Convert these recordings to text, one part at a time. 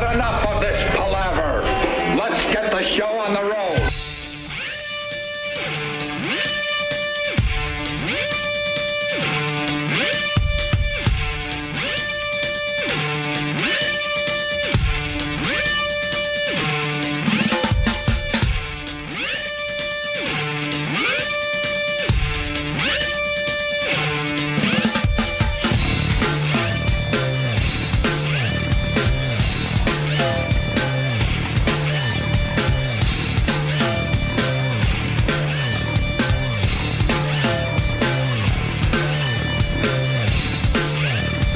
But enough of this palaver. Let's get the show on the road.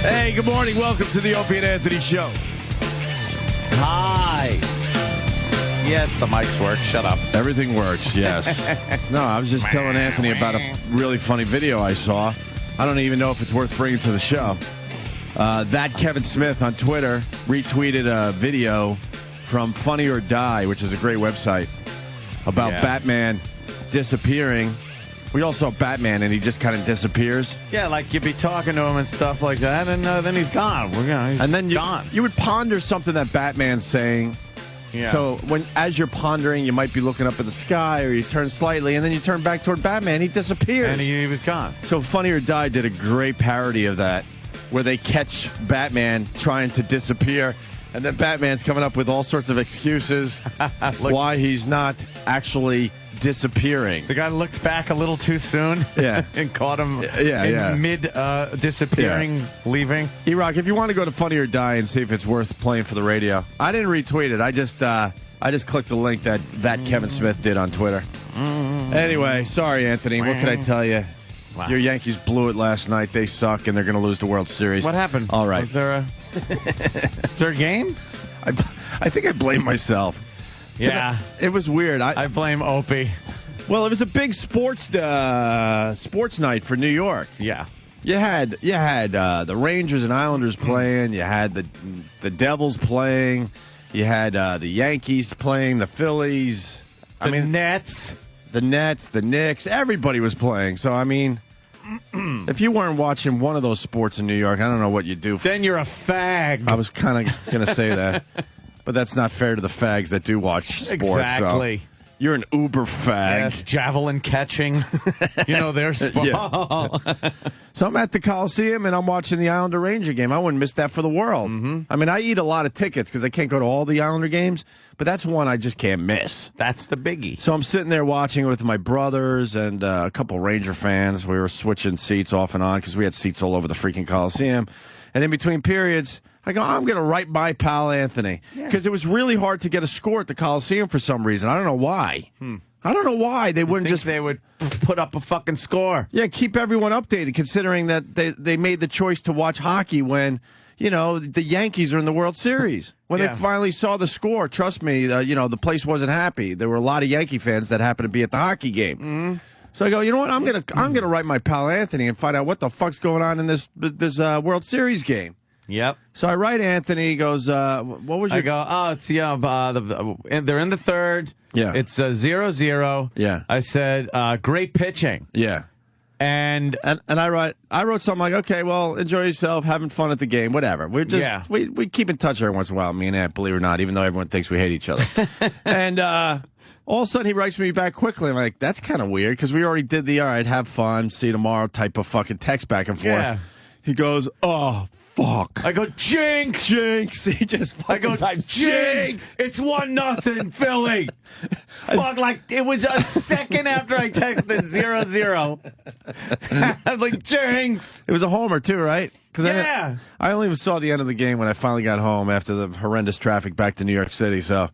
Hey, good morning. Welcome to the Opie and Anthony Show. Hi. Yes, the mics work. Shut up. Everything works, yes. No, I was just telling Anthony about a really funny video I saw. I don't even know if it's worth bringing to the show. That Kevin Smith on Twitter retweeted a video from Funny or Die, which is a great website, about Batman disappearing. We all saw Batman, and he just kind of disappears. Yeah, like you'd be talking to him and stuff like that, and then he's gone. And then you would ponder something that Batman's saying. Yeah. So as you're pondering, you might be looking up at the sky, or you turn slightly, and then you turn back toward Batman. He disappears. And he was gone. So Funny or Die did a great parody of that, where they catch Batman trying to disappear, and then Batman's coming up with all sorts of excuses why he's not actually disappearing. The guy looked back a little too soon. Yeah. And caught him mid disappearing, leaving. E-Rock, if you want to go to Funny or Die and see if it's worth playing for the radio, I didn't retweet it. I just clicked the link that Kevin Smith did on Twitter. Anyway, sorry, Anthony. What can I tell you? Wow. Your Yankees blew it last night. They suck, and they're going to lose the World Series. What happened? All right. Is there a game? I think I blame myself. Yeah. It was weird. I blame Opie. Well, it was a big sports night for New York. Yeah. You had the Rangers and Islanders playing. You had the Devils playing. You had the Yankees playing. The Phillies. The Nets. The Nets. The Knicks. Everybody was playing. So, I mean, if you weren't watching one of those sports in New York, I don't know what you'd do. Then you're a fag. I was kind of going to say that. But that's not fair to the fags that do watch sports. Exactly. So you're an uber fag. Yes, javelin catching. Their sport. Yeah. So I'm at the Coliseum, and I'm watching the Islander Ranger game. I wouldn't miss that for the world. Mm-hmm. I mean, I eat a lot of tickets because I can't go to all the Islander games, but that's one I just can't miss. That's the biggie. So I'm sitting there watching with my brothers and a couple Ranger fans. We were switching seats off and on because we had seats all over the freaking Coliseum. And in between periods, I go, I'm going to write my pal Anthony. Because it was really hard to get a score at the Coliseum for some reason. I don't know why. I don't know why they wouldn't just... They would put up a fucking score. Yeah, keep everyone updated, considering that they made the choice to watch hockey when, the Yankees are in the World Series. When they finally saw the score, trust me, the place wasn't happy. There were a lot of Yankee fans that happened to be at the hockey game. Mm-hmm. So I go, you know what? I'm gonna write my pal Anthony and find out what the fuck's going on in this World Series game. Yep. So I write Anthony. He goes, what was your... I go, it's, they're in the third. Yeah. It's 0-0. Yeah. I said, great pitching. Yeah. And I wrote something like, okay, well, enjoy yourself, having fun at the game, whatever. We're just, we keep in touch every once in a while, me and Aunt, believe it or not, even though everyone thinks we hate each other. And all of a sudden he writes me back quickly. I'm like, that's kind of weird, because we already did the, all right, have fun, see you tomorrow type of fucking text back and forth. Yeah. He goes, oh, fuck. I go, jinx. Jinx. He just fucking types jinx. It's 1-0 Philly. Fuck, like, it was a second after I texted 0-0. I'm like, jinx. It was a homer, too, right? Yeah. I only saw the end of the game when I finally got home after the horrendous traffic back to New York City, so...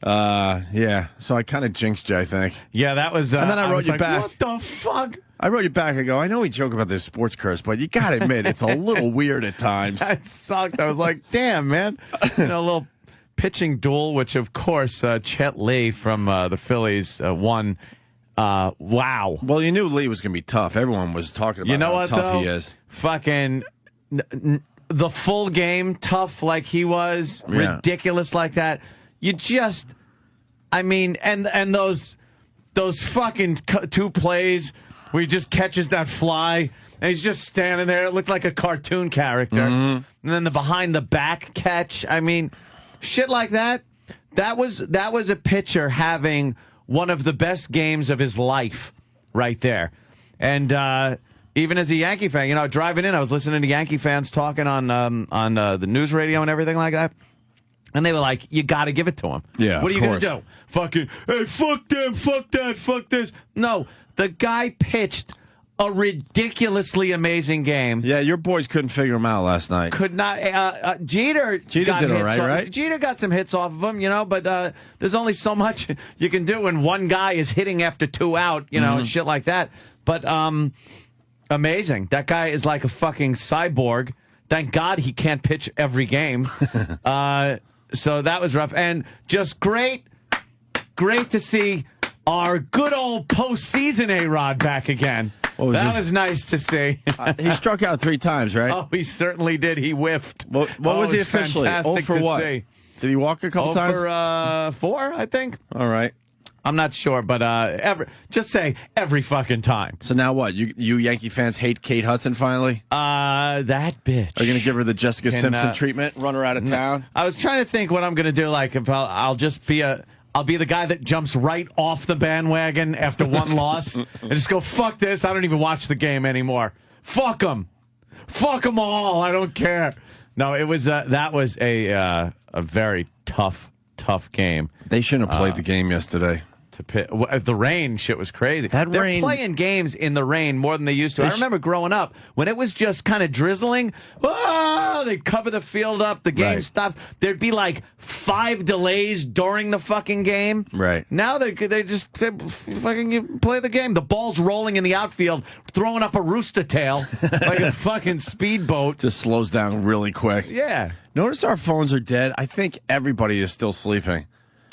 So I kind of jinxed you, I think. Yeah, that was... and then I wrote you back. What the fuck? I wrote you back. I go, I know we joke about this sports curse, but you got to admit, it's a little weird at times. That sucked. I was like, damn, man. A little pitching duel, which, of course, Chet Lee from the Phillies won. Wow. Well, you knew Lee was going to be tough. Everyone was talking about how tough he is. Fucking... the full game, tough like he was, ridiculous like that. You just... I mean, and those fucking two plays where he just catches that fly, and he's just standing there. It looked like a cartoon character. Mm-hmm. And then the behind-the-back catch. I mean, shit like that. That was a pitcher having one of the best games of his life right there. And even as a Yankee fan, driving in, I was listening to Yankee fans talking on the news radio and everything like that. And they were like, you got to give it to him. Yeah, what are you going to do? Fucking, hey, fuck them, fuck that, fuck this. No, the guy pitched a ridiculously amazing game. Yeah, your boys couldn't figure him out last night. Could not. Jeter did all right, right? Jeter got some hits off of him, but there's only so much you can do when one guy is hitting after 2 out, and shit like that. But amazing. That guy is like a fucking cyborg. Thank God he can't pitch every game. So that was rough. And just great to see our good old postseason A-Rod back again. That was nice to see. He struck out 3 times, right? Oh, he certainly did. He whiffed. What was he officially? Oh, for what? See. Did he walk a couple times? For 4, I think. All right. I'm not sure, but just say every fucking time. So now what? You Yankee fans hate Kate Hudson finally? That bitch. Are you going to give her the Jessica Simpson treatment? Run her out of town? I was trying to think what I'm going to do. Like, if I'll just be I'll be the guy that jumps right off the bandwagon after one loss and just go, fuck this. I don't even watch the game anymore. Fuck them. Fuck them all. I don't care. No, it was that was a very tough game. They shouldn't have played the game yesterday. The rain shit was crazy. They're playing games in the rain more than they used to. I remember growing up when it was just kind of drizzling. They'd cover the field up. The game stopped. There'd be like 5 delays during the fucking game. Right. Now they just fucking play the game. The ball's rolling in the outfield, throwing up a rooster tail like a fucking speedboat. Just slows down really quick. Yeah. Notice our phones are dead. I think everybody is still sleeping.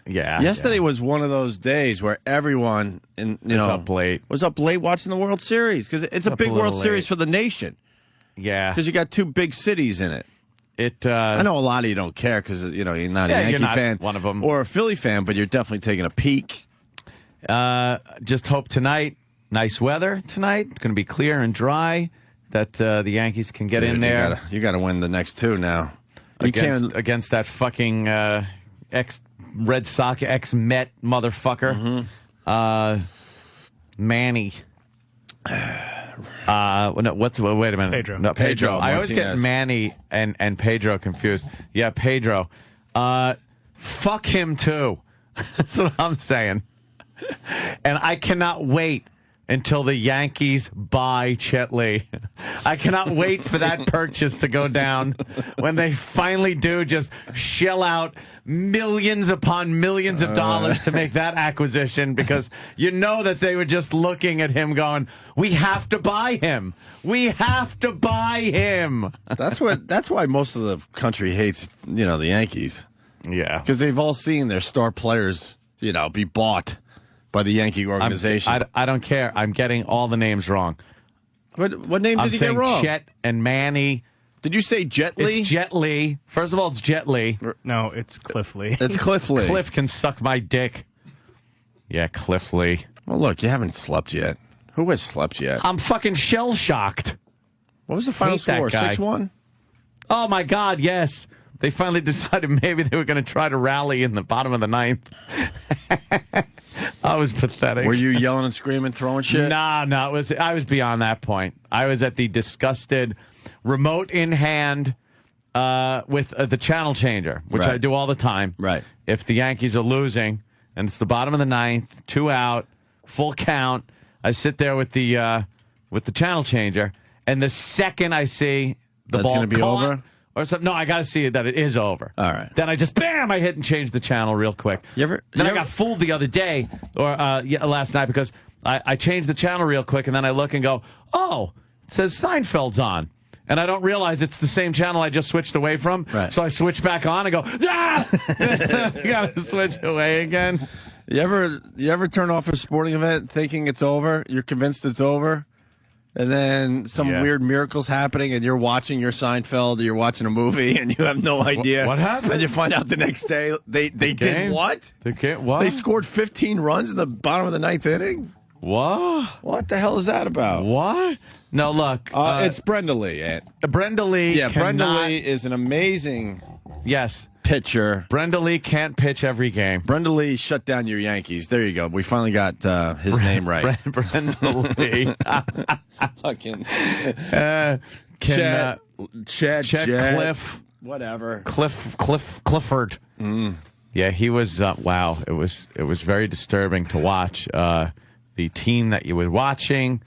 Yeah. Yesterday was one of those days where everyone was up late watching the World Series because it's a big World Series for the nation. Yeah. Because you got 2 big cities in it. I know a lot of you don't care because you're not a Yankee fan, one of them, or a Philly fan, but you're definitely taking a peek. Just hope tonight, nice weather tonight. It's going to be clear and dry. That the Yankees can get in there. You got to win the next 2 now. Against that fucking Red Sox ex-Met motherfucker, Manny. Wait a minute. Pedro. No, Pedro. I always Martinez. get Manny and Pedro confused. Yeah, Pedro. Fuck him too. That's what I'm saying. And I cannot wait until the Yankees buy Chet Lee. I cannot wait for that purchase to go down when they finally do just shell out millions upon millions of dollars to make that acquisition, because you know that they were just looking at him going, we have to buy him. We have to buy him. That's why most of the country hates, the Yankees. Yeah. Because they've all seen their star players, be bought by the Yankee organization. I don't care. I'm getting all the names wrong. What name did you get wrong? Chet and Manny. Did you say Jet Li? It's Jet Li. First of all, it's Jet Li. No, it's Cliff Lee. It's Cliff Lee. Cliff can suck my dick. Yeah, Cliff Lee. Well, look, you haven't slept yet. Who has slept yet? I'm fucking shell-shocked. What was the final score? 6-1? Oh, my God, yes. They finally decided maybe they were going to try to rally in the bottom of the 9th. I was pathetic. Were you yelling and screaming, throwing shit? No, I was beyond that point. I was at the disgusted remote in hand with the channel changer, which I do all the time. Right. If the Yankees are losing and it's the bottom of the 9th, 2 out, full count, I sit there with the channel changer, and the second I see the ball going to be over. Or something. No, I got to see that it is over. All right. Then I just, bam, I hit and changed the channel real quick. I got fooled the other day, or last night, because I changed the channel real quick, and then I look and go, oh, it says Seinfeld's on. And I don't realize it's the same channel I just switched away from. Right. So I switch back on and go, ah! You got to switch away again. You ever turn off a sporting event thinking it's over? You're convinced it's over? And then some weird miracle's happening, and you're watching your Seinfeld, or you're watching a movie, and you have no idea. What happened? And you find out the next day they did what? What? They scored 15 runs in the bottom of the 9th inning? What? What the hell is that about? What? No, look. It's Brenda Lee, Ant. Brenda Lee. Yeah, Brenda Lee is an amazing Yes. pitcher. Brenda Lee can't pitch every game. Brenda Lee shut down your Yankees. There you go. We finally got his name right. Brenda Lee. Fucking Chad Jet, Cliff. whatever. Clifford. Yeah, he was. Wow, it was very disturbing to watch. The team that you were watching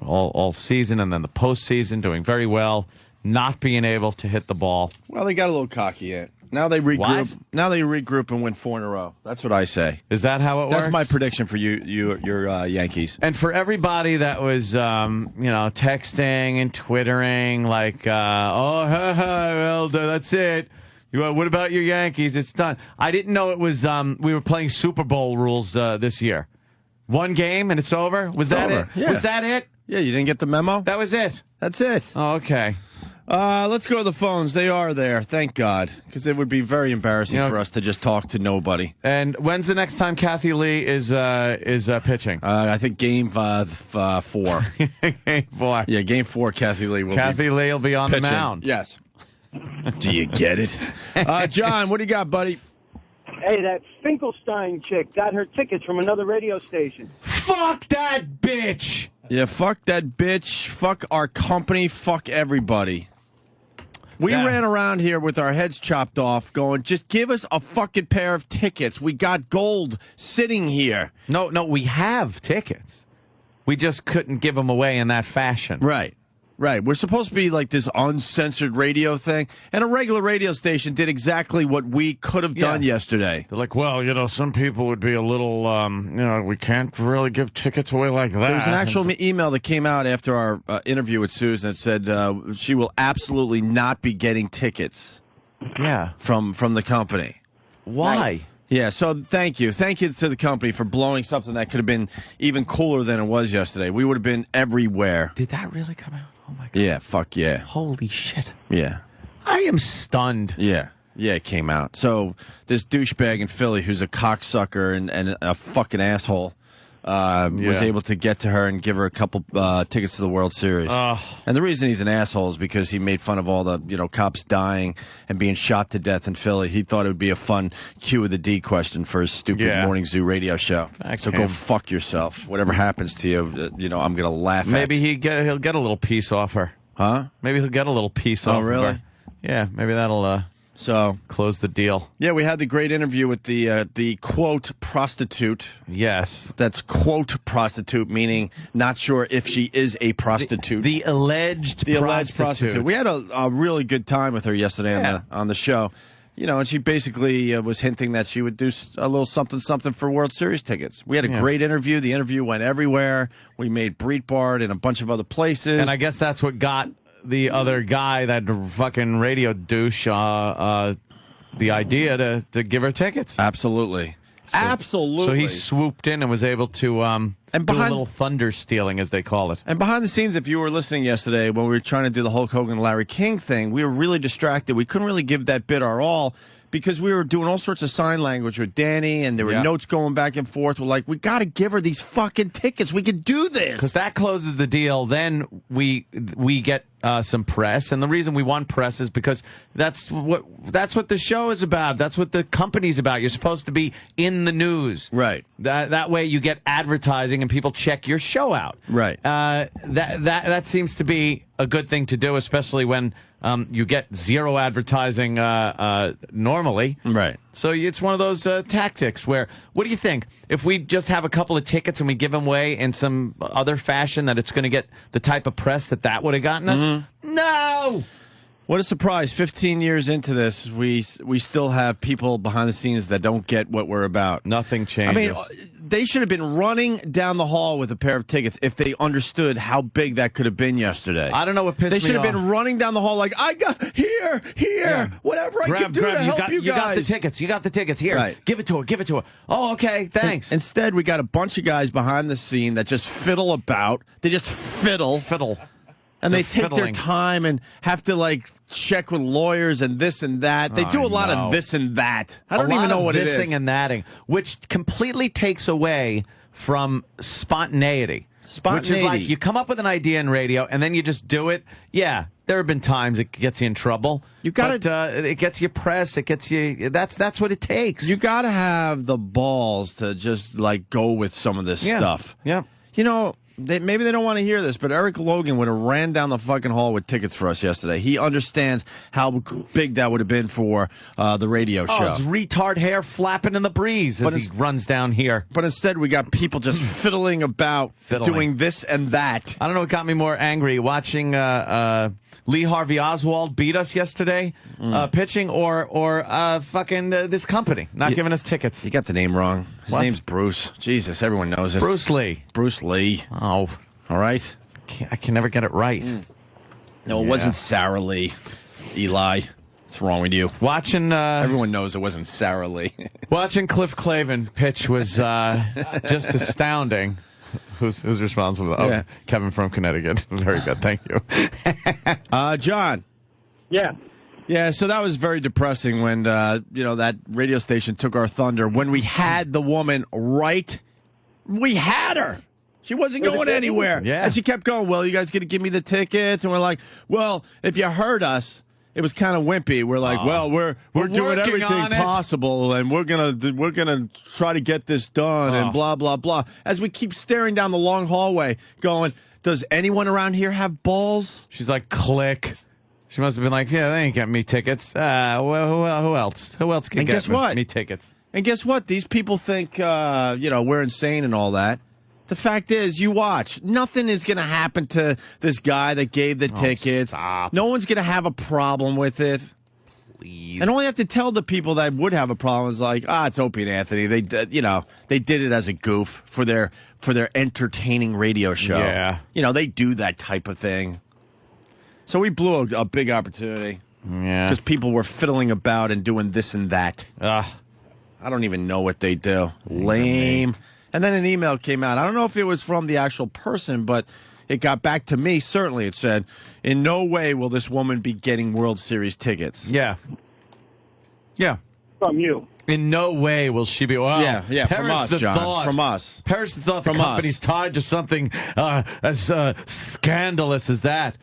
all season, and then the postseason doing very well, not being able to hit the ball. Well, they got a little cocky yet. Now they regroup. What? Now they regroup and win 4 in a row. That's what I say. Is that how it works? That's my prediction for your Yankees. And for everybody that was, texting and twittering like, well, that's it. What about your Yankees? It's done. I didn't know it was. We were playing Super Bowl rules this year. One game and it's over. Was that over. it? Yeah. Was that it? Yeah, you didn't get the memo? That was it. That's it. Oh, okay. Let's go to the phones. They are there, thank God, because it would be very embarrassing for us to just talk to nobody. And when's the next time Kathy Lee is pitching? I think game 4. Game 4. Yeah, game 4. Kathy Lee will be on pitching. the mound. Yes. Do you get it, John? What do you got, buddy? Hey, that Finkelstein chick got her tickets from another radio station. Fuck that bitch. Yeah, fuck that bitch. Fuck our company. Fuck everybody. We ran around here with our heads chopped off going, just give us a fucking pair of tickets. We got gold sitting here. No, we have tickets. We just couldn't give them away in that fashion. Right. We're supposed to be like this uncensored radio thing, and a regular radio station did exactly what we could have done yesterday. They're like, well, some people would be a little, we can't really give tickets away like that. There was an actual email that came out after our interview with Susan that said she will absolutely not be getting tickets. Yeah. From the company. Why? Right. Yeah, so thank you. Thank you to the company for blowing something that could have been even cooler than it was yesterday. We would have been everywhere. Did that really come out? Oh, my God. Yeah, fuck yeah. Holy shit. Yeah. I am stunned. Yeah, it came out. So this douchebag in Philly who's a cocksucker and a fucking asshole was able to get to her and give her a couple tickets to the World Series. And the reason he's an asshole is because he made fun of all the cops dying and being shot to death in Philly. He thought it would be a fun Q of the D question for his stupid Morning Zoo radio show. So go fuck yourself. Whatever happens to you, I'm going to laugh at. Maybe he'll get a little piece off her. Huh? Maybe he'll get a little piece off really? of her. Yeah, maybe that'll close the deal. Yeah, we had the great interview with the quote prostitute. Yes. That's quote prostitute, meaning not sure if she is a prostitute. The alleged prostitute. We had a really good time with her yesterday on the show. And she basically was hinting that she would do a little something for World Series tickets. We had a great interview. The interview went everywhere. We made Breitbart and a bunch of other places. And I guess that's what got the other guy, that fucking radio douche, the idea to give her tickets. Absolutely. Absolutely. So he swooped in and was able to do a little thunder stealing, as they call it. And behind the scenes, if you were listening yesterday when we were trying to do the Hulk Hogan Larry King thing, we were really distracted. We couldn't really give that bit our all because we were doing all sorts of sign language with Danny, and there were notes going back and forth. We're like, we got to give her these fucking tickets. We can do this. Because that closes the deal. Then we get some press, and the reason we want press is because that's what the show is about. That's what the company's about. You're supposed to be in the news, right? That way you get advertising and people check your show out, right? That seems to be a good thing to do, especially when you get zero advertising normally, right? So it's one of those tactics where, what do you think? If we just have a couple of tickets and we give them away in some other fashion, that it's going to get the type of press that would have gotten us? Mm-hmm. No! What a surprise. 15 years into this, we still have people behind the scenes that don't get what we're about. Nothing changes. I mean, they should have been running down the hall with a pair of tickets if they understood how big that could have been yesterday. I don't know what pissed me off. They should have been running down the hall like, I got here, whatever I can do to help you guys. You got the tickets. Here, right. Give it to her. Oh, okay, thanks. Instead, we got a bunch of guys behind the scene that just fiddle about. They just fiddle. And they take their time and have to, check with lawyers and this and that. They do a lot of this and that. I don't even know what it is. And thatting, which completely takes away from spontaneity. Which is like you come up with an idea in radio and then you just do it. Yeah, there have been times it gets you in trouble. You got to. It gets you press. It gets you. That's what it takes. You got to have the balls to just like go with some of this stuff. Yeah. You know, maybe they don't want to hear this, but Eric Logan would have ran down the fucking hall with tickets for us yesterday. He understands how big that would have been for the radio show. His retard hair flapping in the breeze as he runs down here. But instead, we got people just fiddling about doing this and that. I don't know what got me more angry, watching Lee Harvey Oswald beat us yesterday, pitching, or fucking this company not giving us tickets. You got the name wrong. His name's Bruce. Jesus, everyone knows this. Bruce Lee. Bruce Lee. Oh. All right. I can never get it right. No, it wasn't Sarah Lee. Eli. What's wrong with you? Watching. Everyone knows it wasn't Sarah Lee. Watching Cliff Clavin pitch was just astounding. Who's responsible? Oh, Kevin from Connecticut. Very good. Thank you. John. Yeah. Yeah, so that was very depressing when, that radio station took our thunder. When we had the woman right, we had her. She wasn't going anywhere. Yeah. And she kept going, well, you guys going to give me the tickets? And we're like, well, if you heard us, it was kind of wimpy. We're like, well, we're doing everything possible, and we're gonna try to get this done, and blah, blah, blah. As we keep staring down the long hallway going, does anyone around here have balls? She's like, click. She must have been like, yeah, they ain't getting me tickets. Well, who else? Who else can get me tickets? And guess what? These people think, we're insane and all that. The fact is, you watch. Nothing is going to happen to this guy that gave the tickets. Stop. No one's going to have a problem with it. Please. And all you have to tell the people that would have a problem is like, it's Opie and Anthony. They did it as a goof for their entertaining radio show. Yeah. They do that type of thing. So we blew a big opportunity. Yeah. Because people were fiddling about and doing this and that. I don't even know what they do. Lame. And then an email came out. I don't know if it was from the actual person, but it got back to me. Certainly, it said, in no way will this woman be getting World Series tickets. Yeah. Yeah. From you. In no way will she be. Well, yeah, from us, John. From us. Perish the thought the company's tied to something as scandalous as that.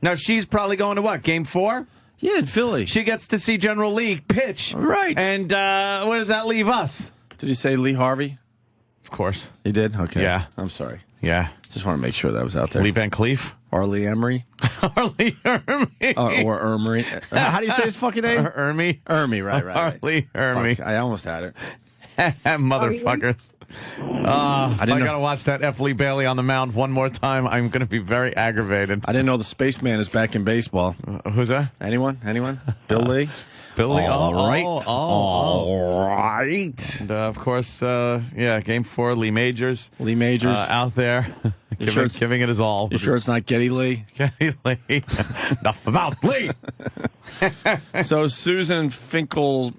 Now, she's probably going to what? Game 4? Yeah, in Philly. She gets to see General Lee pitch. Right. And where does that leave us? Did you say Lee Harvey? Of course. He did? Okay. Yeah. I'm sorry. Yeah. Just want to make sure that was out there. Lee Van Cleef? Arlie Emery? Arlie Ermy. Or Emery. How do you say his fucking name? Ermy. Ermy, right. Arlie Ermy. Fuck, I almost had it. Motherfuckers. I got to watch that F. Lee Bailey on the mound one more time, I'm going to be very aggravated. I didn't know the spaceman is back in baseball. Who's that? Anyone? Bill Lee? Billy. All right. All right. And, of course, Game 4, Lee Majors. Out there, giving it his all. You sure it's not Geddy Lee? Geddy Lee. Enough about Lee. So Susan Finkel...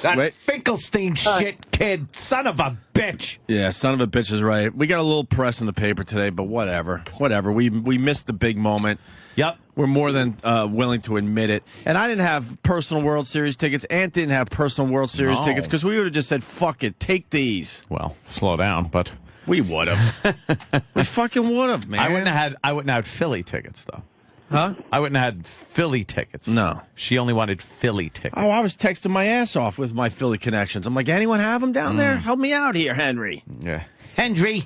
That Finkelstein shit, kid. Son of a bitch. Yeah, son of a bitch is right. We got a little press in the paper today, but whatever. We missed the big moment. Yep. We're more than willing to admit it. And I didn't have personal World Series tickets. Ant didn't have personal World Series tickets because we would have just said, fuck it, take these. Well, slow down, but... We would have. We fucking would have, man. I wouldn't have had Philly tickets, though. Huh? I wouldn't have had Philly tickets. No. She only wanted Philly tickets. Oh, I was texting my ass off with my Philly connections. I'm like, anyone have them down there? Help me out here, Henry. Yeah. Henry.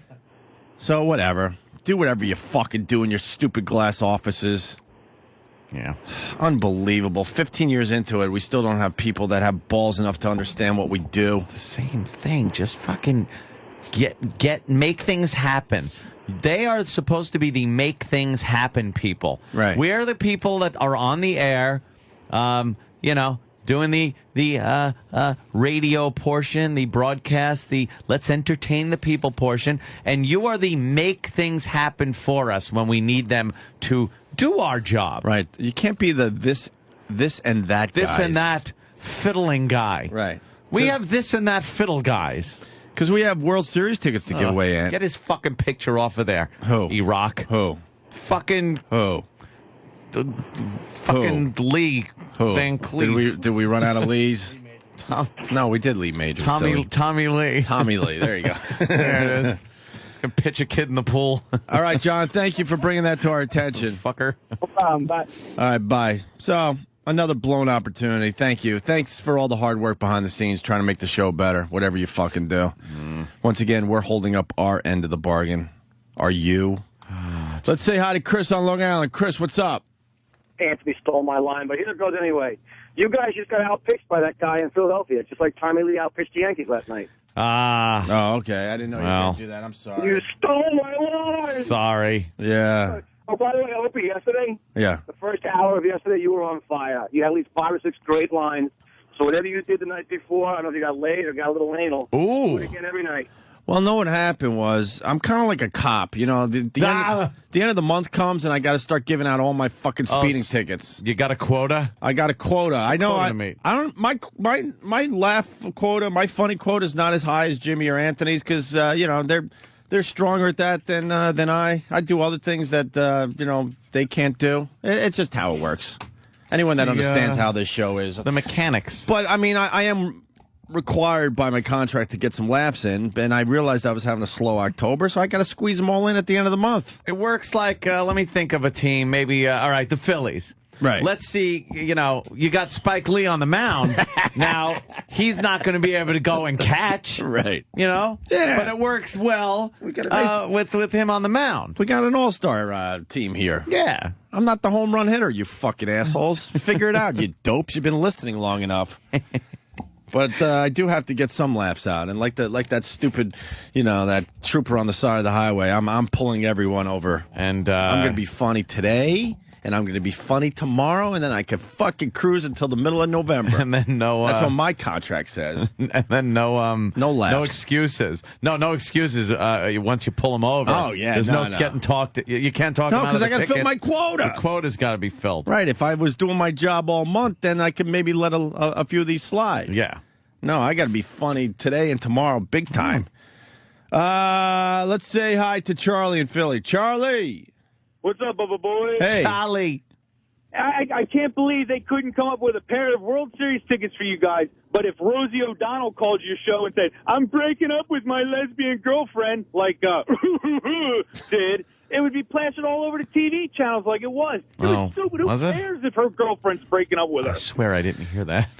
So, whatever. Do whatever you fucking do in your stupid glass offices. Yeah. Unbelievable. 15 years into it, we still don't have people that have balls enough to understand what we do. It's the same thing. Just fucking make things happen. They are supposed to be the make things happen people. Right. We're the people that are on the air, doing the radio portion, the broadcast, the let's entertain the people portion, and you are the make things happen for us when we need them to do our job. Right. You can't be the this and that guys. This and that fiddling guy. Right. We have this and that fiddle guys. Because we have World Series tickets to give away, Ant. Get his fucking picture off of there. Who? Iraq. Who? Fucking... Who? Fucking Lee Van Cleef. Did we run out of Lees? No, we did Lee Majors. Tommy Lee. Tommy Lee. There you go. There it is. Pitch a kid in the pool. All right, John, thank you for bringing that to our attention. Fucker. No problem. Bye. All right, bye. So, another blown opportunity. Thank you. Thanks for all the hard work behind the scenes trying to make the show better, whatever you fucking do. Once again, we're holding up our end of the bargain. Are you? Let's say hi to Chris on Long Island. Chris, what's up? Anthony stole my line, but here it goes anyway. You guys just got outpitched by that guy in Philadelphia, just like Tommy Lee outpitched the Yankees last night. Oh, okay. I didn't know you were going to do that. I'm sorry. You stole my line! Sorry. Yeah. Oh, by the way, Opie, yesterday, Yeah. the first hour of yesterday, you were on fire. You had at least 5 or 6 great lines. So whatever you did the night before, I don't know if you got laid or got a little anal. Ooh. Do it again every night. Well, no, what happened was I'm kind of like a cop. You know, the end of the month comes and I got to start giving out all my fucking speeding tickets. You got a quota? I got a quota. I know. Quota I don't. My laugh quota, my funny quota is not as high as Jimmy or Anthony's because you know they're stronger at that than I. I do other things that you know they can't do. It's just how it works. Anyone that understands how this show is, the mechanics. But I mean, I am required by my contract to get some laughs in, and I realized I was having a slow October, so I got to squeeze them all in at the end of the month. It works like, let me think of a team, maybe, all right, the Phillies. Right. Let's see, you know, you got Spike Lee on the mound. Now, he's not going to be able to go and catch. Right. You know? Yeah. But it works well got a nice- with him on the mound. We got an all-star team here. Yeah. I'm not the home run hitter, you fucking assholes. Figure it out, you dopes. You've been listening long enough. But I do have to get some laughs out, and like that stupid, you know, that trooper on the side of the highway. I'm pulling everyone over, and I'm going to be funny today, and I'm going to be funny tomorrow, and then I could fucking cruise until the middle of November. And then that's what my contract says. And then no laughs, no excuses, no excuses. Once you pull them over, oh yeah, there's no getting talked. You can't talk. No, because I got to fill my quota. The quota's got to be filled. Right. If I was doing my job all month, then I could maybe let a few of these slide. Yeah. No, I got to be funny today and tomorrow, big time. Let's say hi to Charlie in Philly. Charlie. What's up, Bubba boy? Hey. Charlie. I can't believe they couldn't come up with a pair of World Series tickets for you guys. But if Rosie O'Donnell called your show and said, I'm breaking up with my lesbian girlfriend, like did, it would be plastered all over the TV channels like it was. It was stupid. Who cares if her girlfriend's breaking up with her? I swear I didn't hear that.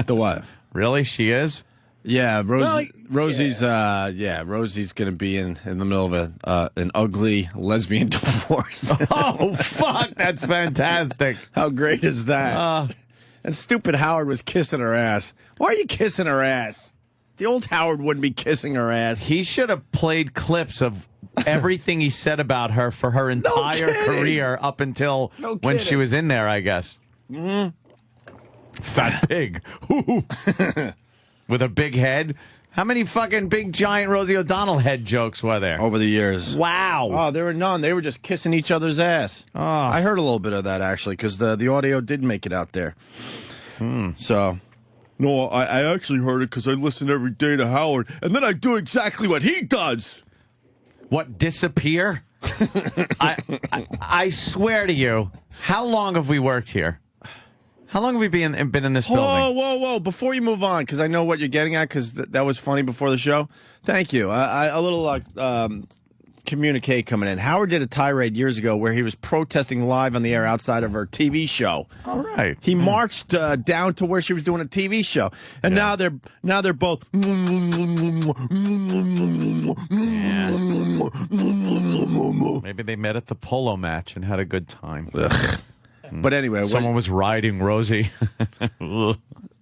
The what? Really? She is? Yeah, Rosie's Rosie's going to be in the middle of an ugly lesbian divorce. Oh, fuck, that's fantastic. How great is that? And stupid Howard was kissing her ass. Why are you kissing her ass? The old Howard wouldn't be kissing her ass. He should have played clips of everything he said about her for her entire career up until when she was in there, I guess. Mm-hmm. Fat pig. With a big head. How many fucking big, giant Rosie O'Donnell head jokes were there? Over the years. Wow. Oh, there were none. They were just kissing each other's ass. Oh. I heard a little bit of that, actually, because the audio did make it out there. So, no, I actually heard it because I listen every day to Howard, and then I do exactly what he does. What, disappear? I swear to you, how long have we worked here? How long have we been in this building? Whoa. Before you move on, because I know what you're getting at, because that was funny before the show. Thank you. A little communique coming in. Howard did a tirade years ago where he was protesting live on the air outside of her TV show. All right. He marched down to where she was doing a TV show. And now they're both... Maybe they met at the polo match and had a good time. But anyway, someone was riding Rosie.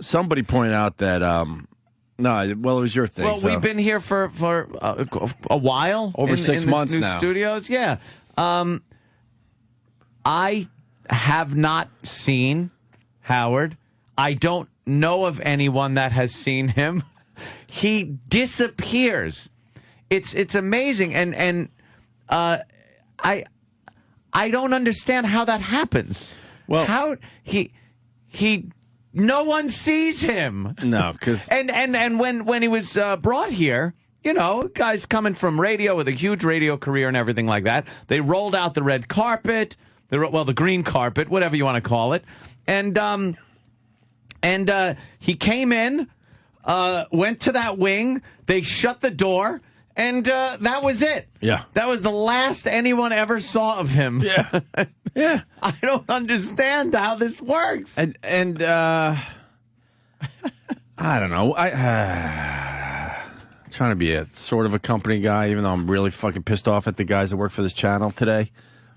Somebody pointed out that it was your thing. Well, we've been here for a while, over 6 months in now. Studios, yeah. I have not seen Howard. I don't know of anyone that has seen him. He disappears. It's amazing, and I don't understand how that happens. Well, how he no one sees him. No, because and when he was brought here, you know, guys coming from radio with a huge radio career and everything like that, they rolled out the red carpet, the green carpet, whatever you want to call it, and he came in, went to that wing, they shut the door. And that was it. Yeah. That was the last anyone ever saw of him. Yeah. Yeah. I don't understand how this works. And I don't know. Trying to be a sort of a company guy, even though I'm really fucking pissed off at the guys that work for this channel today.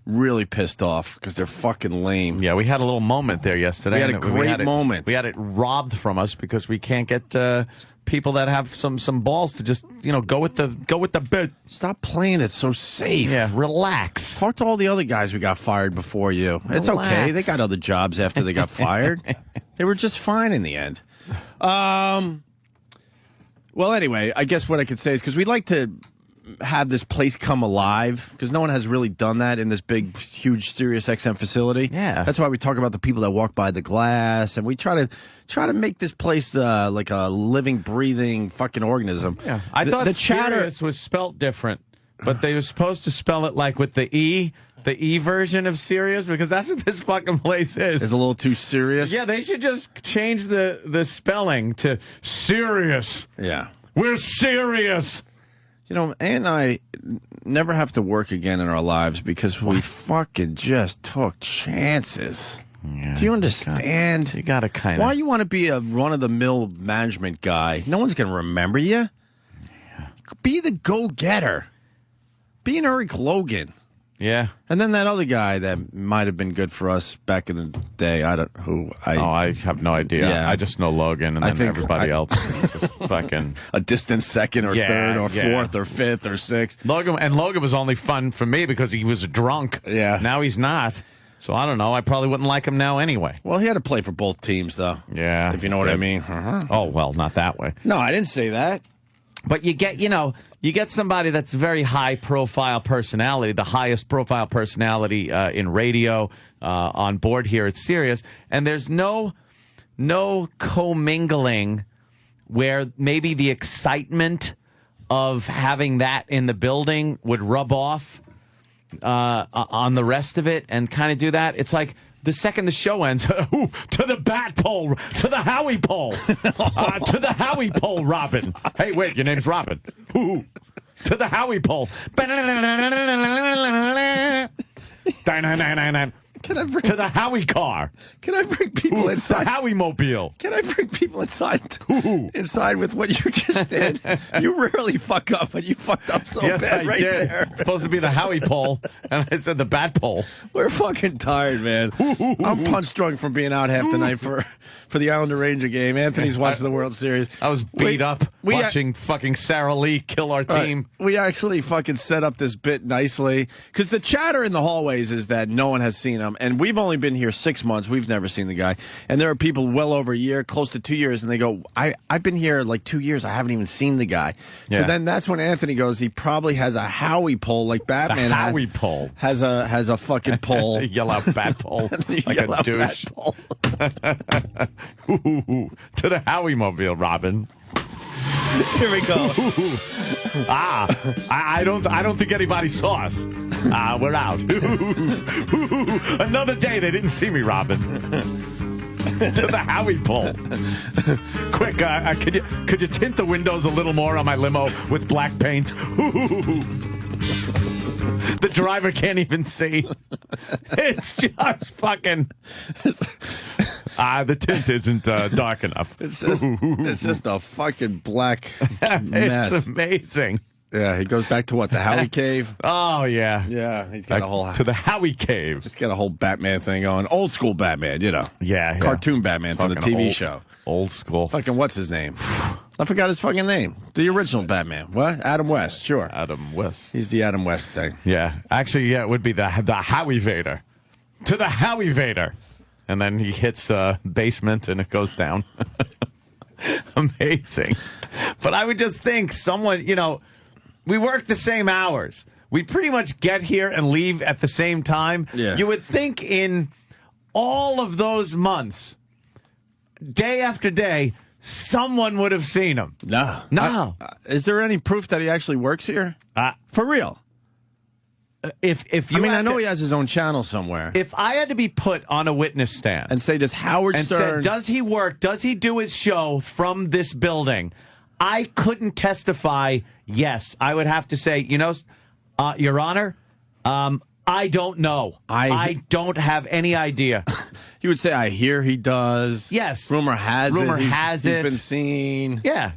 Really pissed off because they're fucking lame. Yeah, we had a little moment there yesterday. We had a great moment. We had it robbed from us because we can't get people that have some balls to just go with the bit. Stop playing it so safe. Yeah, relax. Talk to all the other guys who got fired before you. It's okay. They got other jobs after they got fired. They were just fine in the end. Well, anyway, I guess what I could say is because we'd like to have this place come alive because no one has really done that in this big, huge Sirius XM facility. Yeah, that's why we talk about the people that walk by the glass, and we try to make this place like a living, breathing fucking organism. Yeah, I thought the Sirius was spelt different, but they were supposed to spell it like with the E version of Sirius, because that's what this fucking place is. It's a little too serious. Yeah, they should just change the spelling to Sirius. Yeah, we're serious. Ann and I never have to work again in our lives because we fucking just took chances. Yeah, do you understand? You gotta kind of. Why you want to be a run-of-the-mill management guy? No one's going to remember you. Yeah. Be the go-getter. Be an Eric Logan. Yeah. And then that other guy that might have been good for us back in the day. I have no idea. Yeah. I just know Logan, and then everybody else is just fucking a distant second or third or fourth or fifth or sixth. Logan was only fun for me because he was drunk. Yeah. Now he's not. So I don't know. I probably wouldn't like him now anyway. Well, he had to play for both teams, though. Yeah. If you know what I mean. Uh-huh. Oh, well, not that way. No, I didn't say that. But you get somebody that's a very high-profile personality, the highest-profile personality in radio on board here at Sirius, and there's no commingling where maybe the excitement of having that in the building would rub off on the rest of it and kind of do that. It's like the second the show ends, to the bat pole, to the Howie pole, to the Howie pole, Robin. Hey, wait, your name's Robin. Ooh, to the Howie pole. To the Howie car. Can I bring people inside? The Howie mobile. Can I bring people inside with what you just did? You rarely fuck up, but you fucked up so bad right there. It's supposed to be the Howie pole, and I said the bat pole. We're fucking tired, man. I'm punch drunk from being out half the night for the Islander Ranger game. Anthony's watching the World Series. I was beat up watching fucking Sarah Lee kill our team. We actually fucking set up this bit nicely because the chatter in the hallways is that no one has seen him. And we've only been here 6 months. We've never seen the guy. And there are people well over a year, close to 2 years, and they go, I've been here like 2 years. I haven't even seen the guy. Yeah. So then that's when Anthony goes, he probably has a Howie pole like Batman has. Howie pole. Has a fucking pole. Yell out bat pole. Like a douche. To the Howie mobile, Robin. Here we go. I don't think anybody saw us. We're out. Another day they didn't see me, Robin. To the Howie pole. Quick, could you tint the windows a little more on my limo with black paint? The driver can't even see. It's just fucking. The tint isn't dark enough. It's just a fucking black mess. It's amazing. Yeah, he goes back to what, the Howie Cave? Oh, yeah. Yeah, he's got a whole... To the Howie Cave. He's got a whole Batman thing going. Old school Batman, you know. Yeah. Cartoon Batman from the TV show. Old school. Fucking what's his name? I forgot his fucking name. The original Batman. What? Adam West, sure. Adam West. He's the Adam West thing. Yeah. Actually, yeah, it would be the Howie Vader. To the Howie Vader. And then he hits basement and it goes down. Amazing. But I would just think someone, we work the same hours. We pretty much get here and leave at the same time. Yeah. You would think in all of those months, day after day, someone would have seen him. No. Is there any proof that he actually works here? For real? I know he has his own channel somewhere. If I had to be put on a witness stand and say, does Howard Stern... said, does he work? Does he do his show from this building? I couldn't testify. Yes, I would have to say, Your Honor, I don't know. I don't have any idea. You would say, I hear he does. Yes. Rumor has it. He's been seen. Yeah.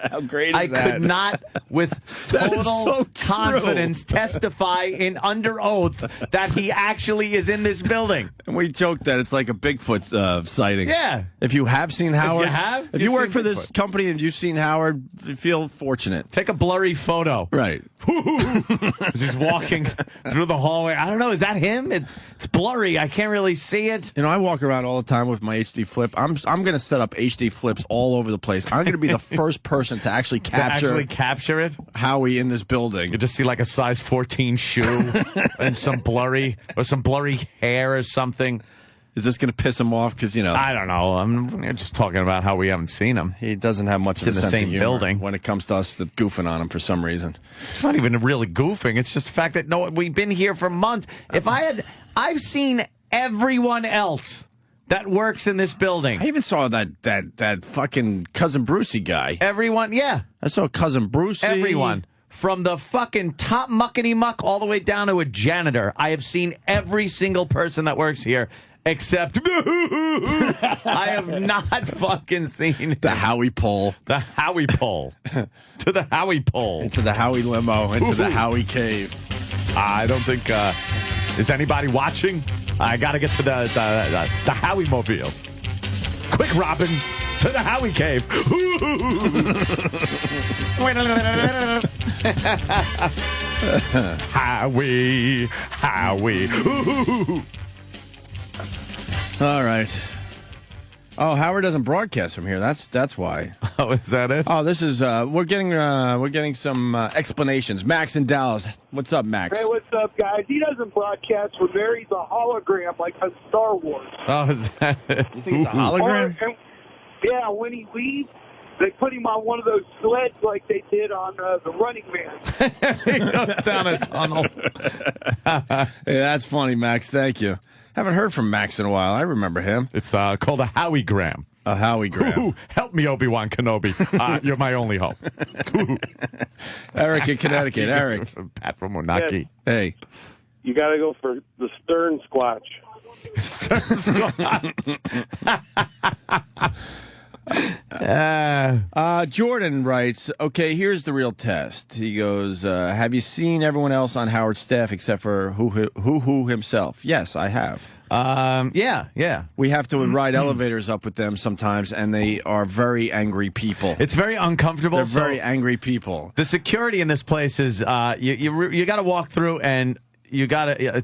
How great is that? I could not, with total confidence, testify under oath that he actually is in this building. And we joke that it's like a Bigfoot sighting. Yeah. If you have seen Howard. If you work for this company and you've seen Howard, you feel fortunate. Take a blurry photo. Right. As he's walking through the hallway. I don't know. Is that him? It's blurry. I can't really see it. I walk around all the time with my HD flip. I'm going to set up HD flips all over the place. I'm going to be the first person to actually capture it. Howie in this building. You just see like a size 14 shoe and some blurry hair or something. Is this going to piss him off? Because I don't know. I'm just talking about how we haven't seen him. He doesn't have much of a sense of humor building when it comes to us goofing on him for some reason. It's not even really goofing. It's just the fact that we've been here for months. I've seen everyone else that works in this building. I even saw that fucking Cousin Brucey guy. Everyone, yeah. I saw Cousin Brucey. Everyone. From the fucking top muckety-muck all the way down to a janitor. I have seen every single person that works here. Except I have not fucking seen the Howie pole. The Howie pole. To the Howie pole. Into the Howie limo. Into the Howie cave. I don't think... is anybody watching? I got to get to the Howie mobile. Quick, Robin. To the Howie cave. Howie. All right. Oh, Howard doesn't broadcast from here. That's why. Oh, is that it? Oh, this is we're getting some explanations. Max in Dallas. What's up, Max? Hey, what's up, guys? He doesn't broadcast from there. He's a hologram like a Star Wars. Oh, is that it? You think it's a hologram? Yeah, when he leaves, they put him on one of those sleds like they did on The Running Man. He goes down a tunnel. Hey, that's funny, Max. Thank you. Haven't heard from Max in a while. I remember him. It's called a Howiegram. A Howiegram. Help me, Obi-Wan Kenobi. You're my only hope. Eric in Connecticut. Eric. Pat from Monaki. Yes. Hey. You got to go for the Stern Squatch. Jordan writes, okay, here's the real test. He goes, have you seen everyone else on Howard's staff except for who himself? Yes, I have. Yeah. We have to ride elevators up with them sometimes, and they are very angry people. It's very uncomfortable. They're very angry people. The security in this place is, you got to walk through and you got your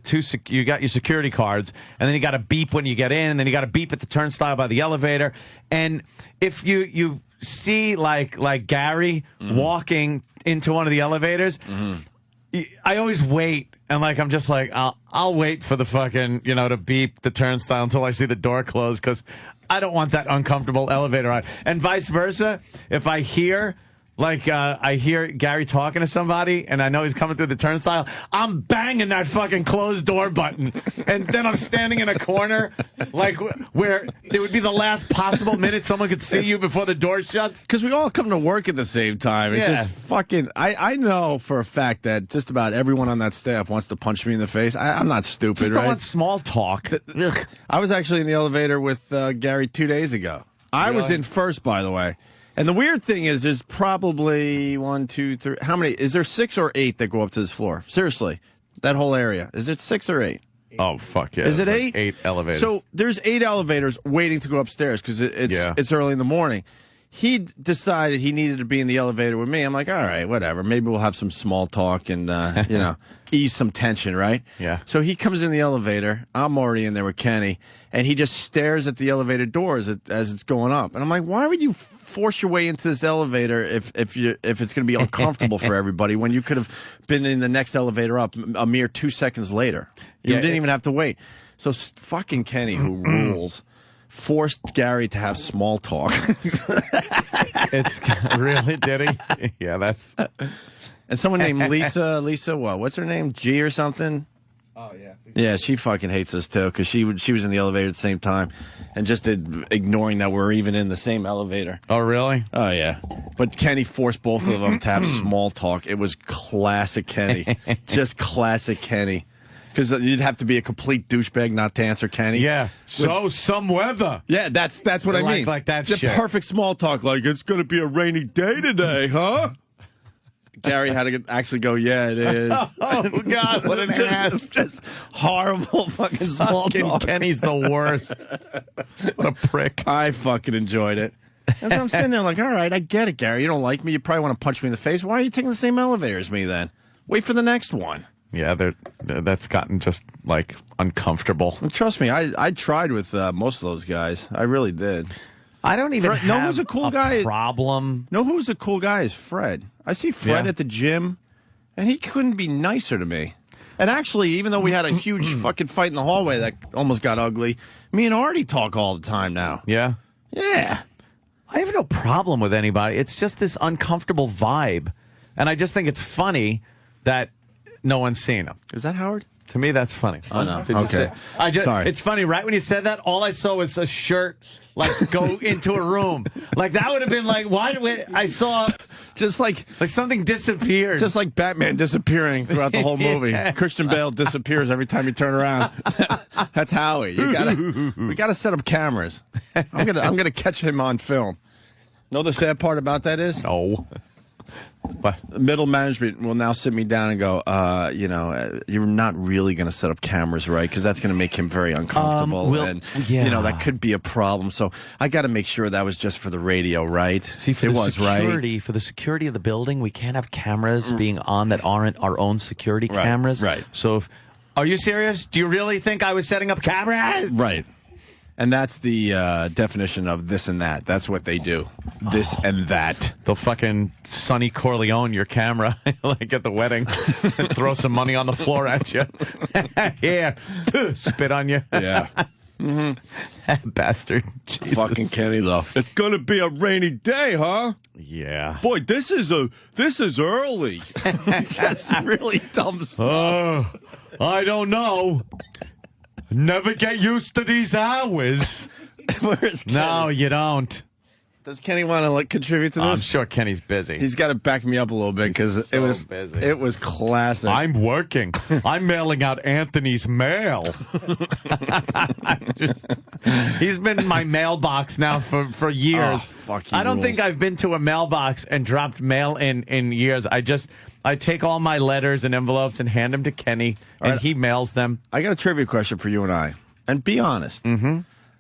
security cards, and then you got to beep when you get in, and then you got to beep at the turnstile by the elevator. And if you see like Gary walking into one of the elevators, I always wait, and I'm just like I'll wait for the fucking to beep the turnstile until I see the door close, because I don't want that uncomfortable elevator ride. And vice versa, if I hear. I hear Gary talking to somebody, and I know he's coming through the turnstile. I'm banging that fucking closed door button, and then I'm standing in a corner, where it would be the last possible minute someone could see you before the door shuts. Because we all come to work at the same time. It's just fucking... I know for a fact that just about everyone on that staff wants to punch me in the face. I'm not stupid, just right? don't want small talk. I was actually in the elevator with Gary 2 days ago. I was in first, by the way. And the weird thing is, there's probably 1, 2, 3. How many? Is there 6 or 8 that go up to this floor? Seriously, that whole area. Is it 6 or 8? Oh, fuck yeah. Is it 8? 8 elevators. So there's 8 elevators waiting to go upstairs because it's early in the morning. He decided he needed to be in the elevator with me. I'm like, all right, whatever. Maybe we'll have some small talk and, ease some tension, right? Yeah. So he comes in the elevator. I'm already in there with Kenny. And he just stares at the elevator doors as it's going up. And I'm like, why would you force your way into this elevator if it's going to be uncomfortable for everybody when you could have been in the next elevator up a mere 2 seconds later? You didn't even have to wait. So fucking Kenny, who rules, forced Gary to have small talk. It's really, did he? Yeah, that's... And someone named Lisa what? What's her name? G or something? Oh, yeah. Yeah, she fucking hates us, too, because she was in the elevator at the same time and just ignoring that we're even in the same elevator. Oh, really? Oh, yeah. But Kenny forced both of them to have small talk. It was classic Kenny. Just classic Kenny. Because you'd have to be a complete douchebag not to answer Kenny. Yeah. So, some weather. Yeah, that's what I mean. Like that the shit. Perfect small talk, like, it's going to be a rainy day today, huh? Gary had to actually go, yeah, it is. Oh, God, what an ass. Just horrible fucking small talk. Kenny's the worst. What a prick. I fucking enjoyed it. And so I'm sitting there like, all right, I get it, Gary. You don't like me. You probably want to punch me in the face. Why are you taking the same elevator as me then? Wait for the next one. Yeah, that's gotten just, like, uncomfortable. And trust me, I tried with most of those guys. I really did. I don't even have who's a cool guy? Problem. No, who's a cool guy is Fred. I see Fred at the gym, and he couldn't be nicer to me. And actually, even though we had a huge fucking fight in the hallway that almost got ugly, me and Artie talk all the time now. Yeah? Yeah. I have no problem with anybody. It's just this uncomfortable vibe. And I just think it's funny that no one's seen him. Is that Howard? To me, that's funny. Oh, no. Did you Okay. Sorry. It's funny, right when you said that, all I saw was a shirt, like, go into a room. Like, that would have been like, I saw just like something disappeared. Just like Batman disappearing throughout the whole movie. Yeah. Christian Bale disappears every time you turn around. That's Howie. We gotta set up cameras. I'm gonna catch him on film. Know the sad part about that is? No. What? Middle management will now sit me down and go, you're not really going to set up cameras, right? Because that's going to make him very uncomfortable. That could be a problem. So I got to make sure that was just for the radio, right? See, for the security of the building, we can't have cameras being on that aren't our own security cameras. Right. So are you serious? Do you really think I was setting up cameras? Right. And that's the definition of this and that. That's what they do. This and that. They'll fucking Sonny Corleone your camera, like at the wedding, and throw some money on the floor at you. Here, spit on you. Yeah. Mm-hmm. Bastard. Jesus. Fucking Kenny, though. It's gonna be a rainy day, huh? Yeah. Boy, this is early. That's really dumb stuff. I don't know. Never get used to these hours. Where's Kenny? No, you don't. Does Kenny want to contribute to this? I'm sure Kenny's busy. He's got to back me up a little bit because it was classic. I'm working. I'm mailing out Anthony's mail. He's been in my mailbox now for years. Oh, fuck you. I don't think I've been to a mailbox and dropped mail in years. I take all my letters and envelopes and hand them to Kenny, and he mails them. I got a trivia question for you and I. And be honest. Mm-hmm.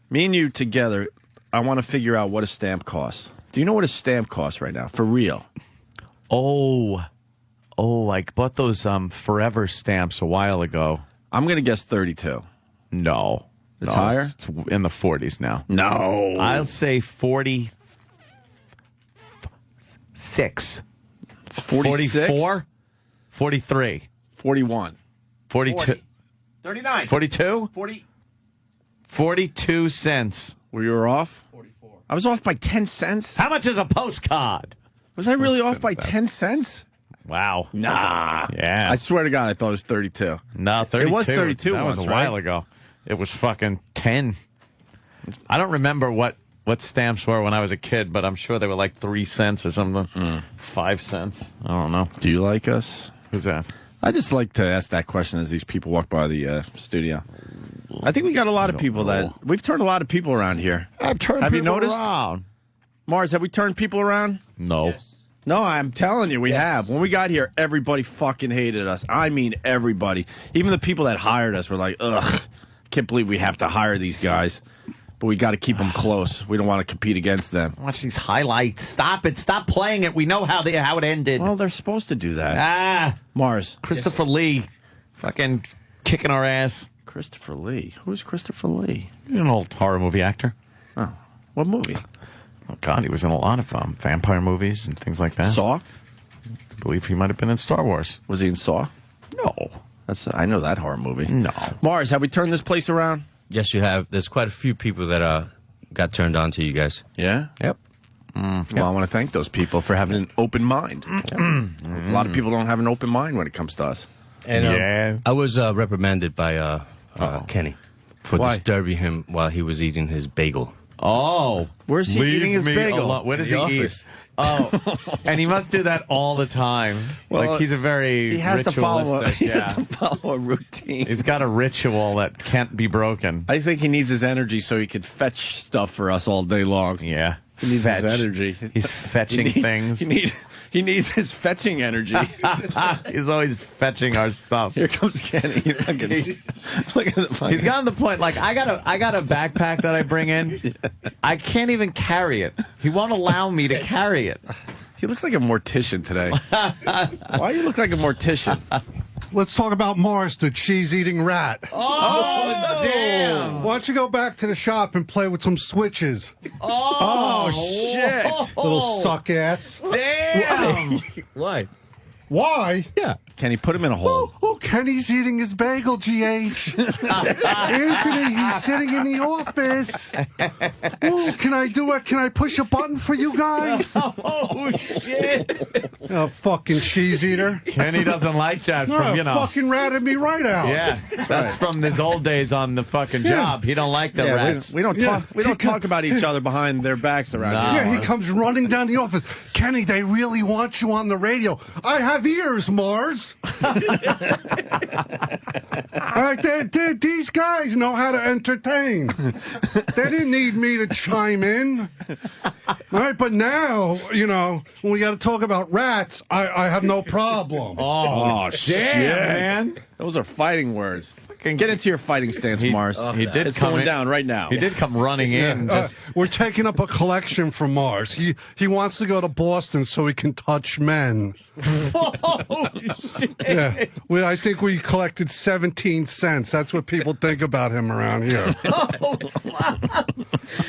Me and you together, I want to figure out what a stamp costs. Do you know what a stamp costs right now? For real. Oh, I bought those Forever stamps a while ago. I'm going to guess 32. No. It's higher? It's in the 40s now. No. I'll say 46. 46? 44? 43. 41. 42. 40. 39. 42? 40. 42 cents. Well, you were off? 44. I was off by 10 cents. How much is a postcard? Was I really off by 10 cents? Wow. Nah. Yeah. I swear to God, I thought it was 32. No, 32. It was 32 That once, was a while ago. It was fucking 10. I don't remember what stamps were when I was a kid, but I'm sure they were like 3 cents or something. 5 cents. I don't know. Do you like us? Who's that? I just like to ask that question as these people walk by the studio. I think we got a lot of people we've turned a lot of people around here. Have you noticed? Around. Mars, have we turned people around? No. Yes. No, I'm telling you, we have. When we got here, everybody fucking hated us. I mean, everybody. Even the people that hired us were like, ugh, can't believe we have to hire these guys. But we got to keep them close. We don't want to compete against them. Watch these highlights. Stop it. Stop playing it. We know how it ended. Well, they're supposed to do that. Mars. Christopher Lee. Fucking kicking our ass. Christopher Lee? Who's Christopher Lee? He's an old horror movie actor. Oh, what movie? Oh, God, he was in a lot of vampire movies and things like that. Saw? I believe he might have been in Star Wars. Was he in Saw? No. I know that horror movie. No. Mars, have we turned this place around? Yes, you have. There's quite a few people that got turned on to you guys. Yeah? Yep. Well, I want to thank those people for having an open mind. A lot of people don't have an open mind when it comes to us. And I was reprimanded by Kenny for disturbing him while he was eating his bagel. Oh, where's he eating his bagel? Where does The he office. eat? Oh, and he must do that all the time. Well, like he's a very he has to ritualistic. follow a routine. He's got a ritual that can't be broken. I think he needs his energy so he could fetch stuff for us all day long. Yeah, He needs his energy. He's fetching things. He needs his fetching energy. He's always fetching our stuff. Here comes Kenny. Look at the He's gotten to the point, like, I got a backpack that I bring in. I can't even carry it. He won't allow me to carry it. He looks like a mortician today. Why you look like a mortician? Let's talk about Mars, the cheese-eating rat. Oh, damn. Why don't you go back to the shop and play with some switches? Oh, shit. Little suck ass. Damn. Why? Why? Yeah. Can he put him in a hole? Oh, Kenny's eating his bagel, GH. Anthony, he's sitting in the office. Oh, can I do it? Can I push a button for you guys? Oh, shit. Oh, fucking cheese eater. Kenny doesn't like that from, fucking ratted me right out. Yeah, that's from his old days on the fucking job. He don't like the rats. We don't talk about each other behind their backs around No. here. Yeah, he comes running down the office. Kenny, they really want you on the radio. I have ears, Mars. All right, these guys know how to entertain. They didn't need me to chime in. All right, but now, when we got to talk about rats, I have no problem. Oh, shit, man. Those are fighting words. Get into your fighting stance, Mars. He did it's come going in- down right now. He did come running in. We're taking up a collection from Mars. He wants to go to Boston so he can touch men. Oh, shit. Yeah, I think we collected 17 cents. That's what people think about him around here. Oh, wow.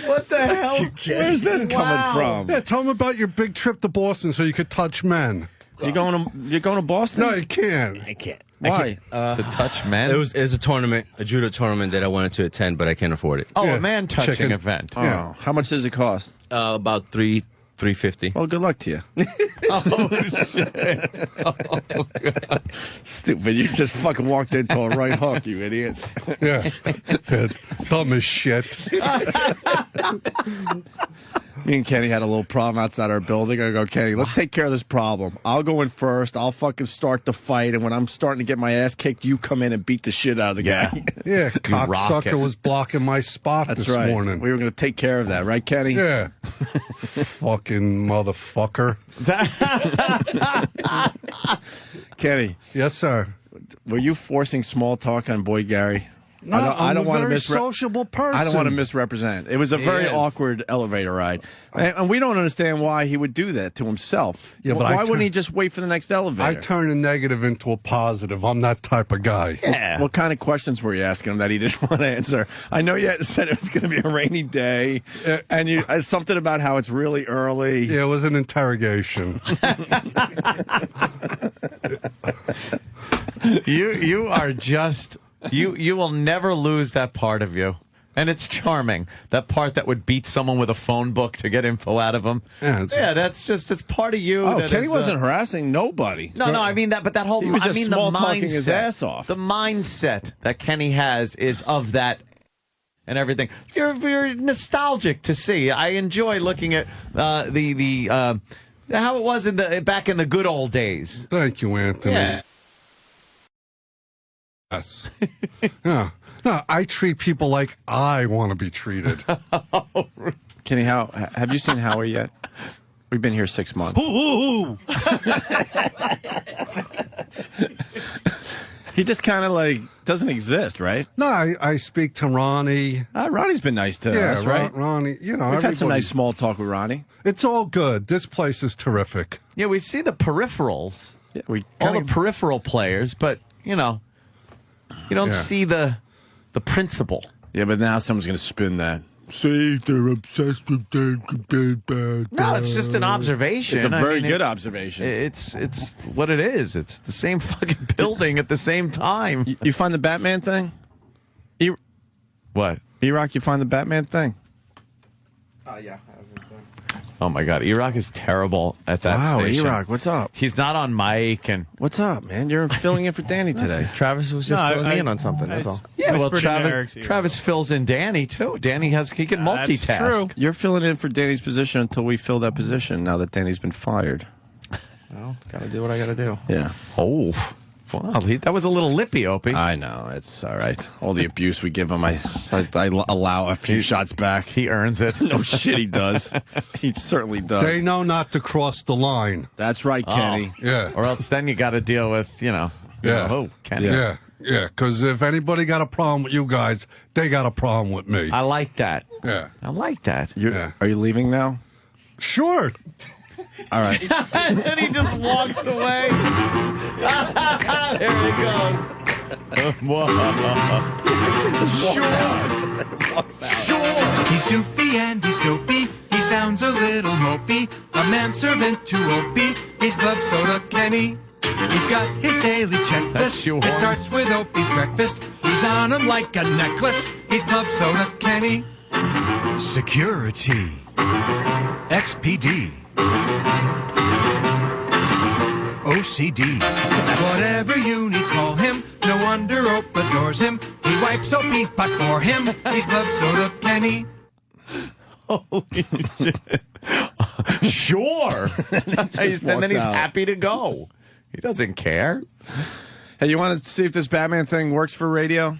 What the hell? Where's this coming from? Yeah, tell him about your big trip to Boston so you could touch men. You're going to Boston? No, you can't. I can't. Why? To touch men? It was a tournament, a judo tournament that I wanted to attend, but I can't afford it. a Yeah, man-touching chicken. event. Oh, how much does it cost? About $350. Well, good luck to you. Oh, shit. Oh, God. Stupid. You just fucking walked into a right hook, you idiot. Yeah. Dumb as shit. Me and Kenny had a little problem outside our building. I go, Kenny, let's take care of this problem. I'll go in first. I'll fucking start the fight. And when I'm starting to get my ass kicked, you come in and beat the shit out of the guy. Yeah, rock it. cocksucker was blocking my spot That's this right. morning. We were going to take care of that, right, Kenny? Yeah. Fucking motherfucker. Kenny, Yes, sir. were you forcing small talk on Boy Gary? No, I'm a wanna very sociable person. I don't want to misrepresent. It was a very is. awkward elevator ride. And we don't understand why he would do that to himself. Yeah, but why I wouldn't turn- he just wait for the next elevator? I turn a negative into a positive. I'm that type of guy. Yeah. What kind of questions were you asking him that he didn't want to answer? I know you said it was going to be a rainy day, and you something about how it's really early. Yeah, it was an interrogation. You are just you will never lose that part of you. And it's charming. That part that would beat someone with a phone book to get info out of them. Yeah, that's it's part of you. Oh, that Kenny is, wasn't harassing nobody. No, I mean that, but that whole He was just I mean small the talking mindset, his ass off. The mindset that Kenny has is of that and everything. You're nostalgic to see. I enjoy looking at the how it was back in the good old days. Thank you, Anthony. Yeah. Yes. Yeah. No, I treat people like I want to be treated. Kenny, have you seen Howie yet? We've been here 6 months. Ooh. He just kind of like doesn't exist, right? No, I speak to Ronnie. Ronnie's been nice to Yeah, us, right? Ronnie. We've had some nice small talk with Ronnie. It's all good. This place is terrific. Yeah, we see the peripherals, Yeah, we all kinda, the peripheral players, but you don't Yeah. see the principle. Yeah, but now someone's going to spin that. See, they're obsessed with their No, it's just an observation. It's a I very mean, good observation. It's what it is. It's the same fucking building at the same time. You find the Batman thing? What? E-Rock, you find the Batman thing? Yeah. Oh my God, E-Rock is terrible at that station. E-Rock, what's up? He's not on mic, and what's up, man? You're filling in for Danny today. Travis was just filling me in on something. That's all. yeah, well, whispered in Eric's Travis fills in Danny too. Danny he can multitask. That's true. You're filling in for Danny's position until we fill that position. Now that Danny's been fired. Well, gotta do what I gotta do. Yeah. Oh, wow, that was a little lippy, Opie. I know, it's all right. All the abuse we give him, I allow a few shots back. He earns it. No shit, he does. He certainly does. They know not to cross the line. That's right, Kenny. Yeah. Or else then you got to deal with, Yeah. Kenny. Yeah. Yeah. Because if anybody got a problem with you guys, they got a problem with me. I like that. Yeah. I like that. Are you leaving now? Sure. All right. And then he just walks away. There he goes. Walks out. Sure, he's doofy and he's dopey. He sounds a little mopey. A manservant to Opie. He's Club Soda Kenny. He's got his daily checklist. It starts with Opie's breakfast. He's on him like a necklace. He's Club Soda Kenny. Security. XPD. OCD. Whatever you need, call him. No wonder Ope adores him. He wipes Opie's butt for him. He's Club Soda Kenny. Holy shit. Sure. And then he's happy to go. He doesn't care. Hey, you want to see if this Batman thing works for radio?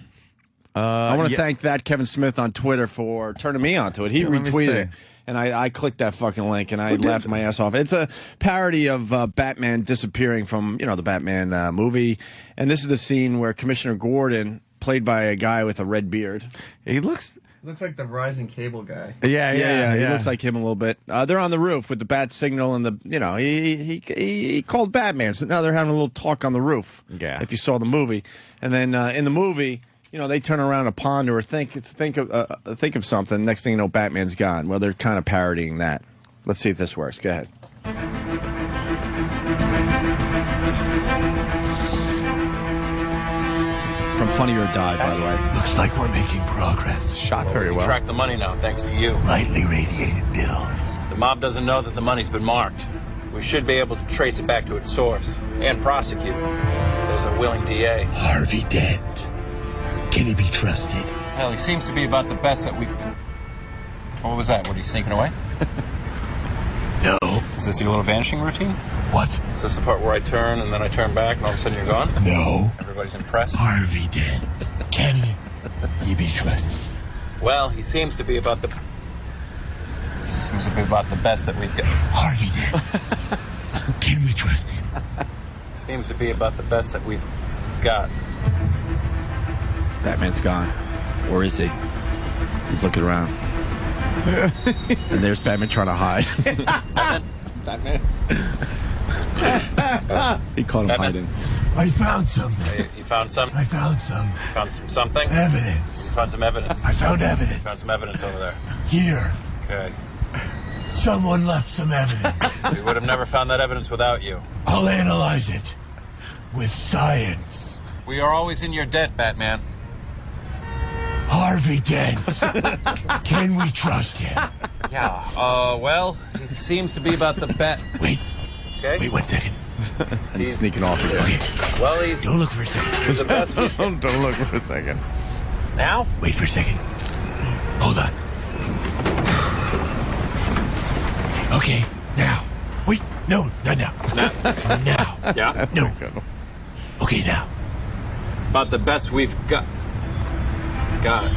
I want to thank that Kevin Smith on Twitter for turning me onto it. He retweeted it. And I clicked that fucking link, and I laughed my ass off. It's a parody of Batman disappearing from, the Batman movie. And this is the scene where Commissioner Gordon, played by a guy with a red beard. He looks like the Verizon cable guy. Yeah. He looks like him a little bit. They're on the roof with the bat signal and he called Batman. So now they're having a little talk on the roof. Yeah. If you saw the movie. And then in the movie, they turn around a pond or think of something. Next thing you know, Batman's gone. Well, they're kind of parodying that. Let's see if this works. Go ahead. From Funny or Die, by the way. Looks like we're making progress. Shot very well. Track the money now, thanks to you. Lightly radiated bills. The mob doesn't know that the money's been marked. We should be able to trace it back to its source and prosecute. There's a willing DA. Harvey Dent. Can he be trusted? Well, he seems to be about the best that we've... What was that? What, are you sneaking away? No. Is this your little vanishing routine? What? Is this the part where I turn and then I turn back and all of a sudden you're gone? No. Everybody's impressed? Harvey Dent. Can he be trusted? Well, he seems to be about the... best that we've got. Harvey Dent. Can we trust him? Seems to be about the best that we've got. Batman's gone. Or is he? He's looking around. And there's Batman trying to hide. Batman. He caught him hiding. I found something. You found something? I found some. You found something? Evidence. You found some evidence. I found evidence. You found some evidence over there. Here. Okay. Someone left some evidence. We would have never found that evidence without you. I'll analyze it. With science. We are always in your debt, Batman. Harvey Dent. Can we trust him? Yeah. Well, he seems to be about the bet. Wait. Okay. Wait 1 second. And he's sneaking off again. Okay. Well, he's... Don't look for a second. He's the best. Don't look for a second. Now? Wait for a second. Hold on. Okay. Now. Wait. No. Not now. Now. Yeah? No. Okay, now. About the best we've got. Got it.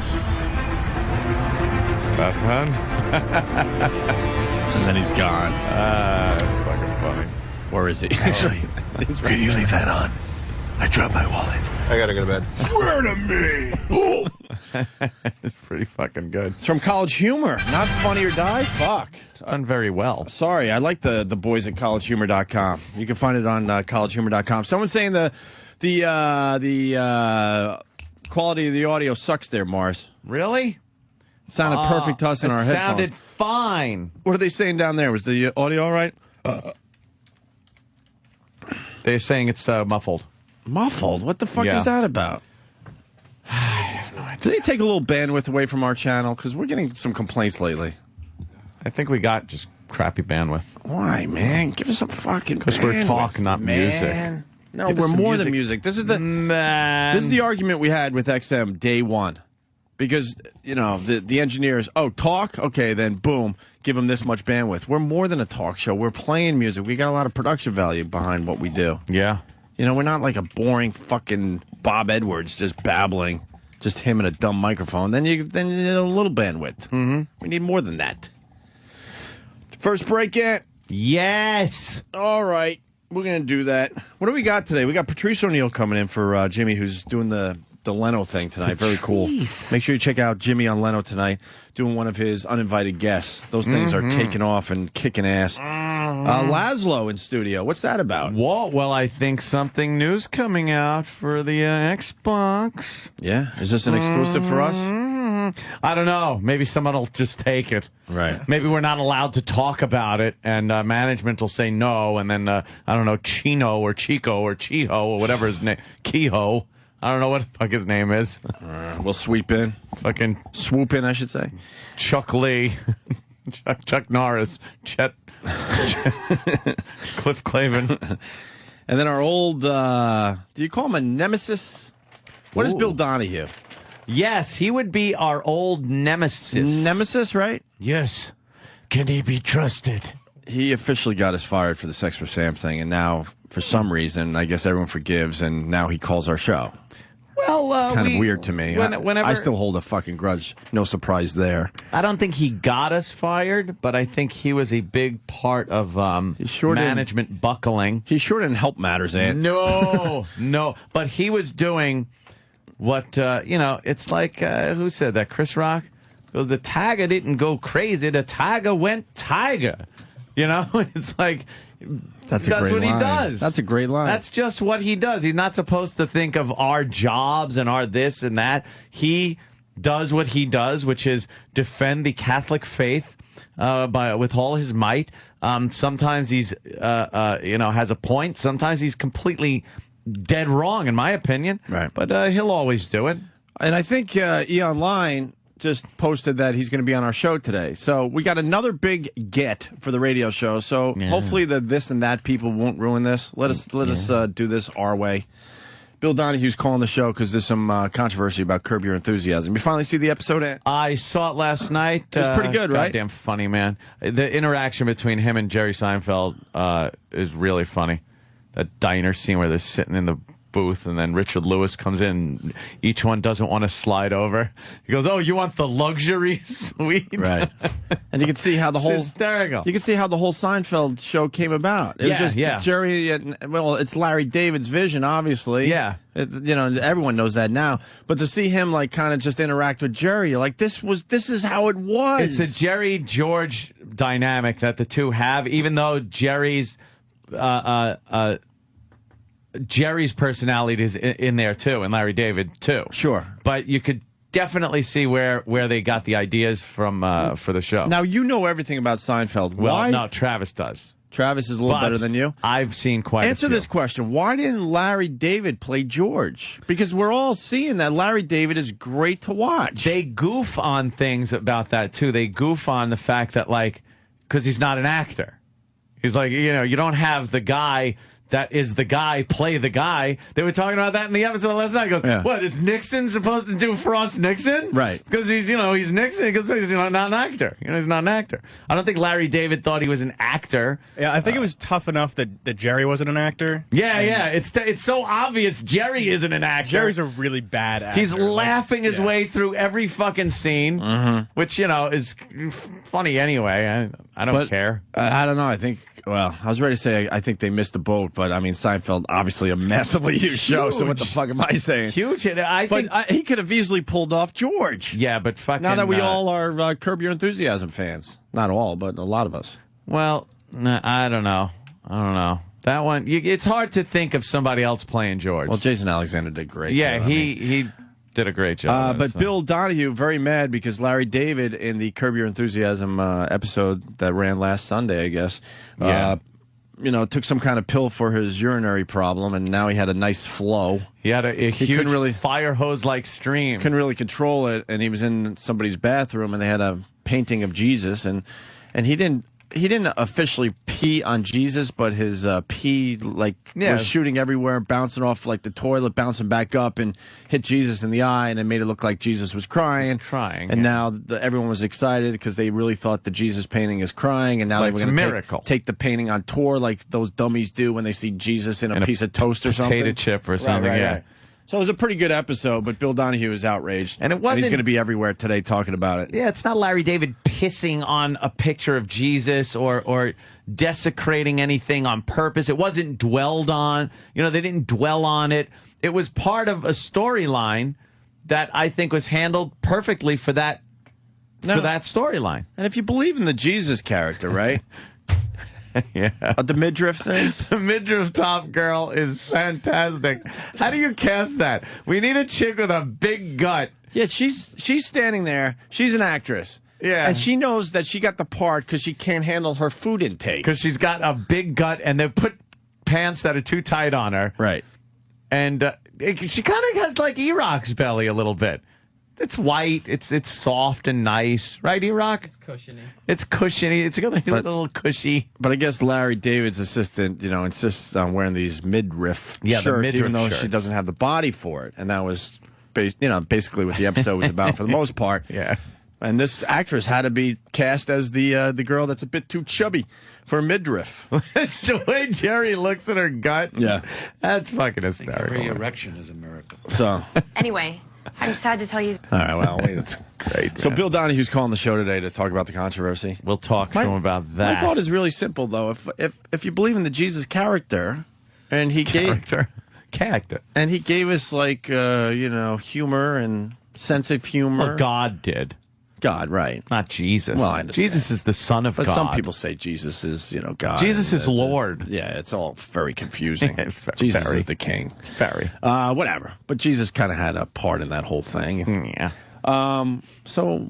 Batman? And then he's gone. That's fucking funny. Or is he? Actually, can you leave that on? I dropped my wallet. I gotta go to bed. Swear to me! It's pretty fucking good. It's from College Humor. Not Funny or Die? Fuck. It's done very well. Sorry, I like the boys at collegehumor.com. You can find it on collegehumor.com. Someone's saying the quality of the audio sucks there, Mars. Really? Sounded perfect to us in our headphones. Sounded fine. What are they saying down there? Was the audio all right? They're saying it's muffled. Muffled? What the fuck Yeah. is that about? Do they take a little bandwidth away from our channel? Because we're getting some complaints lately. I think we got just crappy bandwidth. Why, man? Give us some fucking bandwidth. Because we're talking, not music. No, we're more than music. This is the argument we had with XM day one. Because, the engineers, talk? Okay, then boom, give them this much bandwidth. We're more than a talk show. We're playing music. We got a lot of production value behind what we do. Yeah. We're not like a boring fucking Bob Edwards just babbling, just him and a dumb microphone. Then you need a little bandwidth. Mm-hmm. We need more than that. First break yet? Yes. All right. We're going to do that. What do we got today? We got Patrice O'Neill coming in for Jimmy, who's doing the Leno thing tonight. Very cool. Make sure you check out Jimmy on Leno tonight, doing one of his uninvited guests. Those things are taking off and kicking ass. Laszlo in studio. What's that about? Well, I think something new's coming out for the Xbox. Yeah? Is this an exclusive for us? I don't know. Maybe someone will just take it. Right. Maybe we're not allowed to talk about it, and management will say no, and then, I don't know, Chino or Chico or Chiho or whatever his name, Kehoe. I don't know what the fuck his name is. We'll sweep in. Fucking swoop in, I should say. Chuck Lee. Chuck Norris. Cliff Clavin. And then our old, do you call him a nemesis? What is Bill Donahue? Yes, he would be our old nemesis. Nemesis, right? Yes. Can he be trusted? He officially got us fired for the Sex for Sam thing, and now, for some reason, I guess everyone forgives, and now he calls our show. Well, it's kind of weird to me. Whenever, I still hold a fucking grudge. No surprise there. I don't think he got us fired, but I think he was a big part of management buckling. He sure didn't help matters, Ant. No. But he was doing what, it's like, who said that? Chris Rock? Because the tiger didn't go crazy. The tiger went tiger. It's like... That's what he does. That's a great line. That's just what he does. He's not supposed to think of our jobs and our this and that. He does what he does, which is defend the Catholic faith with all his might. Sometimes he's has a point. Sometimes he's completely dead wrong, in my opinion. Right. But he'll always do it. And I think E! Online just posted that he's going to be on our show today. So we got another big get for the radio show. So hopefully the this and that people won't ruin this. Let us do this our way. Bill Donahue's calling the show because there's some controversy about Curb Your Enthusiasm. You finally see the episode, Ant? I saw it last night. It was pretty good, right? Goddamn funny, man. The interaction between him and Jerry Seinfeld is really funny. That diner scene where they're sitting in the booth, and then Richard Lewis comes in. Each one doesn't want to slide over. He goes, "Oh, you want the luxury suite?" Right. And you can see how the whole hysterical. You can see how the whole Seinfeld show came about. It was just Jerry. Well, it's Larry David's vision, obviously. Yeah. Everyone knows that now. But to see him kind of just interact with Jerry, you're like, this is how it was. It's a Jerry George dynamic that the two have, even though Jerry's personality is in there too, and Larry David too. Sure, but you could definitely see where they got the ideas from for the show. Now you know everything about Seinfeld. Well, why? No, Travis does. Travis is a little better than you. I've seen quite. Answer this question: why didn't Larry David play George? Because we're all seeing that Larry David is great to watch. They goof on things about that too. They goof on the fact that because he's not an actor. He's like, you don't have the guy that is the guy play the guy. They were talking about that in the episode last night. He goes, What, is Nixon supposed to do Frost Nixon? Right. Because he's Nixon. Because he's not an actor. He's not an actor. I don't think Larry David thought he was an actor. Yeah, I think it was tough enough that Jerry wasn't an actor. Yeah. It's so obvious Jerry isn't an actor. Jerry's a really bad actor. He's laughing his way through every fucking scene, which, is funny anyway. I don't care. I don't know. I think... Well, I was ready to say I think they missed the boat, but I mean Seinfeld, obviously a massively huge show. So what the fuck am I saying? Huge. But he could have easily pulled off George. Yeah, but fucking. Now that we all are Curb Your Enthusiasm fans, not all, but a lot of us. Well, I don't know. That one, it's hard to think of somebody else playing George. Well, Jason Alexander did great. Yeah, he did a great job. But Bill Donahue, very mad because Larry David in the Curb Your Enthusiasm episode that ran last Sunday, I guess, took some kind of pill for his urinary problem, and now he had a nice flow. He had a huge fire hose-like stream. Couldn't really control it, and he was in somebody's bathroom, and they had a painting of Jesus, and and he didn't officially pee on Jesus, but his pee was shooting everywhere, bouncing off like the toilet, bouncing back up, and hit Jesus in the eye, and it made it look like Jesus was crying. And now everyone was excited because they really thought the Jesus painting is crying, and now they were going to take the painting on tour like those dummies do when they see Jesus in a piece of toast or something. Potato chip or something, Right. So it was a pretty good episode, but Bill Donahue is outraged. And it wasn't, he's going to be everywhere today talking about it. Yeah, it's not Larry David pissing on a picture of Jesus or desecrating anything on purpose. It wasn't dwelled on. They didn't dwell on it. It was part of a storyline that I think was handled perfectly for that storyline. And if you believe in the Jesus character, right? Yeah. The midriff thing? The midriff top girl is fantastic. How do you cast that? We need a chick with a big gut. Yeah, she's standing there. She's an actress. Yeah. And she knows that she got the part because she can't handle her food intake. Because she's got a big gut, and they put pants that are too tight on her. Right. And she kind of has like E-Rock's belly a little bit. It's white. It's soft and nice, right, E-Rock? It's cushiony. It's cushiony. It's a little cushy. But I guess Larry David's assistant, insists on wearing these midriff shirts, even though she doesn't have the body for it. And that was, basically what the episode was about for the most part. Yeah. And this actress had to be cast as the girl that's a bit too chubby for midriff. The way Jerry looks at her gut, that's fucking hysterical. Every erection is a miracle. So anyway. I'm sad to tell you. All right, well, that's great. So Bill Donahue's calling the show today to talk about the controversy. We'll talk to him about that. My thought is really simple, though. If you believe in the Jesus character, and he gave us humor and sense of humor. Well, God did. God, right? Not Jesus. Well, I understand. Jesus is the Son of God. But some people say Jesus is, God. Jesus is Lord. It's all very confusing. Jesus is the King. Very. Whatever. But Jesus kind of had a part in that whole thing. Yeah. So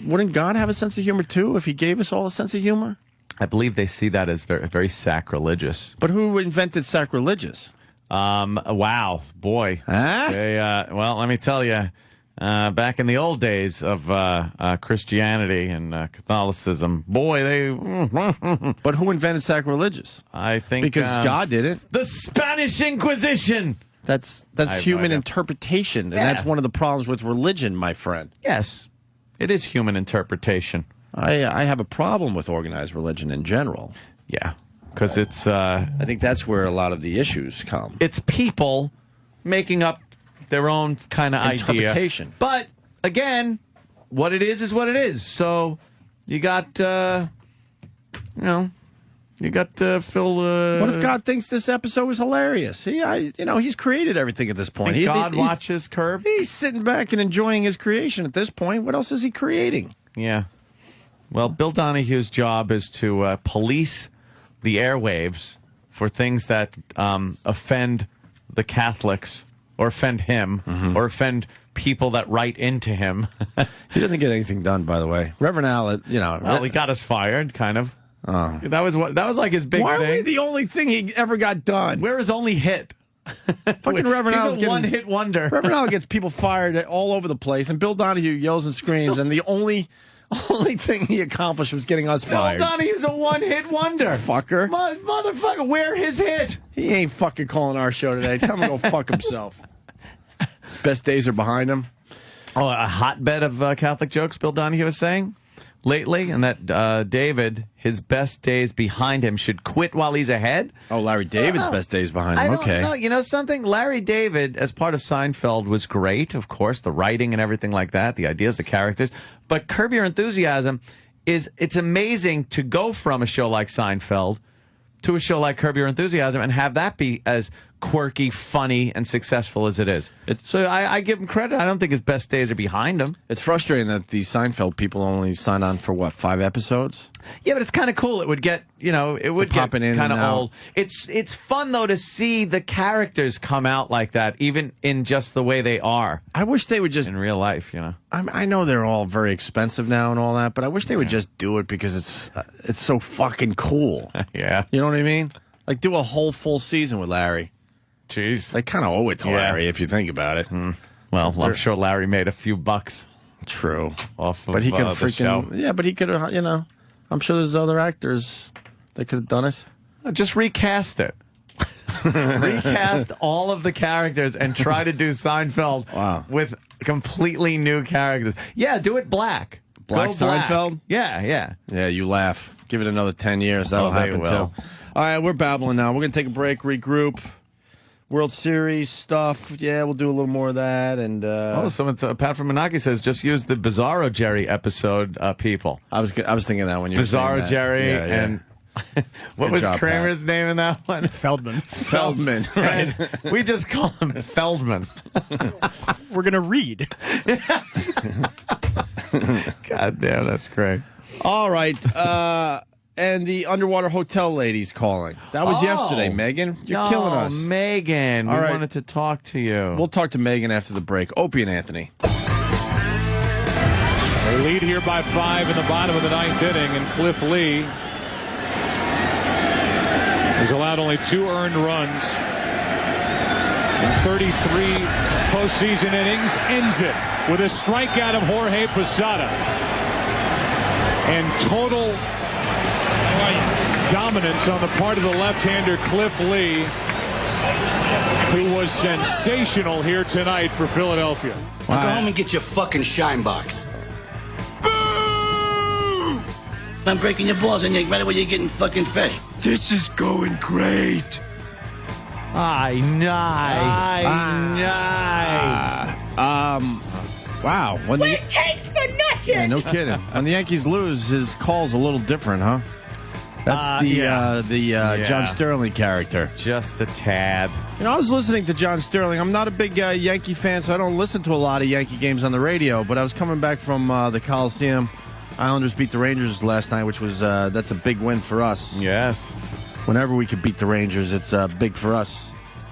wouldn't God have a sense of humor too if He gave us all a sense of humor? I believe they see that as very, very sacrilegious. But who invented sacrilegious? Wow, boy. Huh? Well, let me tell you. Back in the old days of Christianity and Catholicism, boy, they... But who invented sacrilegious? I think... Because God did it. The Spanish Inquisition! That's human interpretation, and that's one of the problems with religion, my friend. Yes, it is human interpretation. I have a problem with organized religion in general. Yeah, because it's... I think that's where a lot of the issues come. It's people making up their own kind of interpretation. Idea. But again, what it is what it is. So you got, Phil. What if God thinks this episode was hilarious? He's created everything at this point. God watches Curb. He's sitting back and enjoying his creation at this point. What else is he creating? Yeah. Well, Bill Donahue's job is to police the airwaves for things that offend the Catholics. Or offend him, or offend people that write into him. He doesn't get anything done, by the way. Reverend Al, Well, he got us fired, kind of. That was like his big thing. Why are we the only thing he ever got done? We're his only hit. Fucking Reverend Al's getting one-hit wonder. Reverend Al gets people fired all over the place, and Bill Donahue yells and screams, and the only thing he accomplished was getting us fired. Bill Donahue's a one-hit wonder. Fucker. Motherfucker, we're his hit. He ain't fucking calling our show today. Tell him to go fuck himself. His best days are behind him. Oh, a hotbed of Catholic jokes, Bill Donahue was saying lately, and that David, his best days behind him, should quit while he's ahead. Oh, Larry David's best days behind him. Okay. No, you know something? Larry David, as part of Seinfeld, was great, of course, the writing and everything like that, the ideas, the characters. But Curb Your Enthusiasm it's amazing to go from a show like Seinfeld to a show like Curb Your Enthusiasm and have that be as quirky, funny, and successful as it is. So I give him credit. I don't think his best days are behind him. It's frustrating that the Seinfeld people only signed on for, 5 episodes? Yeah, but it's kind of cool. It would get, it would get kind of old. It's fun, though, to see the characters come out like that, even in just the way they are. I wish they would just... In real life, I know they're all very expensive now and all that, but I wish they would just do it because it's so fucking cool. Yeah. You know what I mean? Like, do a whole full season with Larry. Jeez. They kind of owe it to Larry, if you think about it. Well, I'm sure Larry made a few bucks. True. Off of but he could the show. Yeah, but he could have, I'm sure there's other actors that could have done it. Just recast it. Recast all of the characters and try to do Seinfeld with completely new characters. Yeah, do it black. Black Go black. Seinfeld? Yeah. Yeah, you laugh. Give it another 10 years. That'll happen, too. All right, we're babbling now. We're going to take a break, regroup. World Series stuff. Yeah, we'll do a little more of that. And someone, Pat from Menaki says, just use the Bizarro Jerry episode, people. I was thinking that when you were saying that. Bizarro Jerry and... What was Kramer's name in that one? Feldman. Right. We just call him Feldman. We're going to read. God damn, that's great. All right. And the underwater hotel lady's calling. That was yesterday, Megan. You're killing us. Megan. We wanted to talk to you. We'll talk to Megan after the break. Opie and Anthony. They lead here by 5 in the bottom of the 9th inning, and Cliff Lee has allowed only 2 earned runs in 33 postseason innings. Ends it with a strikeout of Jorge Posada. And total dominance on the part of the left-hander Cliff Lee, who was sensational here tonight for Philadelphia. Go home and get your fucking shine box. Boo! I'm breaking your balls and right away you're getting fucking fish. This is going great. Wow. When What it takes for nothing. Yeah, no kidding. When the Yankees lose, his call's a little different, huh? That's the John Sterling character. Just a tad. You know, I was listening to John Sterling. I'm not a big Yankee fan, so I don't listen to a lot of Yankee games on the radio, but I was coming back from the Coliseum. Islanders beat the Rangers last night, which was that's a big win for us. Yes. Whenever we could beat the Rangers, it's big for us.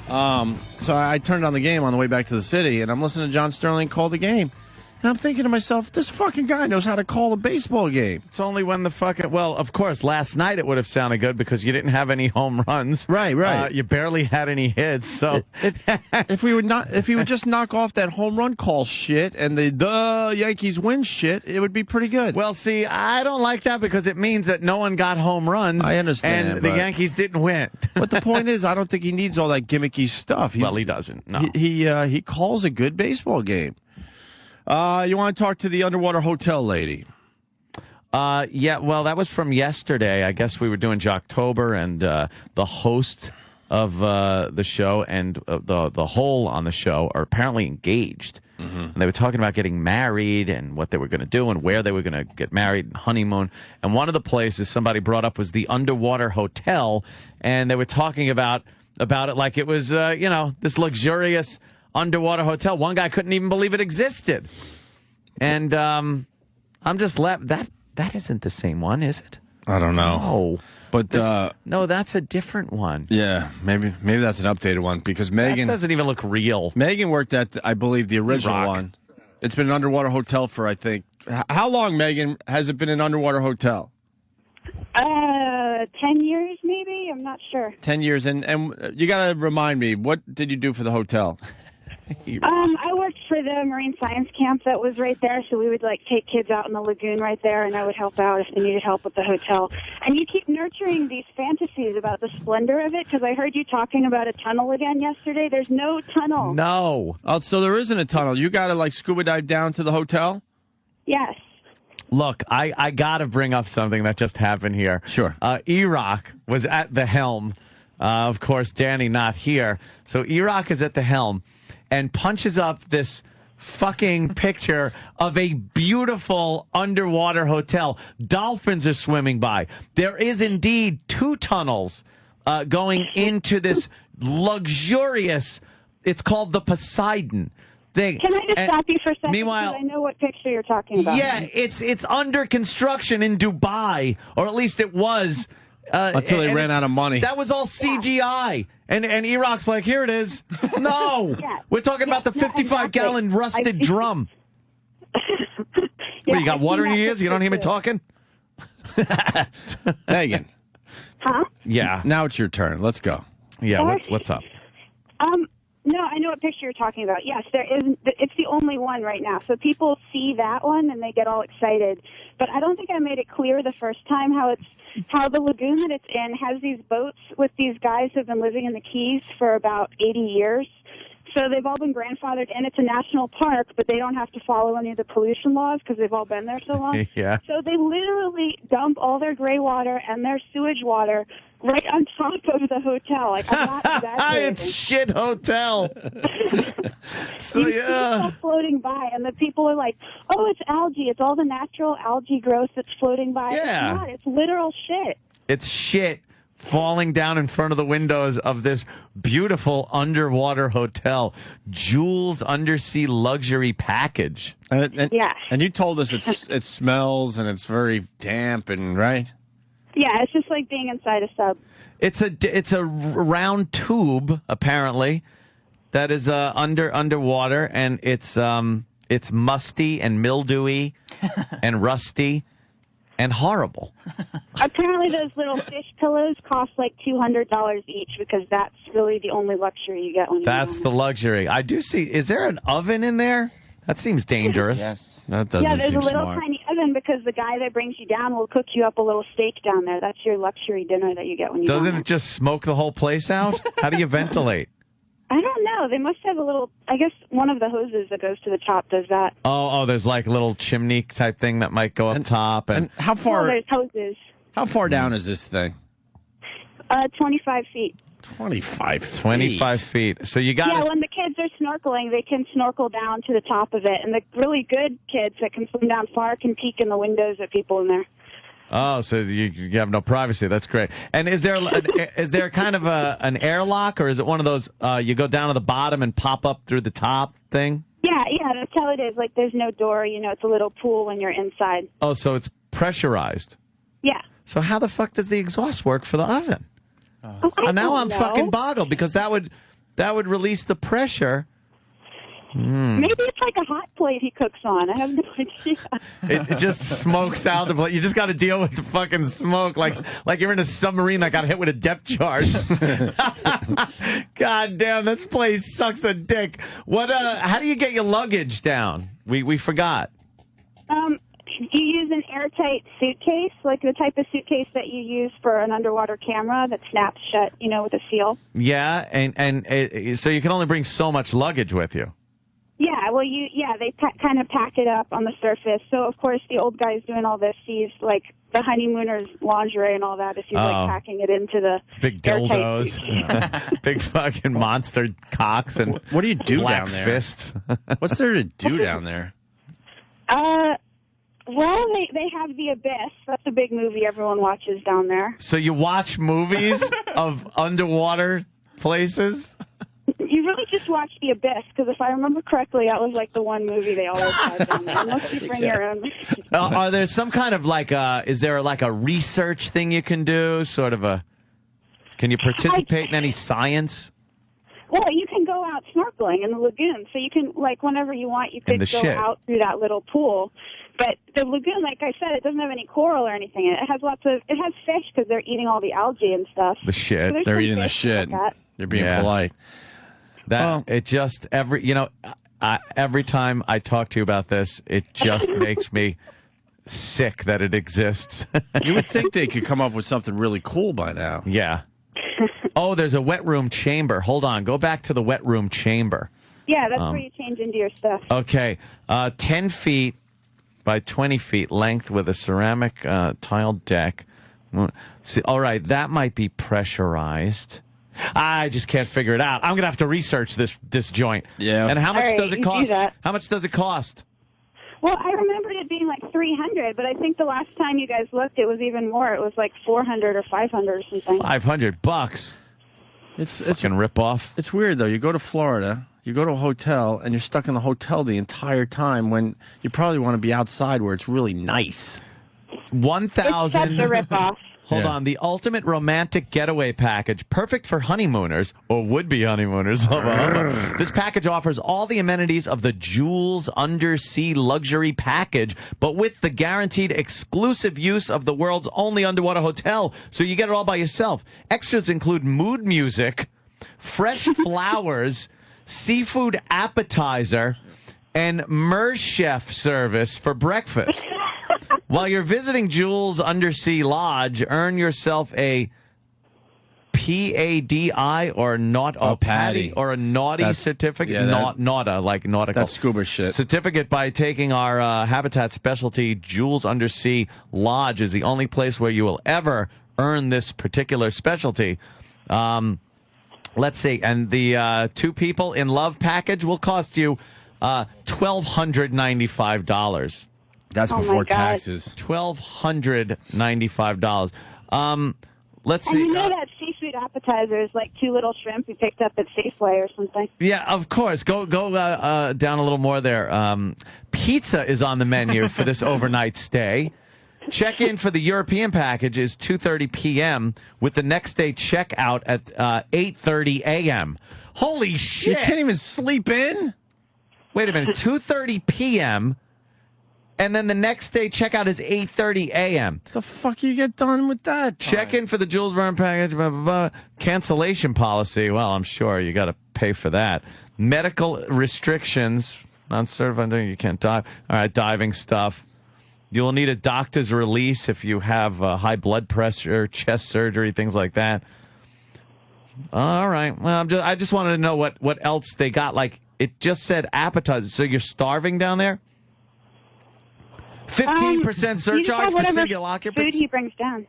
So I turned on the game on the way back to the city, and I'm listening to John Sterling call the game. And I'm thinking to myself, this fucking guy knows how to call a baseball game. It's only when the fucking... Well, of course, last night it would have sounded good because you didn't have any home runs. Right. You barely had any hits, so... If he would just knock off that home run call shit and the Yankees win shit, it would be pretty good. Well, see, I don't like that because it means that no one got home runs. I understand. And the Yankees didn't win. But the point is, I don't think he needs all that gimmicky stuff. Well, he doesn't. No. He calls a good baseball game. You want to talk to the underwater hotel lady? Yeah, well, that was from yesterday. I guess we were doing Jocktober, and the host of the show and the hole on the show are apparently engaged. Mm-hmm. And they were talking about getting married and what they were going to do and where they were going to get married and honeymoon. And one of the places somebody brought up was the underwater hotel, and they were talking about it like it was, this luxurious underwater hotel. One guy couldn't even believe it existed. And I'm just left. That isn't the same one, is it? I don't know. No. But no, that's a different one. Yeah, maybe that's an updated one because Megan doesn't even look real. Megan worked at, I believe, the original one. It's been an underwater hotel for, I think, how long, Megan, has it been an underwater hotel? 10 years, maybe. I'm not sure. 10 years, and you got to remind me, what did you do for the hotel? I worked for the Marine Science Camp that was right there, so we would take kids out in the lagoon right there, and I would help out if they needed help with the hotel. And you keep nurturing these fantasies about the splendor of it, because I heard you talking about a tunnel again yesterday. There's no tunnel. No. Oh, so there isn't a tunnel. You got to scuba dive down to the hotel? Yes. Look, I got to bring up something that just happened here. Sure. E-Rock was at the helm. Of course, Danny not here. So E-Rock is at the helm and punches up this fucking picture of a beautiful underwater hotel. Dolphins are swimming by. There is indeed 2 tunnels going into this luxurious, it's called the Poseidon thing. Can I just stop you for a second? Meanwhile, I know what picture you're talking about. Yeah, it's under construction in Dubai, or at least it was. Until they ran out of money. That was all CGI. And E-Rock's like, here it is. No. We're talking about the 55-gallon rusted drum. What, you got water in your ears? You don't hear me talking? Megan. Huh? Yeah. Now it's your turn. Let's go. Yeah, what's up? No, I know what picture you're talking about. Yes, there is. It's the only one right now. So people see that one and they get all excited. But I don't think I made it clear the first time how the lagoon that it's in has these boats with these guys who've been living in the Keys for about 80 years. So they've all been grandfathered in. It's a national park, but they don't have to follow any of the pollution laws because they've all been there so long. Yeah. So they literally dump all their gray water and their sewage water right on top of the hotel. Like, I'm not exaggerating. It's shit hotel. So, you see stuff floating by, and the people are like, oh, it's algae. It's all the natural algae growth that's floating by. Yeah. It's not. It's literal shit. It's shit falling down in front of the windows of this beautiful underwater hotel, Jules Undersea Luxury Package. Yeah. And you told us it smells and it's very damp and right? Yeah, it's just like being inside a sub. It's a round tube, apparently, that is underwater, and it's musty and mildewy and rusty and horrible. Apparently those little fish pillows cost like $200 each because that's really the only luxury you get when That's the luxury. I do see. Is there an oven in there? That seems dangerous. Yes. That doesn't Yeah, there's seem a little smart. tiny oven because the guy that brings you down will cook you up a little steak down there. That's your luxury dinner that you get when you Doesn't it just smoke the whole place out? How do you ventilate? I don't know. They must have a little, I guess one of the hoses that goes to the top does that. Oh, there's like a little chimney type thing that might go up top. And how far? Well, there's hoses. How far down is this thing? 25 feet. 25 feet. So you got Yeah, when the kids are snorkeling, they can snorkel down to the top of it. And the really good kids that can swim down far can peek in the windows at people in there. Oh, so you have no privacy. That's great. And is there kind of an airlock, or is it one of those you go down to the bottom and pop up through the top thing? Yeah, that's how it is. Like, there's no door. It's a little pool when you're inside. Oh, so it's pressurized. Yeah. So how the fuck does the exhaust work for the oven? Now I'm fucking boggled because that would release the pressure. Maybe it's like a hot plate he cooks on. I have no idea. It just smokes out the plate. You just got to deal with the fucking smoke like you're in a submarine that got hit with a depth charge. God damn, this place sucks a dick. What? How do you get your luggage down? We forgot. You use an airtight suitcase, like the type of suitcase that you use for an underwater camera that snaps shut, with a seal. Yeah, and so you can only bring so much luggage with you. Yeah, well, they kind of pack it up on the surface. So, of course, the old guy's doing all this sees, like, the honeymooners' lingerie and all that if he's, like, packing it into the big dildos, big fucking monster cocks, and what do you do black down there? Fists. What's there to do down there? Well, they have The Abyss. That's a big movie everyone watches down there. So you watch movies of underwater places? You really just watch The Abyss, because if I remember correctly, that was like the one movie they always had down there. Unless you bring your own. Are there some kind of is there like a research thing you can do? Can you participate in any science? Well, you can go out snorkeling in the lagoon. So you can, like, whenever you want, you could go out through that little pool. But the lagoon, like I said, it doesn't have any coral or anything. It has it has fish because they're eating all the algae and stuff. The shit. So they're eating the shit. They're being polite. It just, every time I talk to you about this, it just makes me sick that it exists. You would think they could come up with something really cool by now. Yeah. Oh, there's a wet room chamber. Hold on. Go back to the wet room chamber. Yeah, that's where you change into your stuff. Okay. 10 feet by 20 feet length with a ceramic tiled deck. See, all right, that might be pressurized. I just can't figure it out. I'm going to have to research this joint. Yeah. And how much does it cost? Do that. How much does it cost? Well, I remembered it being like $300, but I think the last time you guys looked, it was even more. It was like $400 or $500 or something. $500. It's fucking rip off. It's weird though. You go to Florida, you go to a hotel, and you're stuck in the hotel the entire time when you probably want to be outside where it's really nice. 1,000. It's such a rip off. Hold on. The ultimate romantic getaway package, perfect for honeymooners or would-be honeymooners. This package offers all the amenities of the Jules Undersea Luxury Package, but with the guaranteed exclusive use of the world's only underwater hotel, so you get it all by yourself. Extras include mood music, fresh flowers, seafood appetizer and Merchef service for breakfast. While you're visiting Jules Undersea Lodge, earn yourself a PADI or PADI or a naughty certificate. Nauta, like nautical. That's scuba shit. Certificate by taking our habitat specialty. Jules Undersea Lodge is the only place where you will ever earn this particular specialty. Let's see. And the 2 people in love package will cost you $1,295. That's before taxes. $1,295. Let's see. And you know that seafood appetizer is like 2 little shrimp you picked up at Safeway or something. Yeah, of course. Go down a little more there. Pizza is on the menu for this overnight stay. Check-in for the European package is 2:30 p.m. with the next day check-out at 8:30 a.m. Holy shit. You can't even sleep in? Wait a minute. 2:30 p.m., and then the next day checkout is 8:30 a.m. The fuck you get done with that? Check-in for the Jules Verne package, blah, blah, blah. Cancellation policy. Well, I'm sure you got to pay for that. Medical restrictions. Non-certified, you can't dive. All right, diving stuff. You will need a doctor's release if you have high blood pressure, chest surgery, things like that. All right. Well, I just wanted to know what else they got. Like, it just said appetizer. So you're starving down there? 15% surcharge for single occupants? Food he brings down.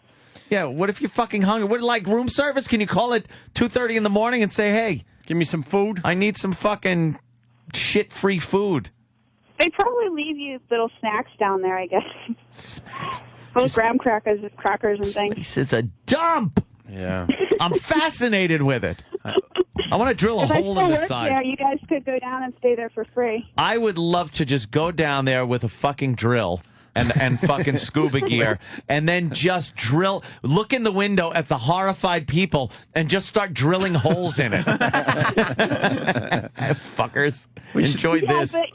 Yeah, what if you're fucking hungry? What, like room service? Can you call it 2:30 in the morning and say, hey, give me some food? I need some fucking shit-free food. They probably leave you little snacks down there, I guess. Little graham crackers and things. This is a dump. Yeah. I'm fascinated with it. I want to drill a hole in the side. There, you guys could go down and stay there for free. I would love to just go down there with a fucking drill and fucking scuba gear, and then just drill, look in the window at the horrified people, and just start drilling holes in it. Fuckers, enjoy this. But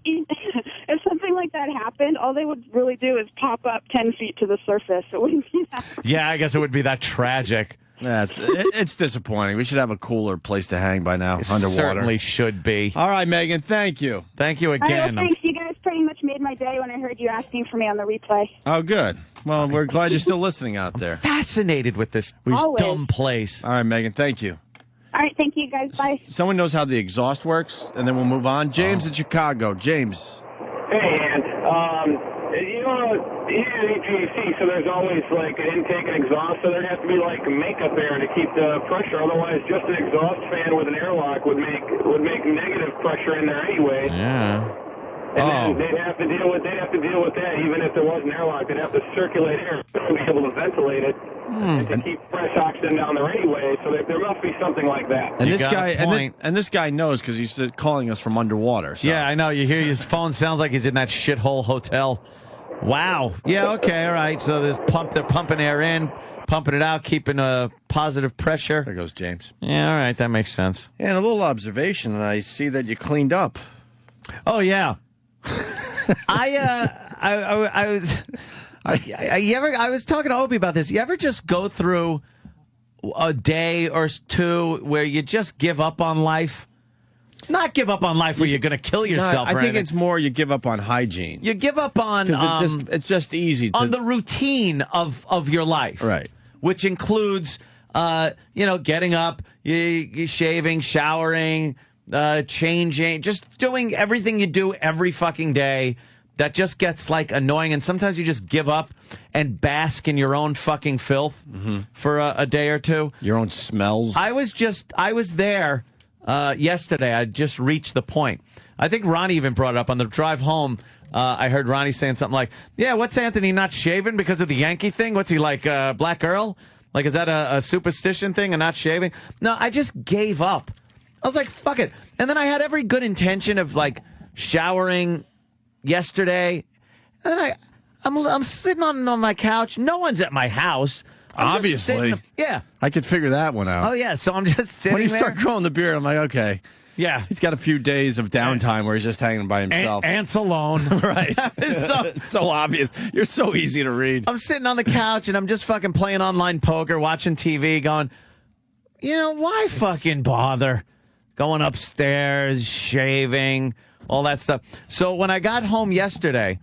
if something like that happened, all they would really do is pop up 10 feet to the surface. It wouldn't be that. Yeah, I guess it would be that tragic. Yes, it's disappointing. We should have a cooler place to hang by now, underwater. Certainly should be. All right, Megan, thank you. Thank you again. All right, well, thanks. You guys pretty much made my day when I heard you asking for me on the replay. Oh, good. Well, we're glad you're still listening out there. Fascinated with this dumb place. All right, Megan, thank you. All right, thank you guys. Bye. Someone knows how the exhaust works, and then we'll move on. James in Chicago. James. Hey, Ann. You know, here at HVAC, so there's always like an intake and exhaust, so there has to be like makeup air to keep the pressure. Otherwise, just an exhaust fan with an airlock would make negative pressure in there anyway. Yeah. And then they'd have to deal with that even if there was an airlock. They'd have to circulate air to be able to ventilate it and to keep fresh oxygen down there anyway. So there must be something like that. And this guy, and this guy knows because he's calling us from underwater. So. Yeah, I know. You hear his phone sounds like he's in that shithole hotel. Wow. Yeah. Okay. All right. So they're pumping air in, pumping it out, keeping a positive pressure. There goes James. Yeah. All right. That makes sense. Yeah, and a little observation, and I see that you cleaned up. Oh yeah. I was talking to Opie about this. You ever just go through a day or two where you just give up on life? Not give up on life where you're going to kill yourself. No, I think it's more you give up on hygiene. You give up on it's just easy on the routine of your life, right? Which includes getting up, you shaving, showering, changing, just doing everything you do every fucking day. That just gets like annoying, and sometimes you just give up and bask in your own fucking filth for a day or two. Your own smells. I was there yesterday. I just reached the point. I think Ronnie even brought it up on the drive home. I heard Ronnie saying something like, "Yeah, what's Anthony not shaving because of the Yankee thing? What's he like, black girl? Like, is that a superstition thing of not shaving?" No, I just gave up. I was like, fuck it. And then I had every good intention of like showering yesterday, and I'm sitting on my couch. No one's at my house. Obviously, yeah. I could figure that one out. Oh yeah, so I'm just sitting. When you there. start growing the beard, I'm like, okay, yeah. He's got a few days of downtime where he's just hanging by himself. Ants alone, right? It's so obvious. You're so easy to read. I'm sitting on the couch and I'm just fucking playing online poker, watching TV, going, why fucking bother? going upstairs, shaving, all that stuff. So when I got home yesterday,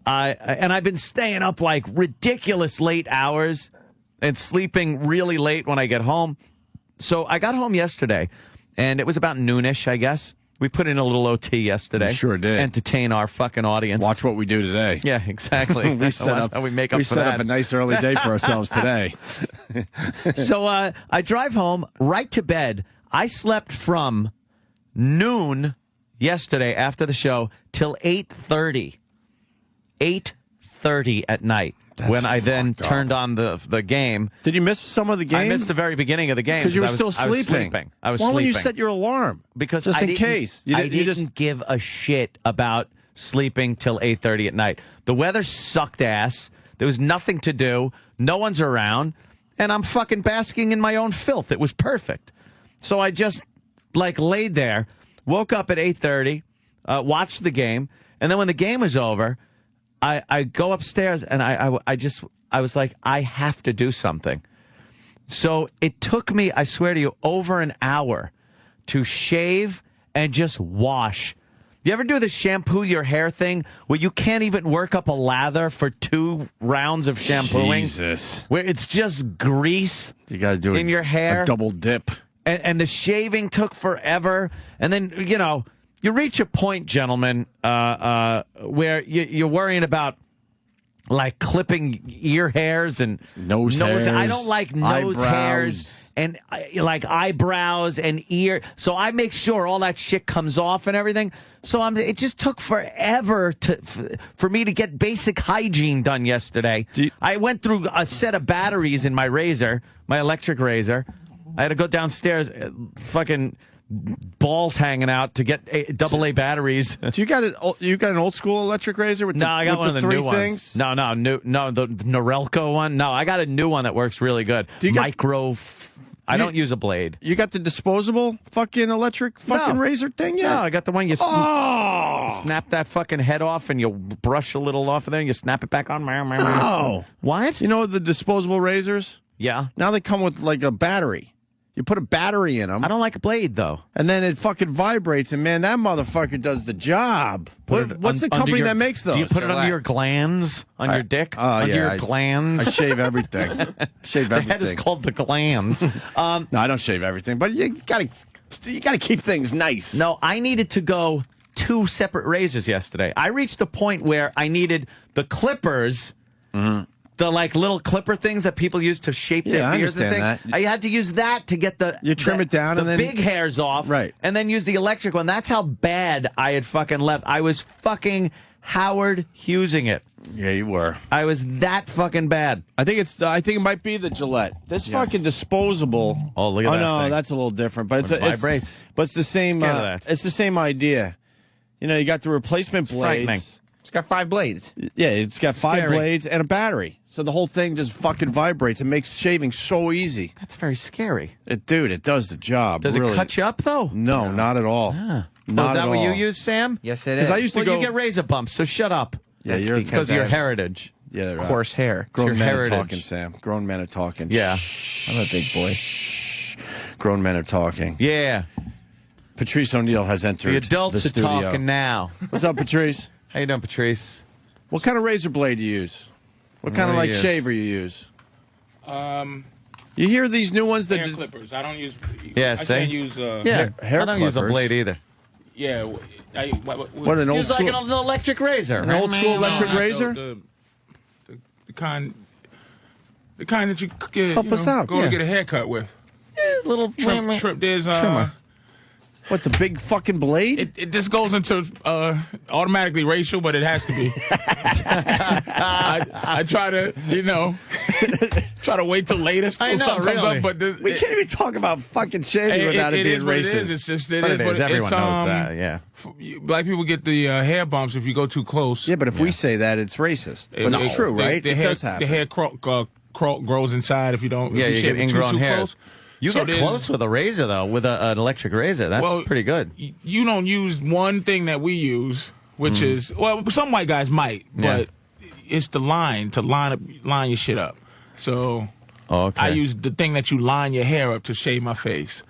and I've been staying up like ridiculous late hours and sleeping really late when I get home. So I got home yesterday, and it was about noonish, I guess. We put in a little OT yesterday. We sure did. Entertain our fucking audience. Watch what we do today. Yeah, exactly. we set up a nice early day for ourselves today. So I drive home, right to bed. I slept from noon yesterday after the show till 8:30. 8:30 at night. That's when I then fucked up. turned on the game. Did you miss some of the game? I missed the very beginning of the game. Because you were I still was sleeping. I was Why sleeping. wouldn't you set your alarm? Because just I in didn't- case. I didn't give a shit about sleeping till 8:30 at night. The weather sucked ass. There was nothing to do. No one's around. And I'm fucking basking in my own filth. It was perfect. So I just, laid there, woke up at 8:30, watched the game, and then when the game was over, I go upstairs, and I was like, I have to do something. So it took me, I swear to you, over an hour to shave and just wash. You ever do the shampoo your hair thing where you can't even work up a lather for 2 rounds of shampooing? Jesus. Where it's just grease You got to do in your hair. a double dip. And the shaving took forever. And then, you reach a point, gentlemen, where you're worrying about, clipping ear hairs and nose hairs. I don't like nose eyebrows. hairs and eyebrows and ear. So I make sure all that shit comes off and everything. So it just took forever for me to get basic hygiene done yesterday. I went through a set of batteries in my razor, my electric razor. I had to go downstairs, fucking balls hanging out to get AA batteries. Do you got an old school electric razor with I got one of the three new things? ones. No, the Norelco one. No, I got a new one that works really good. I don't use a blade. You got the disposable fucking electric razor thing yet? No, I got the one you snap that fucking head off and you brush a little off of there and you snap it back on. Oh. What? You know the disposable razors? Yeah. Now they come with a battery. You put a battery in them. I don't like a blade, though. And then it fucking vibrates, and man, that motherfucker does the job. What's the company that makes those? Do you put it under your glands? On your dick? Under your glands? I shave everything. Shave everything. The head is called the glands. No, I don't shave everything, but you gotta keep things nice. No, I needed to go 2 separate razors yesterday. I reached a point where I needed the clippers. Mm-hmm. The little clipper things that people use to shape their beards and things. I had to use that to get you trim it down and then big hairs off, right? And then use the electric one. That's how bad I had fucking left. I was fucking Howard Hughesing it. Yeah, you were. I was that fucking bad. I think it might be the Gillette. This fucking disposable. Oh, look at that. Oh no, thing. that's a little different, but it vibrates. But it's the same. It's the same idea. You got the replacement blades. It's got 5 blades. Yeah, it's got 5 blades and a battery. So the whole thing just fucking vibrates. It makes shaving so easy. That's very scary. It does the job. Does really. it cut you up, though? No, not at all. Ah. Not is that at what all. you use, Sam? Yes, it is. I used to go. You get razor bumps, so shut up. Yeah, it's because of your heritage. Yeah, coarse hair. Grown your men heritage. are talking, Sam. Grown men are talking. Yeah. I'm a big boy. Grown men are talking. Yeah. Patrice O'Neill has entered The adults the are studio. talking now. What's up, Patrice? How you doing, Patrice? What kind of razor blade do you use? What kind of shaver you use? You hear these new ones that hair clippers. I don't use. Yeah, I can't use. hair I don't use a blade either. Yeah. What an old Use school, like an electric razor. an old school electric razor? The kind that you get, Help us out. go to get a haircut with. Little Trim. There's trimmer. What, the big fucking blade? It just goes into automatically racial, but it has to be. I try to, try to wait till later till something comes up. But we can't even talk about fucking shaving without it being what racist. It is. It's just But it is. Everyone knows that. Yeah. Black people get the hair bumps if you go too close. Yeah, but if we say that, it's racist. But it's true, right? The it hair, does happen. The hair grows inside if you don't. Yeah, if you shave get it ingrown too hairs. close. You So get close with a razor, though, with an electric razor. That's pretty good. You don't use one thing that we use, which is, some white guys might, but it's the line to line your shit up. So I use the thing that you line your hair up to shave my face.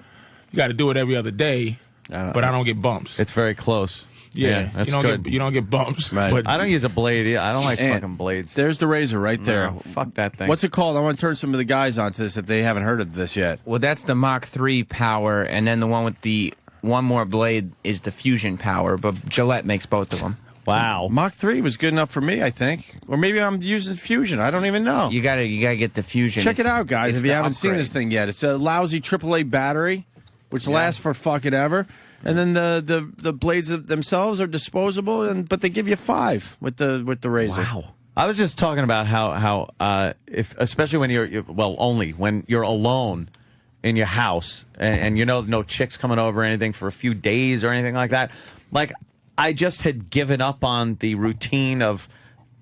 You got to do it every other day. but I don't get bumps. It's very close. Yeah, that's you don't good. you don't get bumps. Right. But I don't use a blade. I don't like And fucking blades. There's the razor right there. No, fuck that thing. What's it called? I want to turn some of the guys onto this if they haven't heard of this yet. Well, that's the Mach 3 power, and then the one with the one more blade is the Fusion power, but Gillette makes both of them. Wow. Mach 3 was good enough for me, I think. Or maybe I'm using Fusion. I don't even know. You gotta get the Fusion. Check it out, guys, it's if you the haven't seen upgrade. this thing yet. It's a lousy AAA battery, which lasts for fucking ever. And then the blades themselves are disposable, but they give you 5 with the razor. Wow. I was just talking about how if especially when only when you're alone in your house and you know no chicks coming over or anything for a few days or anything like that. Like I just had given up on the routine of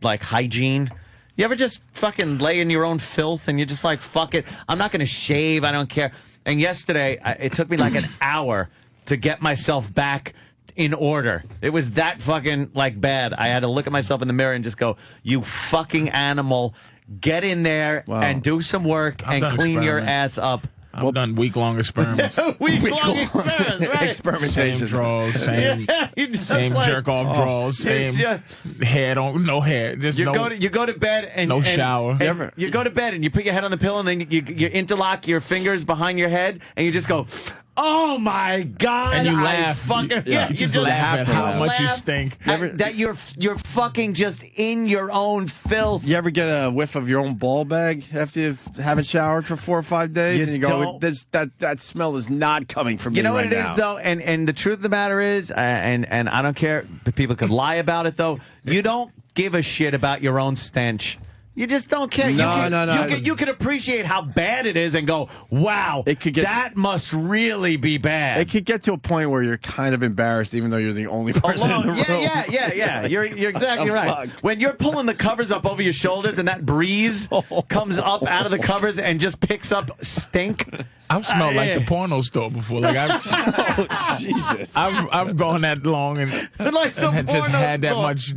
like hygiene. You ever just fucking lay in your own filth and you're just like, fuck it, I'm not going to shave, I don't care. And yesterday it took me like an hour to get myself back in order. It was that fucking like bad. I had to look at myself in the mirror and just go, you fucking animal, get in there and do some work and clean your ass up. I've done week-long experiments. Week-long experiments, right? Experimentation. Same draws, same like, jerk-off draws, same hair, no hair. Just you go to bed and no shower. You go to bed and you put your head on the pillow and then you interlock your fingers behind your head and you just go, oh my God! And you I laugh. Fucking, you just laugh at how much you stink. That you're fucking just in your own filth. You ever get a whiff of your own ball bag after you haven't showered for 4 or 5 days, and you go, "That smell is not coming from me." You know right what it now. is though, and the truth of the matter is, and I don't care. People could lie about it though. You don't give a shit about your own stench. You just don't care. No. You can appreciate how bad it is and go, wow, that must really be bad. It could get to a point where you're kind of embarrassed, even though you're the only person in the room. Yeah. You're exactly right. When you're pulling the covers up over your shoulders and that breeze comes up out of the covers and just picks up stink. I've smelled like the porno store before. Like Jesus. I've gone that long and like the and just had store. that much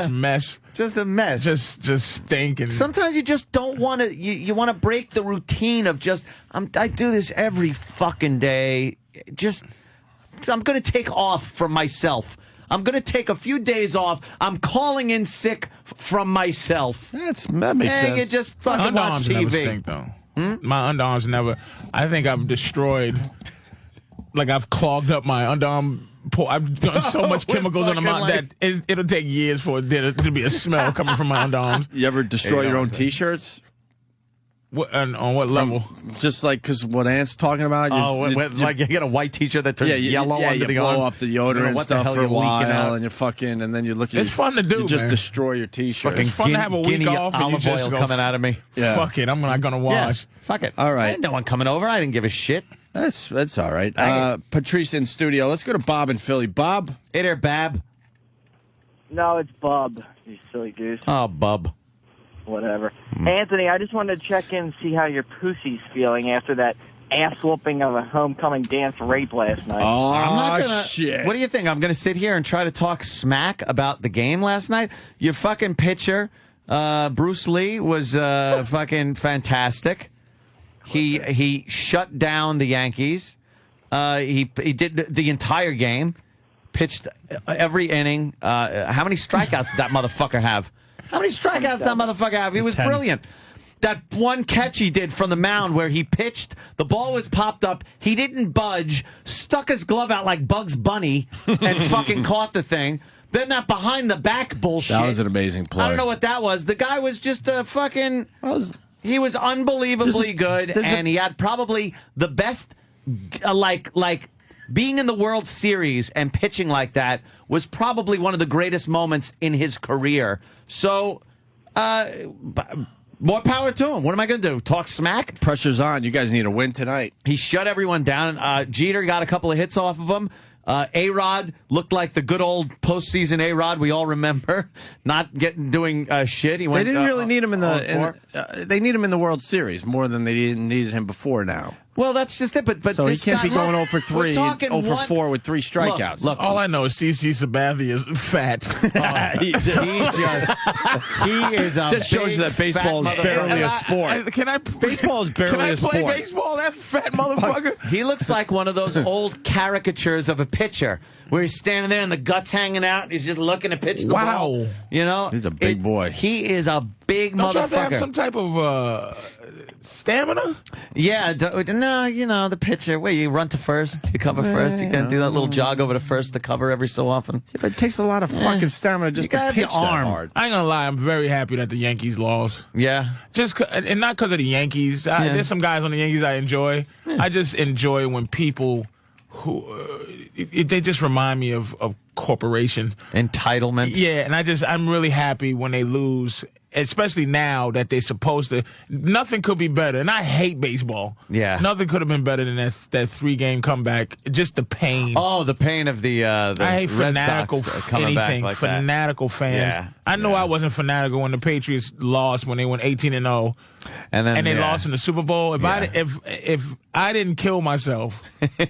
mess. Just a mess. Just stink. And sometimes you just don't want to. You want to break the routine of just. I do this every fucking day. I'm going to take off from myself. I'm going to take a few days off. I'm calling in sick from myself. That makes sense. You just fucking watch TV. Never stink though. My underarms never. I think I've destroyed. Like I've clogged up my underarm. I've done so much chemicals on them that it'll take years for there to be a smell coming from my underarms. You ever destroy your own T-shirts? And on what level? Just like because what Ant's talking about. Like you get a white T-shirt that turns yellow under the arm. blow off the deodorant and stuff for a while, and you fucking, and then you look at. It's fun to do. You just man. destroy your T-shirt. It's fun to have a week off and you olive just oil go, coming out of me. Yeah. Fuck it, I'm not gonna wash. Yeah, fuck it. All right. No one coming over. I didn't give a shit. That's all right. Patrice in studio. Let's go to Bob in Philly. Bob. Hey there, Bab. No, it's Bub. You silly goose. Oh, Bub. Whatever. Anthony, I just wanted to check in and see how your pussy's feeling after that ass whooping of a homecoming dance rape last night. Oh, shit. What do you think? I'm going to sit here and try to talk smack about the game last night? Your fucking pitcher, Bruce Lee, was fucking fantastic. He shut down the Yankees. He did the entire game, pitched every inning. How many strikeouts did that motherfucker have? How many strikeouts did that motherfucker have? He was brilliant. That one catch he did from the mound where he pitched, the ball was popped up, he didn't budge, stuck his glove out like Bugs Bunny and fucking caught the thing. Then that behind the back bullshit. That was an amazing play. I don't know what that was. The guy was just a fucking... He was unbelievably good, and he had probably the best, like being in the World Series and pitching like that was probably one of the greatest moments in his career. So, more power to him. What am I going to do? Talk smack? Pressure's on. You guys need a win tonight. He shut everyone down. Jeter got a couple of hits off of him. A-Rod looked like the good old postseason A-Rod we all remember, not doing shit. They didn't really need him in the. They need him in the World Series more than they needed him before now. Well, that's just it. But so he this can't guy, be going look, 0 for 3 and 0 for 4 with 3 strikeouts. Look, all I know is CC Sabathia is fat. He is a just shows you that baseball is barely a sport. Baseball is barely a sport. Can I play baseball? That fat motherfucker. He looks like one of those old caricatures of a pitcher where he's standing there and the guts hanging out. And he's just looking to pitch the ball. You know, he's a big boy. He is a big Don't motherfucker. you have to have some type of stamina? Yeah, no, you know, the pitcher, where you run to first, you cover first, you can do that little jog over to first to cover every so often. Yeah, but it takes a lot of fucking stamina just to pitch that hard. I ain't gonna lie, I'm very happy that the Yankees lost. Yeah. And not because of the Yankees. There's some guys on the Yankees I enjoy. I just enjoy when people who, they just remind me of corporation. Entitlement. Yeah, and I'm really happy when they lose. Especially now that they're supposed to. Nothing could be better. And I hate baseball. Yeah. Nothing could have been better than that 3-game comeback. Just the pain. Oh, the pain of the I hate Red fanatical Sox coming back like fanatical fans. Yeah. I know I wasn't fanatical when the Patriots lost when they went 18-0. And they lost in the Super Bowl. If I didn't kill myself,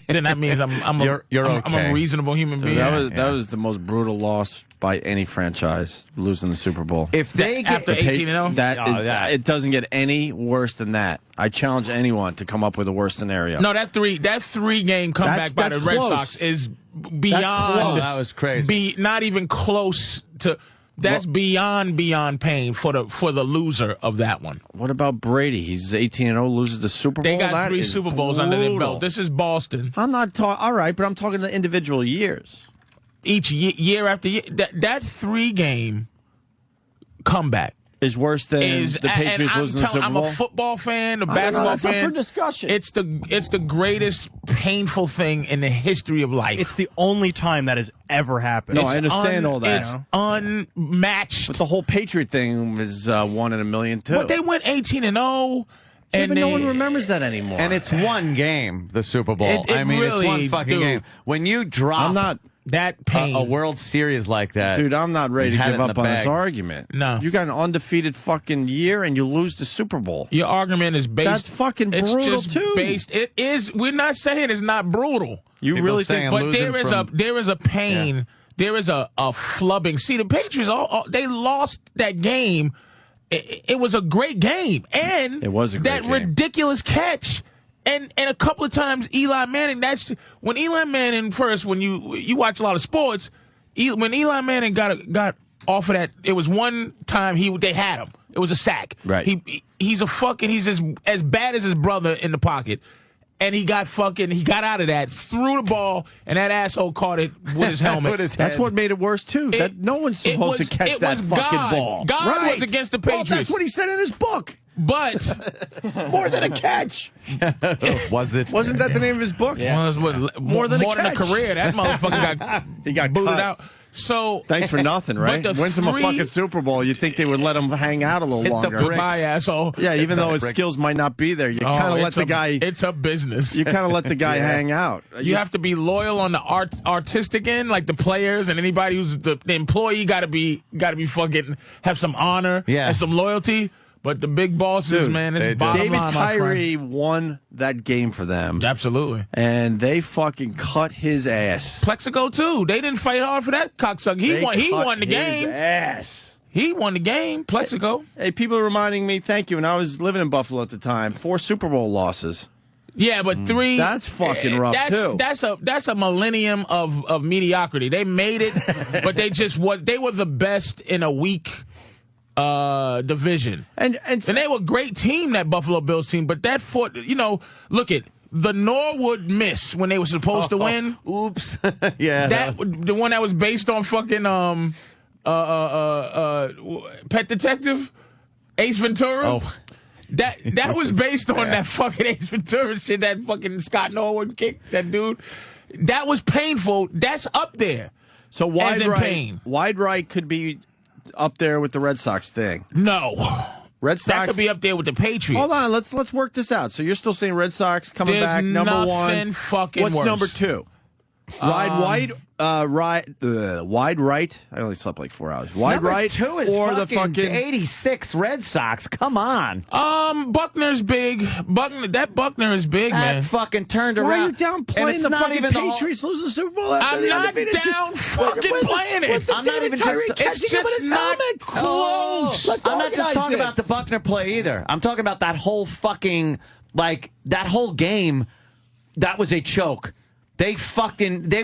then that means I'm a reasonable human being. That was the most brutal loss by any franchise, losing the Super Bowl. If they get after 18-0, it doesn't get any worse than that. I challenge anyone to come up with a worse scenario. No, that 3-game comeback by the Red Sox is beyond. Oh, that was crazy. Not even close to. That's beyond pain for the loser of that one. What about Brady? He's 18-0, loses the Super Bowl. They got 3 Super Bowls under their belt. This is Boston. I'm not talking. All right, but I'm talking the individual years. Each year after year, that 3-game comeback is worse than the Patriots losing the Super Bowl. I'm a football fan, a basketball fan. That's up for discussion. It's the greatest painful thing in the history of life. It's the only time that has ever happened. No, I understand all that. It's unmatched. But the whole Patriot thing was 1 in a million too. But they went 18-0. And no one remembers that anymore. And it's one game, the Super Bowl. It really, it's one fucking game. When you drop that pain. A World Series like that. Dude, I'm not ready to give up on this argument. No. You got an undefeated fucking year and you lose the Super Bowl. Your argument is based. That's fucking brutal too. It is. We're not saying it's not brutal. You really think? But there is a pain. Yeah. There is a flubbing. See, the Patriots they lost that game. It was a great game, and it was a great game. Ridiculous catch. And a couple of times Eli Manning, that's when Eli Manning first, when you watch a lot of sports, when Eli Manning got off of that, it was one time they had him. It was a sack. Right. He's as bad as his brother in the pocket. And he got out of that, threw the ball, and that asshole caught it with his helmet. That's what made it worse, too. No one's supposed to catch that fucking ball. God was against the Patriots. Well, that's what he said in his book. But more than a catch. Was it? Wasn't that the name of his book? Yeah. More than a career. That motherfucker got booted out. So thanks for nothing, right? Wins him a fucking Super Bowl. You think they would let him hang out a little longer? Goodbye, asshole. Yeah, even though his skills might not be there, you kind of let the guy. It's a business. You kind of let the guy hang out. You have to be loyal on the artistic end, like the players and anybody who's the employee. Got to be fucking have some honor and some loyalty. But the big bosses, man, it's bottom David line, Tyree won that game for them. Absolutely. And they fucking cut his ass. Plexico, too. They didn't fight hard for that cocksucker. He won the game. Ass. He won the game, Plexico. Hey, people are reminding me, thank you, and I was living in Buffalo at the time, 4 Super Bowl losses. Yeah, but 3. That's fucking rough, too. That's a millennium of mediocrity. They made it, but they were the best in a weak division. And they were a great team, that Buffalo Bills team, but look at the Norwood miss when they were supposed to win. Oops. Yeah. The one that was based on fucking Pet Detective, Ace Ventura. Oh. That was based on that fucking Ace Ventura shit, that fucking Scott Norwood kick, that dude. That was painful. That's up there. So wide right could be up there with the Red Sox thing. No. Red Sox. That could be up there with the Patriots. Hold on, let's work this out. So you're still saying Red Sox coming back number 1. Fucking What's worse. number 2? Ride White wide right. I only slept like 4 hours. Wide Number right 2 is or the fucking fucking 86 Red Sox. Come on. Buckner's big. Buckner is big, that man. Fucking turned Why around. are you downplaying the fucking Patriots losing the Super Bowl? I'm not down fucking playing it. I'm not even It's just not close. I'm not just talking about the Buckner play either. I'm talking about that whole fucking, like, that whole game. That was a choke. They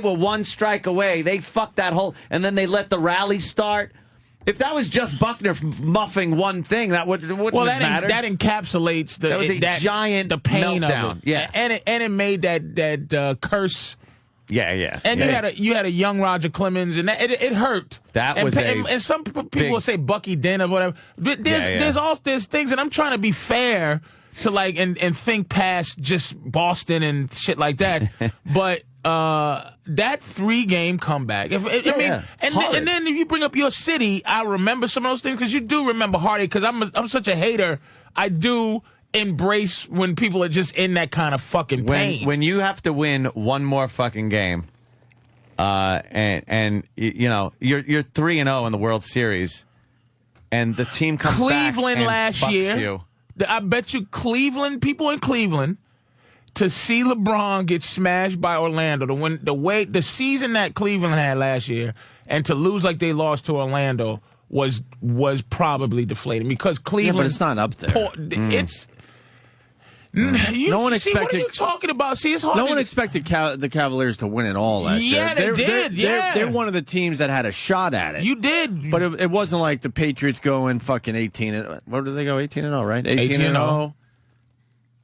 were one strike away. They fucked that whole, and then they let the rally start. If that was just Buckner muffing one thing, that wouldn't have mattered. That encapsulates that was a giant the pain meltdown. of it. Yeah, and it made that curse. Yeah. And you had a young Roger Clemens, and it hurt. And some people will say Bucky Dent or whatever. There's things, and I'm trying to be fair to like and think past just Boston and shit like that. But that 3-game comeback. And then if you bring up your city, I remember some of those things because you do remember heartache. Because I'm such a hater. I do embrace when people are just in that kind of fucking pain. When you have to win one more fucking game, and you know you're 3-0 in the World Series, and the team comes Cleveland back and last fucks year. You. I bet you people in Cleveland, to see LeBron get smashed by Orlando, the season that Cleveland had last year, and to lose like they lost to Orlando was probably deflating because Cleveland. Yeah, but it's not up there. It's. No one expected. What are you talking about? See, it's hard. No one expected the Cavaliers to win it all last year. Yeah, they did. They're one of the teams that had a shot at it. You did, but it wasn't like the Patriots going fucking 18. What did they go 18-0? Right, 18-0.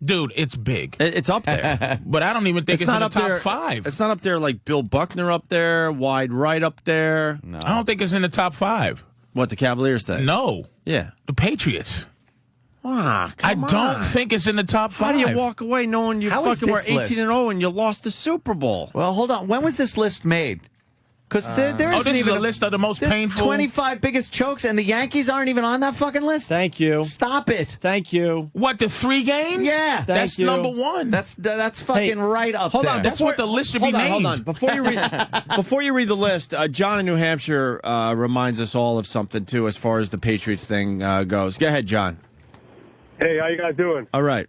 Dude, it's big. It's up there, but I don't even think it's not in the up top there. 5. It's not up there like Bill Buckner up there, wide right up there. No. I don't think it's in the top 5. What, the Cavaliers think? No. Yeah, the Patriots. I don't think it's in the top 5. How do you walk away knowing you fucking were 18-0 and you lost the Super Bowl? Well, hold on. When was this list made? Because there isn't this even is a list of the most painful 25 biggest chokes, and the Yankees aren't even on that fucking list. Thank you. Stop it. Thank you. What, the 3 games? Yeah, that's number 1. That's fucking right up hold there. On, that's what the list should be named. Hold on. Before you read the list, John in New Hampshire reminds us all of something too, as far as the Patriots thing goes. Go ahead, John. Hey, how you guys doing? All right.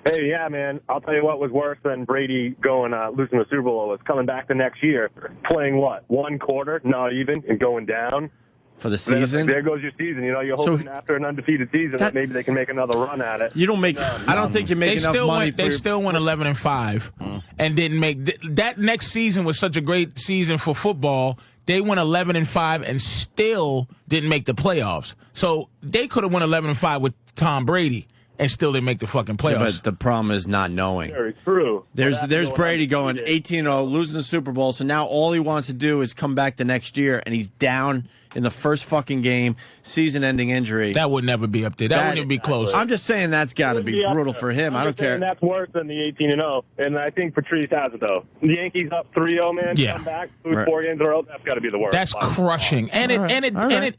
Hey, yeah, man. I'll tell you what was worse than Brady losing the Super Bowl was coming back the next year, playing what, 1 quarter, not even, and going down. For the season? There goes your season. You know, you're hoping after an undefeated season that maybe they can make another run at it. You don't make. I don't think you make enough money. They still went 11-5, and didn't make that next season was such a great season for football. They went 11-5 and still didn't make the playoffs. So they could have won 11-5 with Tom Brady and still didn't make the fucking playoffs. Yeah, but the problem is not knowing. Very true. There's Brady going 18-0, losing the Super Bowl. So now all he wants to do is come back the next year, and he's down in the first fucking game, season-ending injury. That would never be up there. That wouldn't even be close. I'm just saying that's got to be brutal for him. I don't care. That's worse than the 18-0, and I think Patrice has it though. The Yankees up 3-0, man. Yeah. Come back, lose 4 games in a row. That's got to be the worst. That's crushing, and it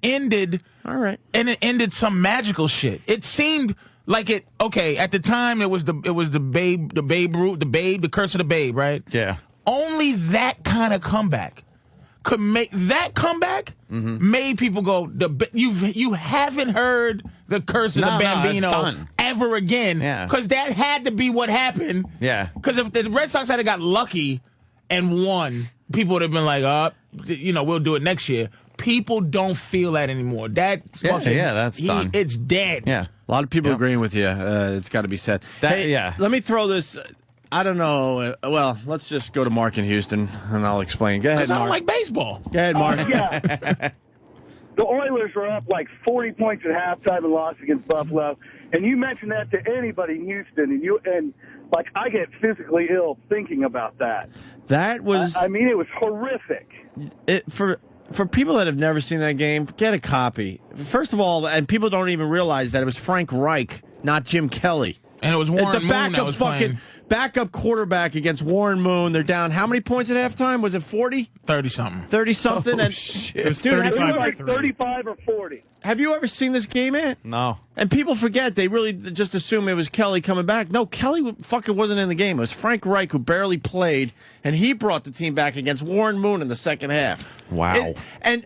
ended. All right, and it ended some magical shit. It seemed like it. Okay, at the time it was the curse of the Babe, right? Yeah. Only that kind of comeback could make that comeback. Made people go. You haven't heard the curse of the Bambino ever again. Yeah. Because that had to be what happened. Yeah. Because if the Red Sox had got lucky and won, people would have been like, we'll do it next year. People don't feel that anymore. That's done. It's dead. Yeah. A lot of people agreeing with you. It's got to be said. Let me throw this. I don't know. Well, let's just go to Mark in Houston, and I'll explain. Go ahead, Mark. I don't like baseball. Go ahead, Mark. The Oilers were up like 40 points at halftime and lost against Buffalo. And you mention that to anybody in Houston, and I get physically ill thinking about that. That was. I mean, it was horrific. For people that have never seen that game, get a copy. First of all, and people don't even realize that it was Frank Reich, not Jim Kelly. And it was Warren Moon that was playing. Backup quarterback against Warren Moon. They're down how many points at halftime? Was it 40? 30-something. 30-something. Oh, shit. It was dude, 35 or 40. Have you ever seen this game, man? No. And people forget. They really just assume it was Kelly coming back. No, Kelly fucking wasn't in the game. It was Frank Reich who barely played, and he brought the team back against Warren Moon in the second half. Wow. And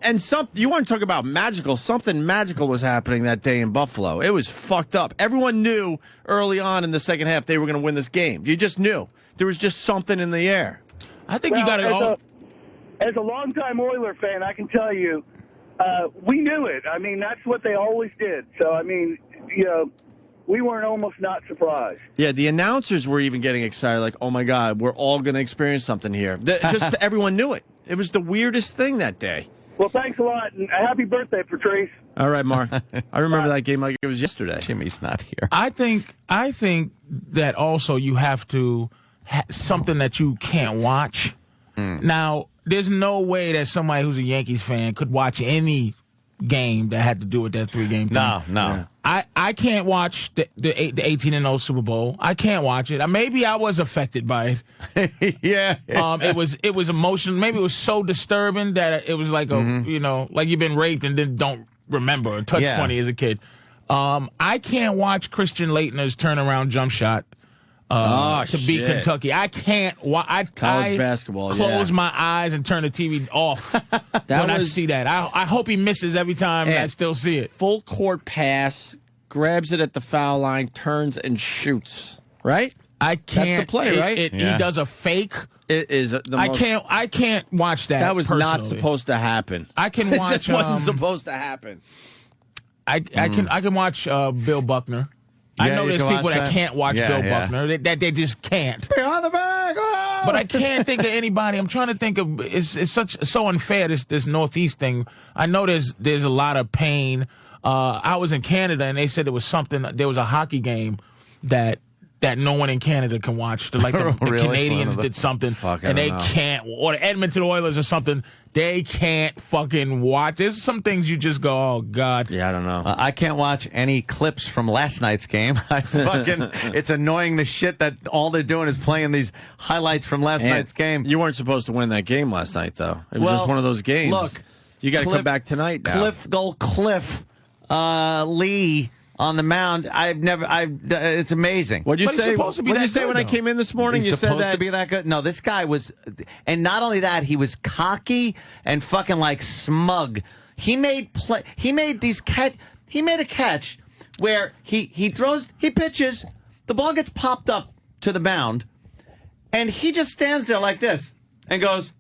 you want to talk about magical. Something magical was happening that day in Buffalo. It was fucked up. Everyone knew early on in the second half they were going to win this game. You just knew. There was just something in the air. I think you got to As a longtime Oiler fan, I can tell you, we knew it. I mean, that's what they always did. So, I mean, we weren't almost not surprised. Yeah, the announcers were even getting excited, like, oh, my God, we're all going to experience something here. Just everyone knew it. It was the weirdest thing that day. Well, thanks a lot, and happy birthday, Patrice. All right, Mark. I remember that game like it was yesterday. Jimmy's not here. I think that also you have to something that you can't watch. Now, there's no way that somebody who's a Yankees fan could watch any game that had to do with that 3-game thing. No. Yeah. I can't watch the 18-0 Super Bowl. I can't watch it. Maybe I was affected by it. Yeah. It was emotional. Maybe it was so disturbing that it was like like you've been raped and then don't remember or touch funny as a kid. I can't watch Christian Laettner's turnaround jump shot. To beat Kentucky. I can't. College basketball. Close my eyes and turn the TV off when I see that. I hope he misses every time. And I still see it. Full court pass, grabs it at the foul line, turns and shoots. Right? I can't. That's the play, right? He does a fake. It is. I can't watch that. That was personally. not supposed to happen. I can watch. It just wasn't supposed to happen. I can watch Bill Buckner. I know there's people that can't watch Bill Buckner. That they just can't. Behind the bag. Oh! But I can't think of anybody. I'm trying to think of. It's so unfair. This Northeast thing. I know there's a lot of pain. I was in Canada and they said there was a hockey game that no one in Canada can watch. The Canadians did something and they can't, or the Edmonton Oilers or something. They can't fucking watch. There's some things you just go, oh, God. Yeah, I don't know. I can't watch any clips from last night's game. It's annoying the shit that all they're doing is playing these highlights from last night's game. You weren't supposed to win that game last night, though. It was just one of those games. Look, you got to come back tonight now. Cliff Lee on the mound. It's amazing. What'd you say? What'd you say when I came in this morning? He's supposed to be that good? No, this guy was, and not only that, he was cocky and fucking like smug. He made a catch where he pitches, the ball gets popped up to the mound, and he just stands there like this and goes,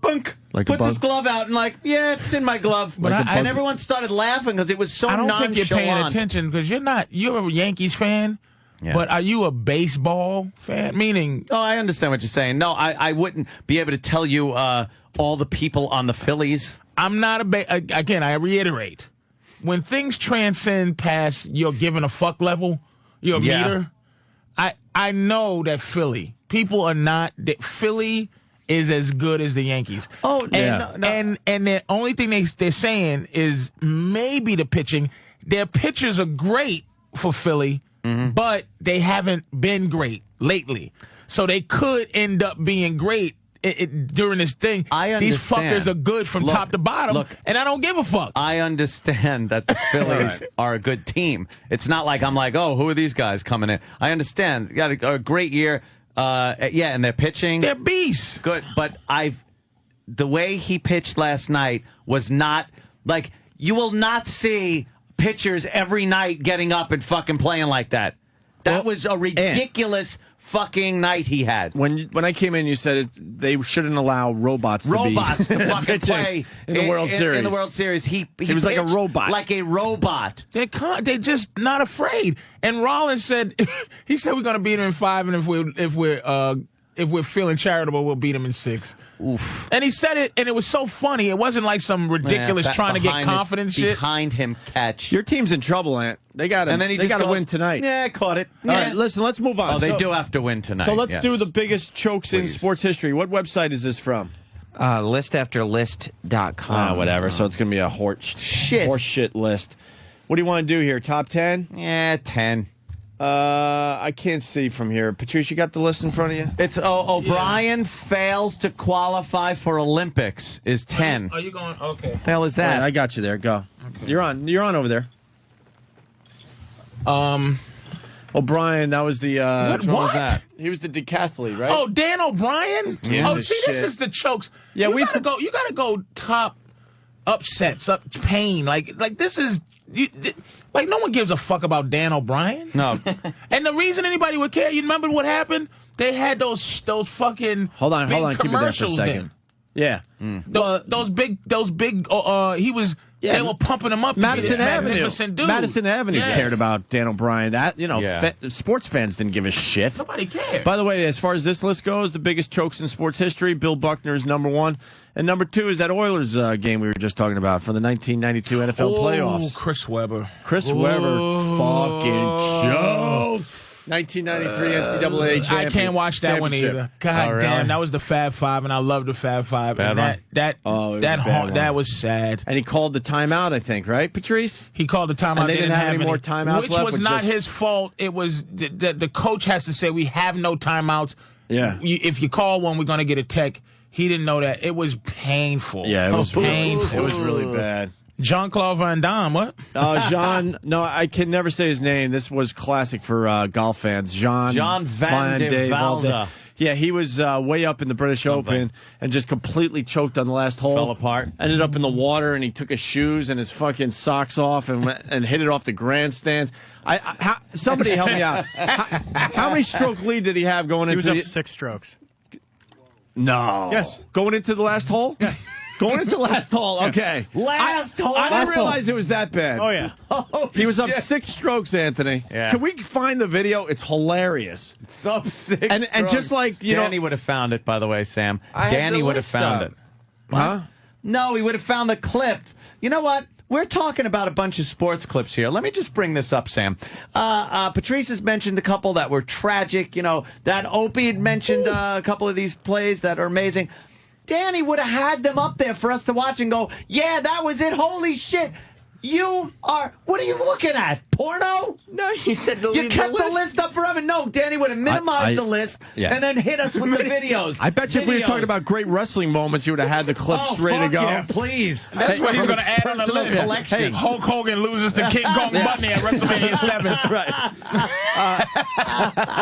bunk. Puts his glove out and it's in my glove. And everyone started laughing because it was so nonchalant. I don't think you're paying attention because you're a Yankees fan, but are you a baseball fan? Meaning... Oh, I understand what you're saying. No, I wouldn't be able to tell you all the people on the Phillies. I'm not again, I reiterate. When things transcend past your giving a fuck level, your meter, I know that people are not... Philly is as good as the Yankees. Oh, and the only thing they're saying is maybe the pitching. Their pitchers are great for Philly, but they haven't been great lately. So they could end up being great during this thing. I understand. These fuckers are good from top to bottom, and I don't give a fuck. I understand that the Phillies are a good team. It's not like I'm like, oh, who are these guys coming in? I understand. You got a great year. And they're pitching. They're beasts. Good, but the way he pitched last night was not like, you will not see pitchers every night getting up and fucking playing like that. That was a ridiculous fucking night he had. When I came in, you said they shouldn't allow robots to fucking play in the World Series. In the World Series, he was like a robot. Like a robot. They're just not afraid. And Rollins said, he said we're going to beat them in 5, and if we're feeling charitable, we'll beat them in 6. Oof. And he said it, and it was so funny. It wasn't like some ridiculous trying to get confidence shit. Behind him catch. Your team's in trouble, Ant. They got to win tonight. Yeah, I caught it. All right, listen, let's move on. Oh, they do have to win tonight. So let's do the biggest chokes in sports history. What website is this from? Listafterlist.com. Whatever. So it's going to be a horse shit list. What do you want to do here? Top 10? Yeah, 10. I can't see from here. Patrice, you got the list in front of you? It's O'Brien fails to qualify for Olympics is 10. Are you going? Okay. The hell is that? Right, I got you there. Go. Okay. You're on. You're on over there. O'Brien, that was the what was that? He was the decathlete, right? Oh, Dan O'Brien? Yeah. Oh, see, this is the chokes. Yeah, you gotta go top upsets, pain. Like this is like no one gives a fuck about Dan O'Brien. No. And the reason anybody would care, you remember what happened? They had those fucking hold on, keep it there for a second. Yeah. Those big he was they were pumping him up. Madison Avenue. Dude. Madison Avenue Yes. cared about Dan O'Brien. Sports fans didn't give a shit. Nobody cared. By the way, as far as this list goes, the biggest chokes in sports history, Bill Buckner is number 1. And number 2 is that Oilers game we were just talking about from the 1992 NFL playoffs. Chris Webber. Chris Webber fucking choked. 1993 NCAA championship. I can't watch that one either. God damn, that was the Fab Five, and I love the Fab Five. Bad and that was sad. And he called the timeout, I think, right, Patrice? He called the timeout. And they didn't have any more timeouts which left. Was not his fault. It was the coach has to say we have no timeouts. Yeah. If you call one, we're going to get a tech. He didn't know that. It was painful. Yeah, it was painful. It was really bad. Jean-Claude Van Damme, what? Jean, no, I can never say his name. This was classic for golf fans. Jean Van de Valde. Yeah, he was way up in the British Open and just completely choked on the last hole. Fell apart. Ended up in the water, and he took his shoes and his fucking socks off and hit it off the grandstands. Somebody help me out. How many stroke lead did he have going into? He was up 6 strokes. No. Yes. Going into the last hole? Yes. Going into the last hole, okay. Last hole. I didn't realize it was that bad. Oh, yeah. He was up 6 strokes, Anthony. Yeah. Can we find the video? It's hilarious. It's up 6 and just like, Danny would have found it, by the way, Sam. Danny would have found it. Huh? No, he would have found the clip. You know what? We're talking about a bunch of sports clips here. Let me just bring this up, Sam. Patrice has mentioned a couple that were tragic. You know, that Opie had mentioned a couple of these plays that are amazing. Danny would have had them up there for us to watch and go, yeah, that was it. Holy shit. What are you looking at? Porno? No, you said you kept the list up forever. No, Danny would have minimized the list and then hit us with the videos. I bet you if we were talking about great wrestling moments, you would have had the clips ready to go. Yeah, please. That's what he's going to add on the list. Collection. Hulk Hogan loses to King Kong Bundy at WrestleMania 7. Right.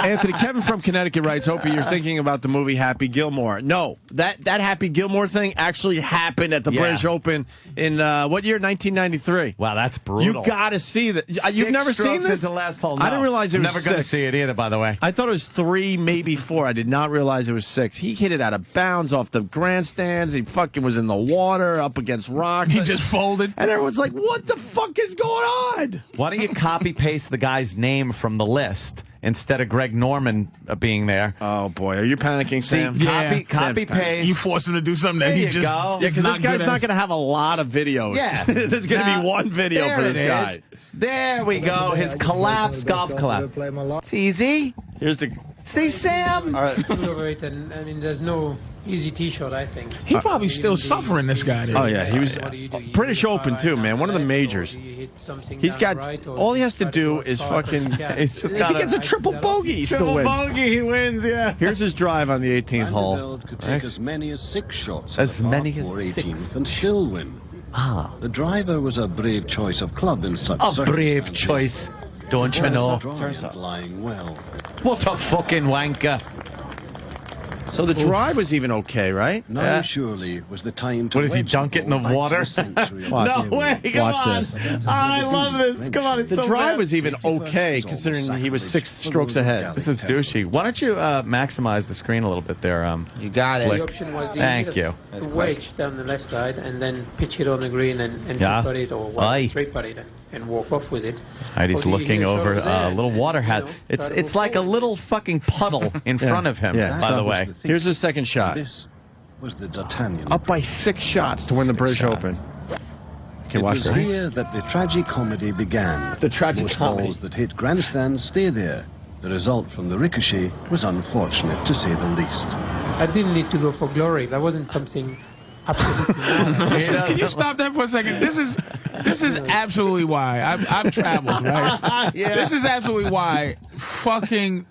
Anthony, Kevin from Connecticut writes, Opie, you're thinking about the movie Happy Gilmore. No, that Happy Gilmore thing actually happened at the British Open in, what year? 1993. Wow, that's brutal. You got to see that. You've never seen this? The last hole. No. I didn't realize it was never 6. Never going to see it either, by the way. I thought it was 3, maybe 4. I did not realize it was 6. He hit it out of bounds off the grandstands. He fucking was in the water, up against rocks. He just folded. And everyone's like, what the fuck is going on? Why don't you copy-paste the guy's name from the list instead of Greg Norman being there? Oh, boy. Are you panicking, Sam? Copy-paste. You forced him to do something that he just... Yeah, because this guy's not going to have a lot of videos. Yeah. There's going to be one video for this guy. There we go. His collapse, golf collapse. It's easy. Here's the... See, Sam? All right. I mean, there's no easy T-shirt, I think. He probably still suffering, this guy. Oh, yeah. He was... British Open, too, man. One of the majors. He's got... All he has to do is fucking... It's just if he gets a triple bogey, he still wins. Triple bogey, he wins, yeah. Here's his drive on the 18th hole. Could take as many as 6 shots as many as 18th and still win. Ah. The driver was a brave choice of club in such A brave choice, don't you know? Lying well. What a fucking wanker. So the drive was even okay, right? Now surely was the time to... What, does he dunk it in the water? No way, come on. This. I love this. Come on, it's the so drive bad. was even okay, considering he was 6 strokes ahead. This is douchey. Why don't you maximize the screen a little bit there? You got Slick. The option was Thank you. Wedge down the left side and then pitch it on the green and putt it or straight putt it and walk off with it. Right, he's looking over a little water hat. It's like a little fucking puddle in front of him, by the way. Here's his second shot. This was the D'Artagnan. Up by 6 shots to win the British Open. Okay, It watch was this. here that the tragicomedy began. The tragicomedy. Most balls that hit grandstands stay there. The result from the ricochet was unfortunate, to say the least. I didn't need to go for glory. That wasn't something absolutely wrong. Can you stop that for a second? This is absolutely why I've traveled, right? Yeah. This is absolutely why fucking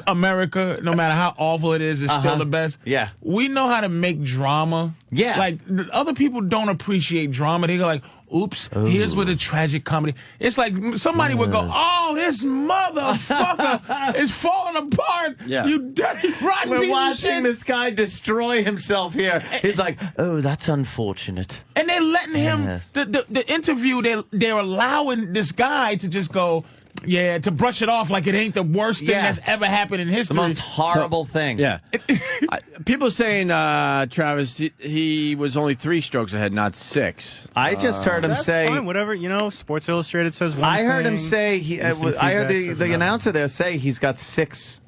America, no matter how awful it is still the best. Yeah. We know how to make drama. Yeah. Like, other people don't appreciate drama. They go like, oops, here's where the tragic comedy. It's like somebody would go, oh, this motherfucker is falling apart. Yeah. You dirty, rotten We're piece of watching shit. this guy destroy himself here. He's like, oh, that's unfortunate. And they're letting him, Yes. the interview, they're allowing this guy to just go, yeah, to brush it off like it ain't the worst thing that's ever happened in The history. most horrible thing. Yeah. People are saying, Travis, he was only 3 strokes ahead, not 6. I just heard him That's say. fine, whatever, Sports Illustrated says one I heard thing, him say. I heard the announcer there say he's got 6.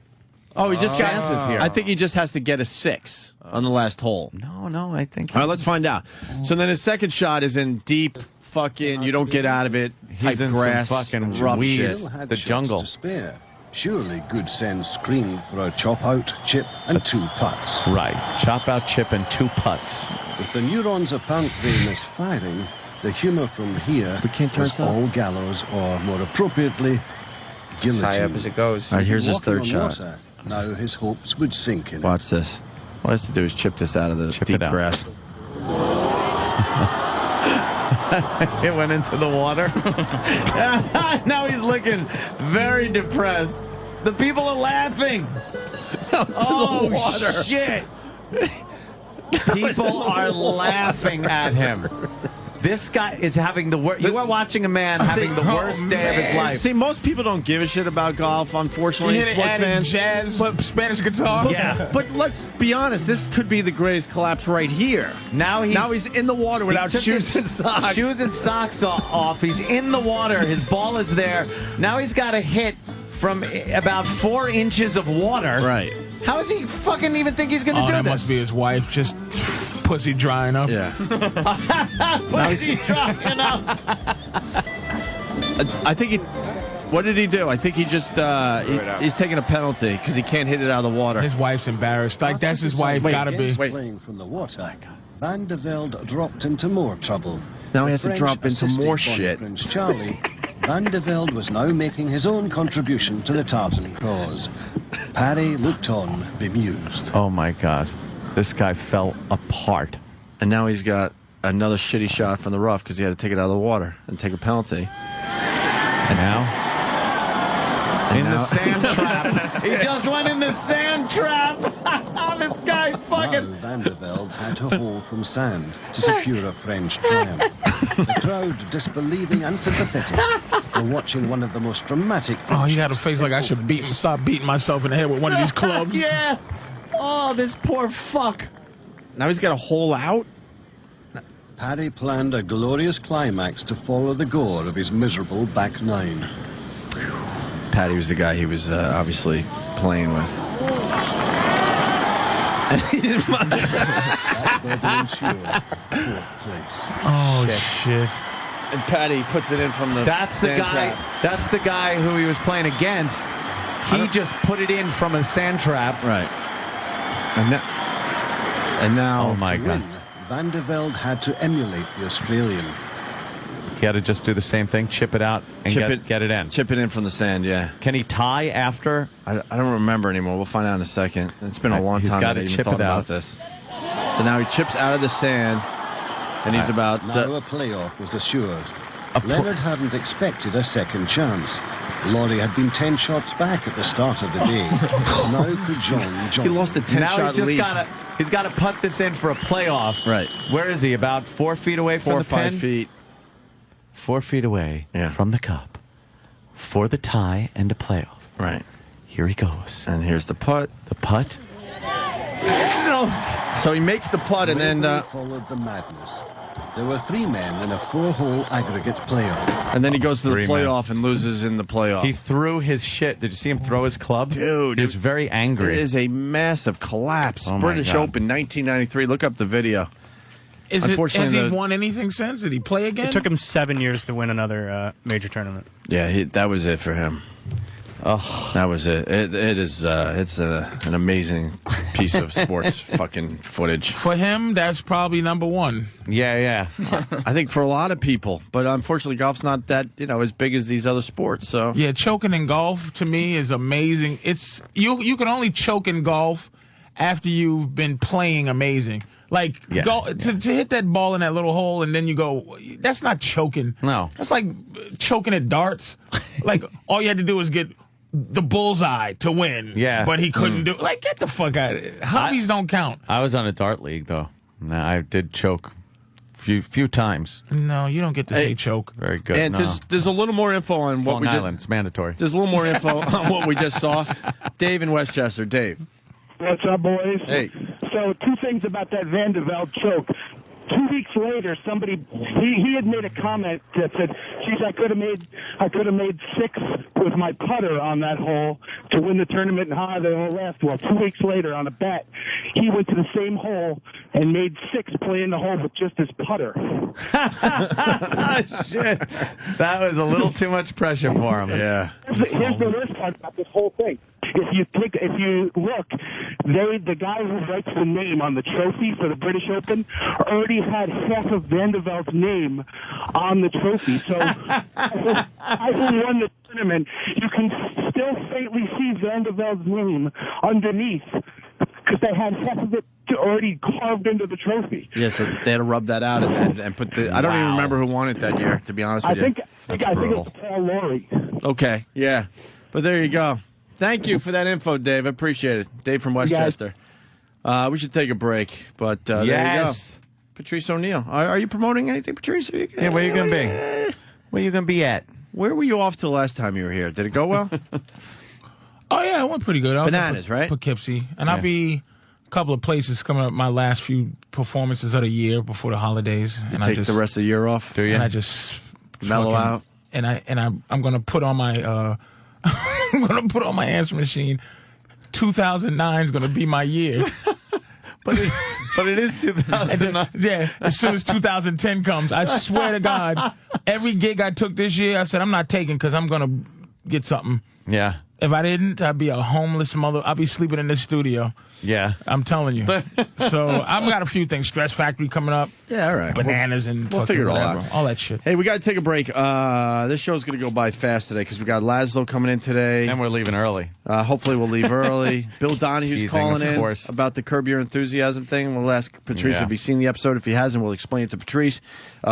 Oh, he just got chances here. I think he just has to get a 6 on the last hole. No, I think. All right, let's find out. So then his second shot is in deep fucking, you don't get out of it, type He's in grass, some fucking rough weeds. shit. Still had The shots jungle. to spare. Surely good sense screamed for a chop out, chip, and 2 putts. Right. Chop out, chip, and 2 putts. With the neurons apparently misfiring, the humour from here was all gallows, or more appropriately, guillotine. High up as it goes. All right, here's his Walking third on shot. water, now his hopes would sink in. Watch this. All he has to do is chip this out of the deep grass. It went into the water. Now he's looking very depressed. The people are laughing. the water. Shit. People are laughing at him. This guy is having the worst. You are watching a man having the worst day of his life. See, most people don't give a shit about golf, unfortunately, He hit it, sports added fans. jazz, Spanish guitar. Yeah. But let's be honest, this could be the greatest collapse right here. Now he's in the water without took shoes his and socks. Shoes and socks off. He's in the water. His ball is there. Now he's got a hit from about 4 inches of water. Right. How does he fucking even think he's going to do that this? must be his wife, just pussy drying up. Yeah. Pussy drying up. I think he. What did he do? I think he just he's taking a penalty because he can't hit it out of the water. His wife's embarrassed. Like, that's his wife. Gotta be. Playing from the water, Van de Velde dropped into more trouble. Now he has The to drop French into more assisted shit. Prince Charlie, Van de Velde was now making his own contribution to the Tarzan cause. Parry looked on, bemused. Oh my God. This guy fell apart. And now he's got another shitty shot from the rough because he had to take it out of the water and take a penalty. And now? The sand trap. He just went in the sand trap. This guy fucking. Now Van de Velde had to haul from sand to secure a French triumph. The crowd, disbelieving and sympathetic, were watching one of the most dramatic. Oh, he had a face like I should stop beating myself in the head with one of these clubs. Yeah. Oh, this poor fuck. Now he's got a hole out. Parry planned a glorious climax to follow the gore of his miserable back nine. Patty was the guy he was obviously playing with. And he didn't mind. Oh, shit. And Patty puts it in from the That's the sand guy. trap. That's the guy who he was playing against. He just put it in from a sand trap. Right. And now. Oh my God. Van de Velde had to emulate the Australian. He had to just do the same thing, chip it out, and get it in. Chip it in from the sand, yeah. Can he tie after? I don't remember anymore. We'll find out in a second. It's been a long He's time gotta that I even chip thought it about out. this. So now he chips out of the sand, and he's about. Now a playoff was assured. Leonard hadn't expected a second chance. Laurie had been 10 shots back at the start of the day. Now could John. He lost a 10-shot lead. He's got to putt this in for a playoff. Right. Where is he? About 4 feet away from 4 or the pin? 5 feet. 4 feet away from the cup for the tie and a playoff. Right. Here he goes. And here's the putt. The putt. So he makes the putt, and then followed the madness. There were 3 men in a 4-hole aggregate playoff. And then he goes to the 3 men. playoff and loses in the playoff. He threw his shit. Did you see him throw his club? Dude. He was very angry. It is a massive collapse. Oh, my British God. Open, 1993. Look up the video. Has Unfortunately, he won anything since? Did he play again? It took him 7 years to win another major tournament. Yeah, that was it for him. Oh, that was it. It is. It's an amazing piece of sports fucking footage. For him, that's probably number one. Yeah. I think for a lot of people, but unfortunately, golf's not that as big as these other sports. So yeah, choking in golf to me is amazing. It's you can only choke in golf after you've been playing amazing. Like to hit that ball in that little hole and then you go, that's not choking. No, that's like choking at darts. Like all you had to do was get the bullseye to win. Yeah, but he couldn't do. Like get the fuck out of it. Hobbies don't count. I was on a dart league though. I did choke few times. No, you don't get to say choke. Very good. And there's a little more info on what Long we Island. It's mandatory. There's a little more info on what we just saw. Dave in Westchester. Dave. What's up, boys? Hey. So, 2 things about that Van de Velde choke. 2 weeks later, somebody he had made a comment that said, "Geez, I could have made 6 with my putter on that hole to win the tournament." And they all laughed. Well, 2 weeks later, on a bet, he went to the same hole and made 6 playing the hole with just his putter. Shit, that was a little too much pressure for him. Yeah. Here's the worst part about this whole thing. If you look, the guy who writes the name on the trophy for the British Open already had half of Van de Velde's name on the trophy. So, I who won the tournament, you can still faintly see Van de Velde's name underneath because they had half of it already carved into the trophy. Yeah, so they had to rub that out and put the. I don't even remember who won it that year, to be honest with you. I think it was Paul Laurie. Okay, yeah, but there you go. Thank you for that info, Dave. I appreciate it. Dave from Westchester. We should take a break, but there you go. Patrice O'Neill. Are you promoting anything, Patrice? Yeah, where are you going to be? Where are you going to be at? Where were you off to last time you were here? Did it go well? Oh, yeah, it went pretty good. Bananas, right? Poughkeepsie. And I'll be a couple of places coming up my last few performances of the year before the holidays. And take the rest of the year off? Do you? And I just mellow out? And I'm going to put on my... I'm going to put on my answer machine. 2009 is going to be my year. but it is 2009. Yeah, as soon as 2010 comes, I swear to God, every gig I took this year, I said, I'm not taking because I'm going to get something. Yeah. If I didn't, I'd be a homeless mother. I'd be sleeping in this studio. Yeah. I'm telling you. So I've got a few things. Stress Factory coming up. Yeah, all right. Bananas and we'll figure it all out. All that shit. Hey, we got to take a break. This show's going to go by fast today because we got Laszlo coming in today. And we're leaving early. Hopefully we'll leave early. Bill Donahue's calling in about the Curb Your Enthusiasm thing. We'll ask Patrice if he's seen the episode. If he hasn't, we'll explain it to Patrice.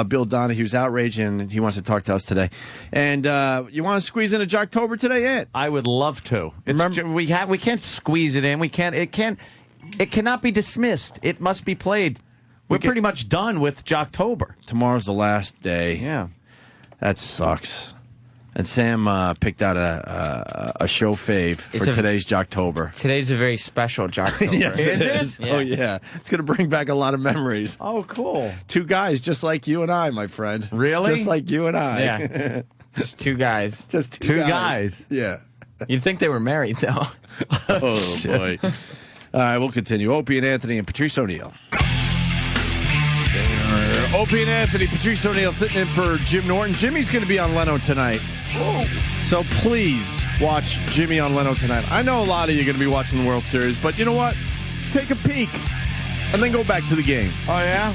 Bill Donahue's outraged, and he wants to talk to us today. And you want to squeeze in a Jocktober today, Ant? I would love to. Remember, we can't squeeze it in. It cannot be dismissed. It must be played. We're pretty much done with Jocktober. Tomorrow's the last day. Yeah. That sucks. And Sam picked out a show fave for today's Jocktober. Today's a very special Jocktober. Yes, it is. Yeah. Oh, yeah. It's going to bring back a lot of memories. Oh, cool. 2 guys just like you and I, my friend. Really? Just like you and I. Yeah. Just 2 guys. Just 2 guys. Yeah. You'd think they were married, though. Oh, boy. All right, we'll continue. Opie and Anthony and Patrice O'Neill. Opie and Anthony, Patrice O'Neill sitting in for Jim Norton. Jimmy's going to be on Leno tonight. Oh. So please watch Jimmy on Leno tonight. I know a lot of you are going to be watching the World Series, but you know what? Take a peek and then go back to the game. Oh, yeah?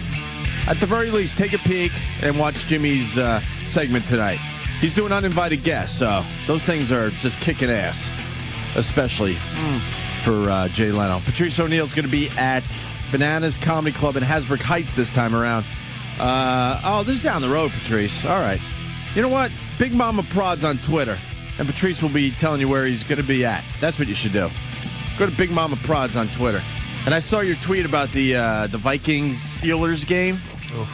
At the very least, take a peek and watch Jimmy's segment tonight. He's doing uninvited guests, so those things are just kicking ass, especially for Jay Leno. Patrice O'Neill's going to be at Bananas Comedy Club in Hasbrook Heights this time around. This is down the road, Patrice. All right. You know what? Big Mama Prod's on Twitter, and Patrice will be telling you where he's going to be at. That's what you should do. Go to Big Mama Prod's on Twitter. And I saw your tweet about the Vikings-Steelers game. Oof.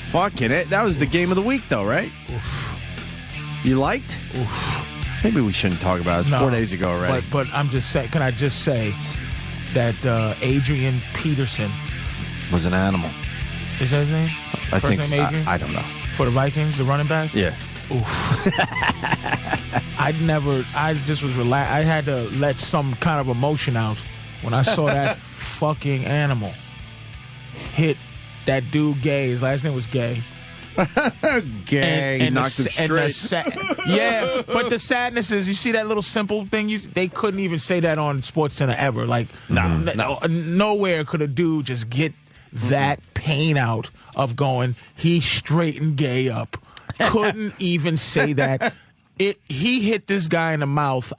Fucking it. That was the game of the week, though, right? Oof. You liked? Oof. Maybe we shouldn't talk about it. It's 4 days ago already. But I'm just saying, can I just say that Adrian Peterson was an animal. Is that his name? I First think name so. Adrian? I don't know. For the Vikings, the running back? Yeah. Oof. I just was relaxed. I had to let some kind of emotion out when I saw that fucking animal hit that dude Gay. His last name was Gay. Gay. And knocked him straight. Yeah, but the sadness is, you see that little simple thing? They couldn't even say that on SportsCenter ever. Like, nowhere could a dude just get that pain out of going, he straightened Gay up. Couldn't even say that. He hit this guy in the mouth.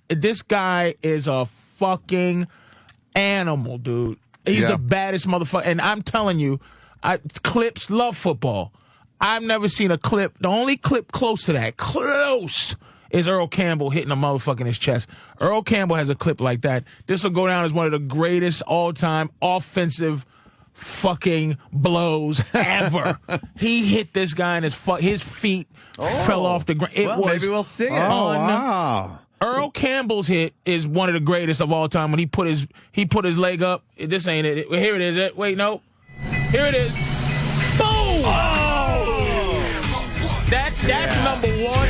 This guy is a fucking animal, dude. He's the baddest motherfucker. And I'm telling you, clips love football. I've never seen a clip. The only clip close to that, is Earl Campbell hitting a motherfucker in his chest. Earl Campbell has a clip like that. This will go down as one of the greatest all-time offensive fucking blows ever. He hit this guy in his feet fell off the ground. Maybe we'll see it. Wow. Earl Campbell's hit is one of the greatest of all time. When he put his leg up. This ain't it. Here it is. Wait, no. Here it is. Boom! That's number one.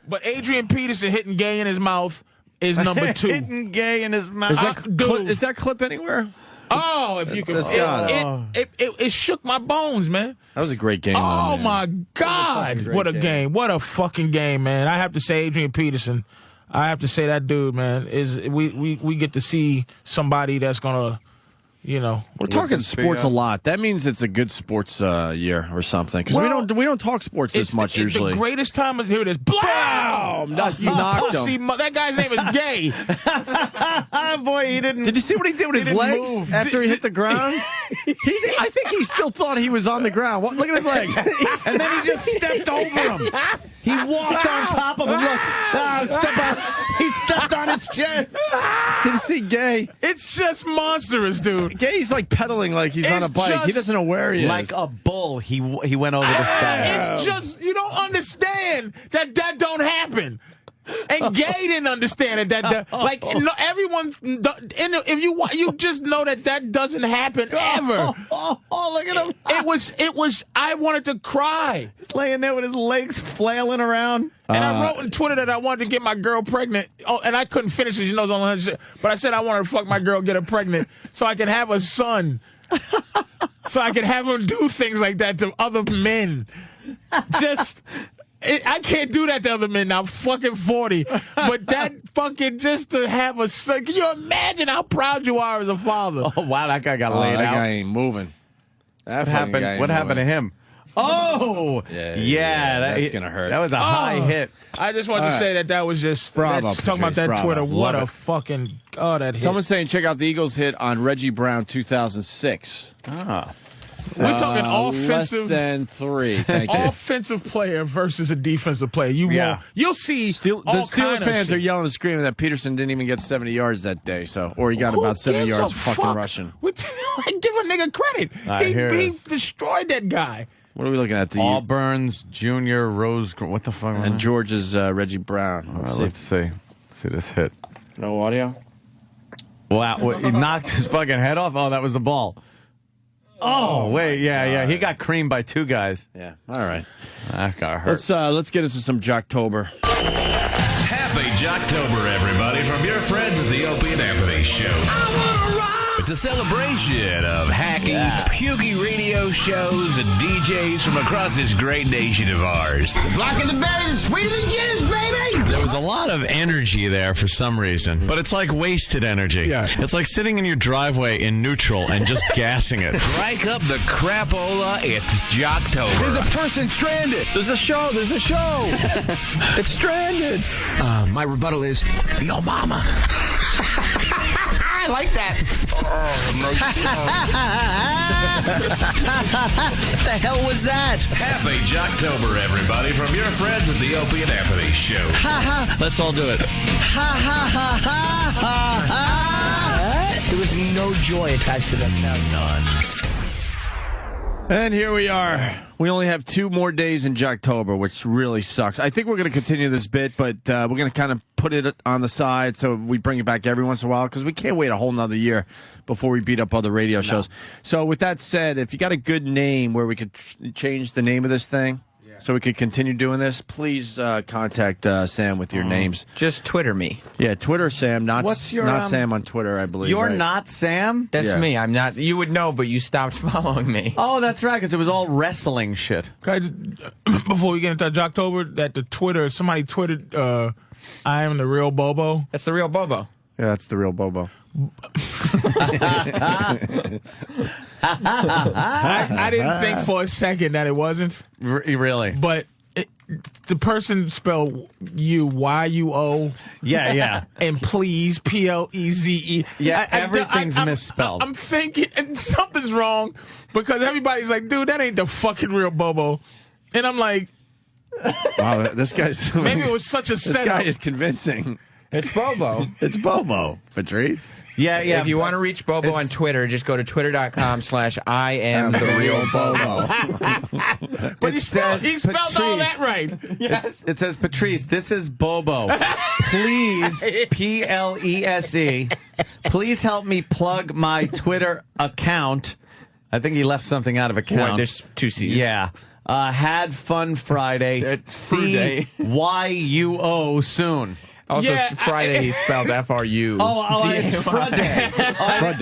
But Adrian Peterson hitting Gay in his mouth is number 2. Hitting Gay in his mouth. Is that clip anywhere? Oh, if you could. It shook my bones, man. That was a great game. Oh, my God. What a game. What a fucking game, man. I have to say Adrian Peterson. I have to say that dude, man, we get to see somebody that's going to, We're talking sports a lot. That means it's a good sports year or something. Because we don't talk sports this much usually. The greatest time is here. It is. Blam! That's knocked him. That guy's name is Gay. Boy, he didn't. Did you see what he did with his legs after he hit the ground? I think he still thought he was on the ground. Look at his legs. And then he just stepped over him. He walked on top of him. Look, he stepped on his chest. Did you see Gay? It's just monstrous, dude. Gay's like pedaling like he's on a bike. He doesn't know where he is. Like a bull, he went over the sky. It's just, you don't understand that don't happen. And Gay didn't understand it. Everyone's, if you just know that doesn't happen ever. Oh, look at him. It was, I wanted to cry. He's laying there with his legs flailing around. And I wrote on Twitter that I wanted to get my girl pregnant. Oh, and I couldn't finish it. She knows only 100. But I said I wanted to fuck my girl, get her pregnant, so I could have a son. So I could have him do things like that to other men. I can't do that to other men now. I'm fucking 40. But that fucking just to have a son. Can you imagine how proud you are as a father? Oh, wow, that guy got laid out. That guy ain't moving. What happened to him? Oh! Yeah, that's going to hurt. That was a high hit. I just wanted to say that was just... Bravo, talking about that bravo. Twitter. What a fucking... Oh, that hit. Someone's saying check out the Eagles hit on Reggie Brown 2006. We're talking offensive. Less than 3. Thank you. Offensive player versus a defensive player. You'll see. The Steelers fans are yelling and screaming that Peterson didn't even get 70 yards that day, or he got about 70 yards fucking rushing. Give a nigga credit. He destroyed that guy. What are we looking at? Auburn's Junior Rose. What the fuck? And Georgia's Reggie Brown. Let's see. Let's see this hit. No audio? Wow. He knocked his fucking head off? Oh, that was the ball. Oh, wait. Yeah. He got creamed by 2 guys. Yeah. All right. That got hurt. Let's get into some Jocktober. Happy Jocktober, everybody, from your friends at the Opie and Anthony Show. I wanna rock! It's a celebration of hacky, pukey radio shows and DJs from across this great nation of ours. The blacker the berry, the sweeter the juice, baby! There was a lot of energy there for some reason, but it's like wasted energy. Yeah. It's like sitting in your driveway in neutral and just gassing it. Crank up the crapola, it's Jocktober. There's a person stranded! There's a show! It's stranded! My rebuttal is, yo mama. I like that. What the hell was that? Happy Jocktober, everybody, from your friends at the Opie and Anthony Show. Let's all do it. There was no joy attached to that sound. None. And here we are. We only have 2 more days in Jocktober, which really sucks. I think we're going to continue this bit, but we're going to kind of put it on the side so we bring it back every once in a while because we can't wait a whole nother year before we beat up other radio shows. So with that said, if you got a good name where we could change the name of this thing. so we could continue doing this, please contact Sam with your names. Just Twitter me. Yeah, Twitter Sam, not What's your, not Sam on Twitter, I believe. You're right? not Sam? That's me. I'm not. You would know, but you stopped following me. Oh, that's right, because it was all wrestling shit. Before we get into Jocktober, that the Twitter, somebody tweeted, I am the real Bobo. That's the real Bobo. Yeah, that's the real Bobo. I didn't think for a second that it wasn't. Really? But the person spelled you Y-U-O. Yeah. And please, P-L-E-Z-E. Yeah, everything's misspelled. I'm thinking and something's wrong because everybody's like, dude, that ain't the fucking real Bobo. And I'm like, wow, this guy's... maybe it was such a setup. This guy is convincing. It's Bobo. It's Bobo. Patrice? Yeah. If you want to reach Bobo on Twitter, just go to twitter.com/I am the real Bobo. But he spelled all that right. Yes. It says, Patrice, this is Bobo. Please, P-L-E-S-E, please help me plug my Twitter account. I think he left something out of account. What, there's two C's. Yeah. Had fun Friday. C-Y-U-O soon. Also, Friday he spelled F-R-U. Oh, it's Friday.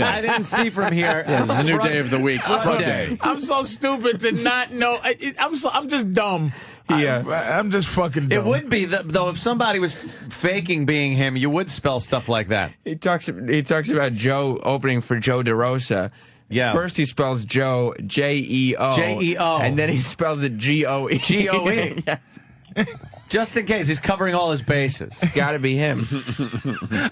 I didn't see from here. Yeah, this is a new day of the week. Friday. I'm so stupid to not know. I'm just dumb. Yeah. I'm just fucking dumb. It would be, though, if somebody was faking being him, you would spell stuff like that. He talks about Joe opening for Joe DeRosa. Yeah. First he spells Joe, J-E-O. J-E-O. And then he spells it G-O-E. G-O-E. Yes. Just in case, he's covering all his bases. Gotta be him.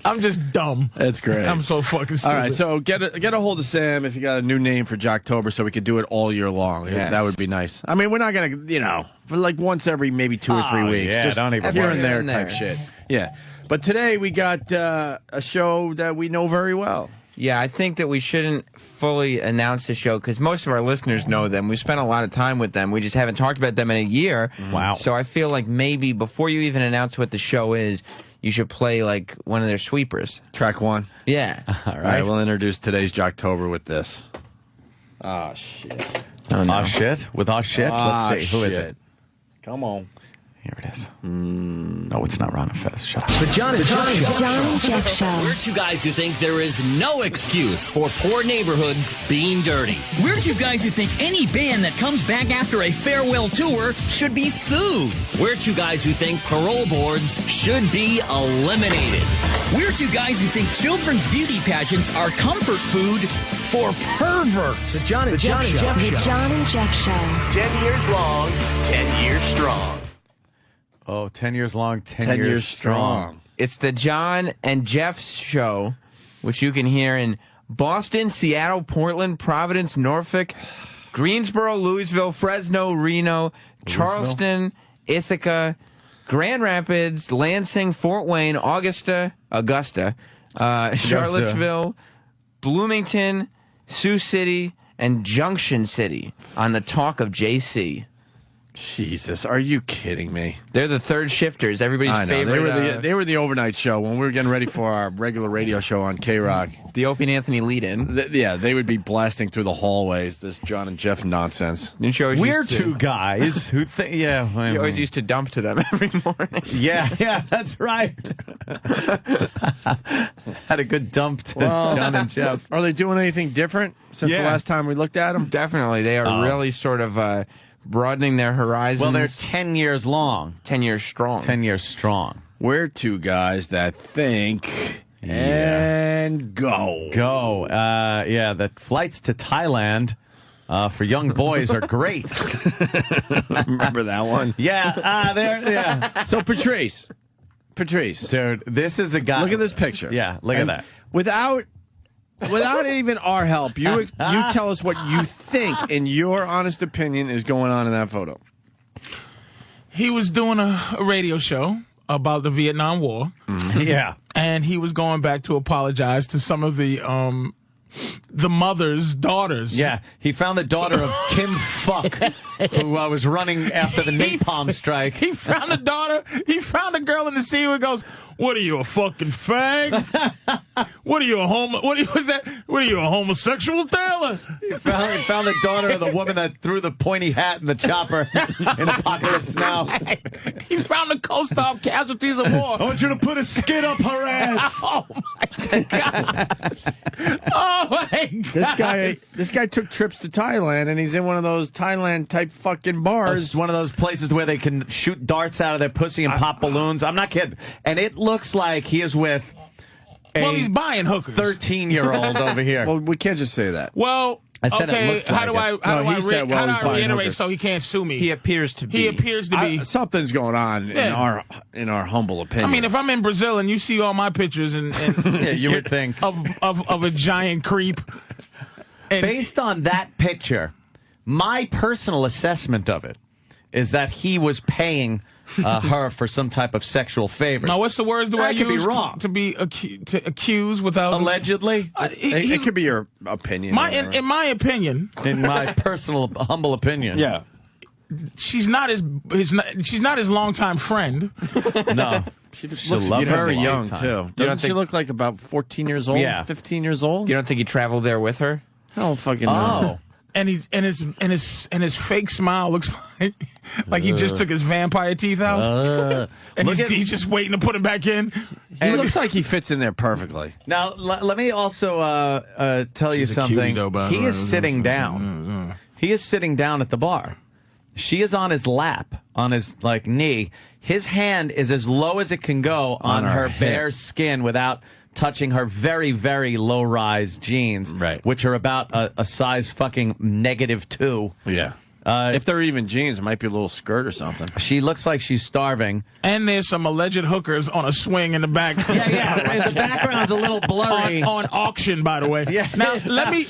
I'm just dumb. That's great. I'm so fucking stupid. All right, so get a hold of Sam if you got a new name for Jocktober so we could do it all year long. Yes. That would be nice. I mean, we're not going to, for like once every maybe 2 or 3 weeks. Yeah, just don't even here worry. and there type shit. Yeah. But today we got a show that we know very well. Yeah, I think that we shouldn't fully announce the show because most of our listeners know them. We spent a lot of time with them. We just haven't talked about them in a year. Wow. So I feel like maybe before you even announce what the show is, you should play like one of their sweepers. Track 1. Yeah. All All right, we'll introduce today's Jocktober with this. Oh, shit. Oh, no. Aw, shit? With aw, shit? Let's see. Who is it? Come on. Here it is. No, it's not Ron and Fez. Shut up. The John and Jeff Show. John and Jeff Show. We're two guys who think there is no excuse for poor neighborhoods being dirty. We're two guys who think any band that comes back after a farewell tour should be sued. We're two guys who think parole boards should be eliminated. We're two guys who think children's beauty pageants are comfort food for perverts. The John and Jeff Show. The John and Jeff Show. 10 years long, 10 years strong. Oh, 10 years long, 10 years strong. It's the John and Jeff Show, which you can hear in Boston, Seattle, Portland, Providence, Norfolk, Greensboro, Louisville, Fresno, Reno, Charleston, Ithaca, Grand Rapids, Lansing, Fort Wayne, Augusta, Charlottesville, Bloomington, Sioux City, and Junction City on the Talk of JC. Jesus, are you kidding me? They're the third shifters. Everybody's I know. favorite. They were the overnight show when we were getting ready for our regular radio show on K-Rock. The Opie and Anthony lead-in. Yeah, they would be blasting through the hallways this John and Jeff nonsense. We're two guys who think, You always used to dump to them every morning. Yeah, that's right. Had a good dump to John and Jeff. Are they doing anything different since the last time we looked at them? Definitely. They are really sort of broadening their horizons. Well, they're 10 years long. 10 years strong. 10 years strong. We're two guys that think and go. Go. The flights to Thailand for young boys are great. Remember that one? Yeah. So, Patrice. Dude, this is a guy. Look at this picture. Yeah, look at that. Without even our help, you tell us what you think, in your honest opinion, is going on in that photo. He was doing a radio show about the Vietnam War. Mm-hmm. Yeah. And he was going back to apologize to some of the mother's daughters. Yeah, he found the daughter of Kim Fuck, who was running after the napalm strike. He found a daughter. He found a girl in the sea who goes, "What are you, a fucking fag? What are you, a homosexual, Taylor? He found the daughter of the woman that threw the pointy hat in the chopper in Apocalypse Now. He found the co-star casualties of war. I want you to put a skid up her ass. Oh, my God. Oh, my God. This guy took trips to Thailand, and he's in one of those Thailand-type fucking bars. It's one of those places where they can shoot darts out of their pussy and pop balloons. I'm not kidding. And it looks like he is with he's buying hookers. 13-year-old over here. Well, we can't just say that. Well, I said okay, it looks like how do I reiterate hookers. so he can't sue me? He appears to be. Something's going on in our humble opinion. I mean, if I'm in Brazil and you see all my pictures and yeah, you would think of a giant creep. And based on that picture, my personal assessment of it is that he was paying her for some type of sexual favor. Now, what's the words do I use to be accused without allegedly? It could be your opinion. In my opinion, in my personal humble opinion, yeah, she's not his longtime friend. No. She looks very young, too. Doesn't she look like about 14 years old? Yeah. 15 years old? You don't think he traveled there with her? I don't fucking know. And his fake smile looks like he just took his vampire teeth out, and he's just waiting to put it back in. He looks like he fits in there perfectly. Now, let me also tell you something. He is sitting down. He is sitting down at the bar. She is on his lap, on his knee. His hand is as low as it can go on her bare skin without touching her very, very low-rise jeans, right? Which are about a size fucking -2. Yeah. If they're even jeans, it might be a little skirt or something. She looks like she's starving. And there's some alleged hookers on a swing in the back. Yeah. The background's a little blurry. On auction, by the way. Yeah. Now, let me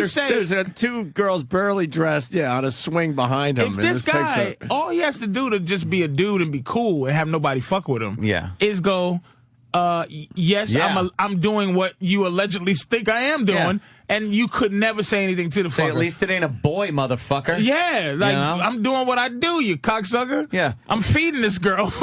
say... There's two girls barely dressed, on a swing behind him. If this guy, all he has to do to just be a dude and be cool and have nobody fuck with him is go... yes, I'm doing what you allegedly think I am doing, and you could never say anything to the fucker. At least it ain't a boy, motherfucker. Yeah, I'm doing what I do, you cocksucker. Yeah. I'm feeding this girl.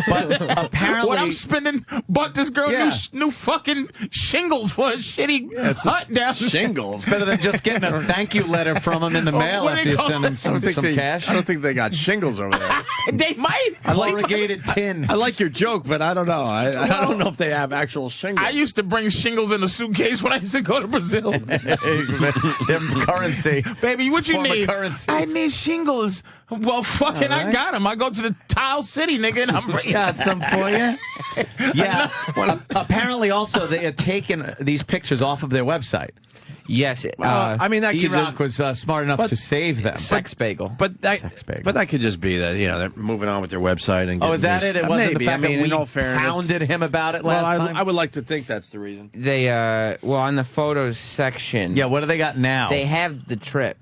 But apparently... what I'm spending, bought this girl new fucking shingles for a shitty hut down. Shingles? It's better than just getting a thank you letter from him in the mail after you send him some cash. I don't think they got shingles over there. They might. Corrugated tin. I like your joke, but I don't know. I don't know if they have actual shingles. I used to bring shingles in a suitcase when I used to go to Brazil. Currency. Baby, what you need? Currency. I need shingles. Well, fucking, I got them. I go to the Tile City, nigga, and I'm bringing got some for you. Yeah. Well, apparently, also, they had taken these pictures off of their website. Yes. I mean, that E-Rock was smart enough to save them. Sex bagel. But that could just be that, they're moving on with their website. And is that it? It wasn't the fact that we in all fairness, pounded him about it last time? I would like to think that's the reason. They, on the photos section. Yeah, what do they got now? They have the trip.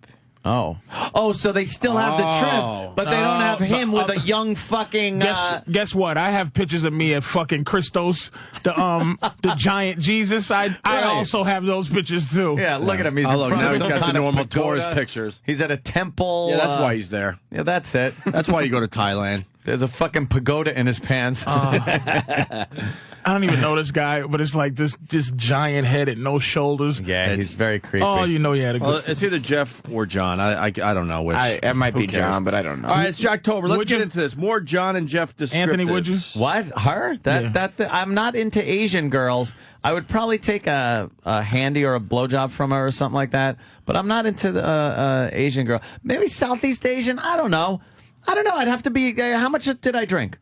Oh, so they still have the trip, but they don't have him with a young fucking... Guess what? I have pictures of me at fucking Christos, the giant Jesus. I also have those pictures, too. Yeah, look at him. He's now he's got the normal tourist pictures. He's at a temple. Yeah, that's why he's there. Yeah, that's it. That's why you go to Thailand. There's a fucking pagoda in his pants. I don't even know this guy, but it's like this giant head and no shoulders. Yeah, he's very creepy. Oh, you know he had a good... it's either Jeff or John. I don't know which. It might be John, but I don't know. All right, it's Jocktober. Let's get into this. More John and Jeff descriptives. Anthony, would you? What? Her? I'm not into Asian girls. I would probably take a handy or a blowjob from her or something like that, but I'm not into the Asian girl. Maybe Southeast Asian? I don't know. I'd have to be... how much did I drink?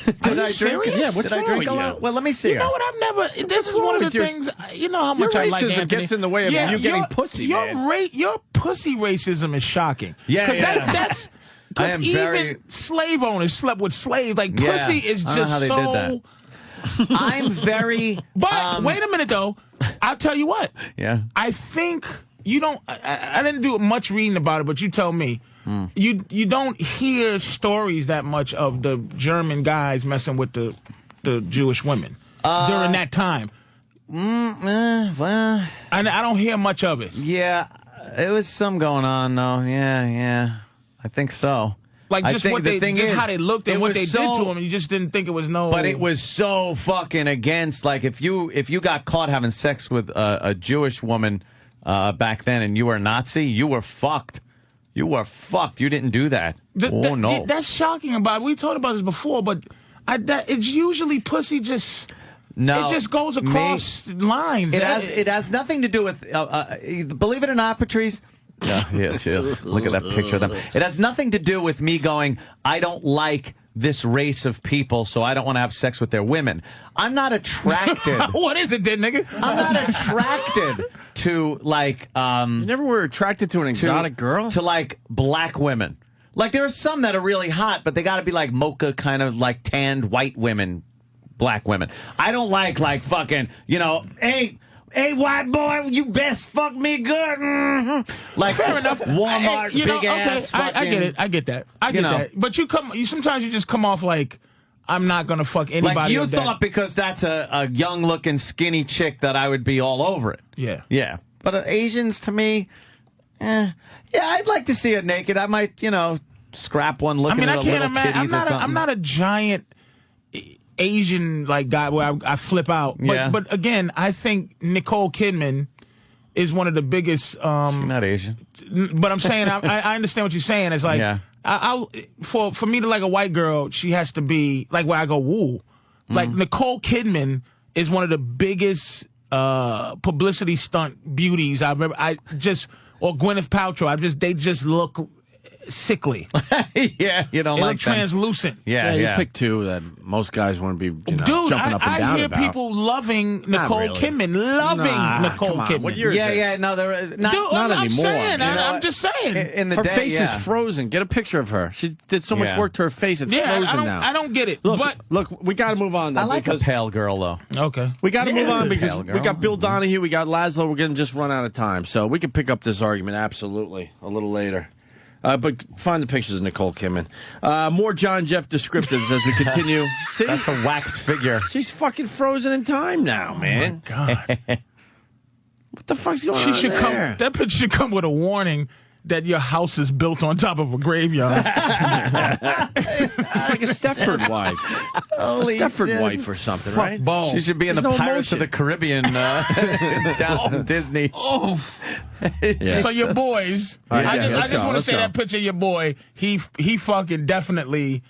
Did I drink? Yeah, what's wrong with you? Well, let me see. You know what? I've never... This is one of the things... You know how much I like Anthony. Racism gets in the way of you getting pussy, man. Your pussy racism is shocking. Yeah, that's... Because even slave owners slept with slaves. Like, pussy is just so... Did that. I'm very... But, wait a minute, though. I'll tell you what. Yeah. I think you don't... I didn't do much reading about it, but you tell me. You don't hear stories that much of the German guys messing with the Jewish women during that time. Well, I don't hear much of it. Yeah, it was some going on though. Yeah, I think so. Like, just what they, just how they looked and what they did to him, and you just didn't think it was no. But it was so fucking against. Like, if you got caught having sex with a Jewish woman back then, and you were a Nazi, you were fucked. You were fucked. You didn't do that. No. That's shocking about it. We talked about this before, but it's usually pussy just. No, it just goes across lines. It has nothing to do with. Believe it or not, Patrice. Yes. Look at that picture of them. It has nothing to do with me going, I don't like this race of people, so I don't want to have sex with their women. I'm not attracted. What is it then, nigga? I'm not attracted to, like... you never were attracted to an exotic girl? To, like, black women. Like, there are some that are really hot, but they got to be, like, mocha kind of, like, tanned white women, black women. I don't like fucking, hey, white boy, you best fuck me good. Mm-hmm. Like, fair enough. Walmart, big ass. Fucking, I get it. I get that. But sometimes you just come off like, I'm not going to fuck anybody. Like, you thought because that's a young looking skinny chick that I would be all over it. Yeah. Yeah. But Asians, to me, yeah, I'd like to see it naked. I might, scrap one looking at a little titties or something. I'm not a giant Asian guy where I flip out. But again, I think Nicole Kidman is one of the biggest. She's not Asian. But I'm saying I understand what you're saying. It's like for me to like a white girl, she has to be like where I go woo. Like Nicole Kidman is one of the biggest publicity stunt beauties I've ever. Or Gwyneth Paltrow. They just look sickly. Yeah, you don't they like look translucent. Yeah, you pick two that most guys want to be, jumping up and down about. I hear people loving Nicole Kidman, Nicole Kidman. What year is this? No, they're not anymore. I'm saying, I'm just saying. Her face is frozen. Get a picture of her. She did so much work to her face. It's frozen now. I don't get it. Look, we got to move on. I like a pale girl, though. Okay. We got to move on because we got Bill Donahue, we got Laszlo. We're going to just run out of time. So we can pick up this argument, absolutely, a little later. But find the pictures of Nicole Kidman. More John Jeff descriptives as we continue. See? That's a wax figure. She's fucking frozen in time now, man. Oh, my God. What the fuck's going on there? That picture should come with a warning that your house is built on top of a graveyard. It's like a Stepford wife. A Stepford wife or something, right? Balls. She should be in the Pirates of the Caribbean down in Disney. Oh. Yeah. So your boys, I just want to say that picture of your boy, he fucking definitely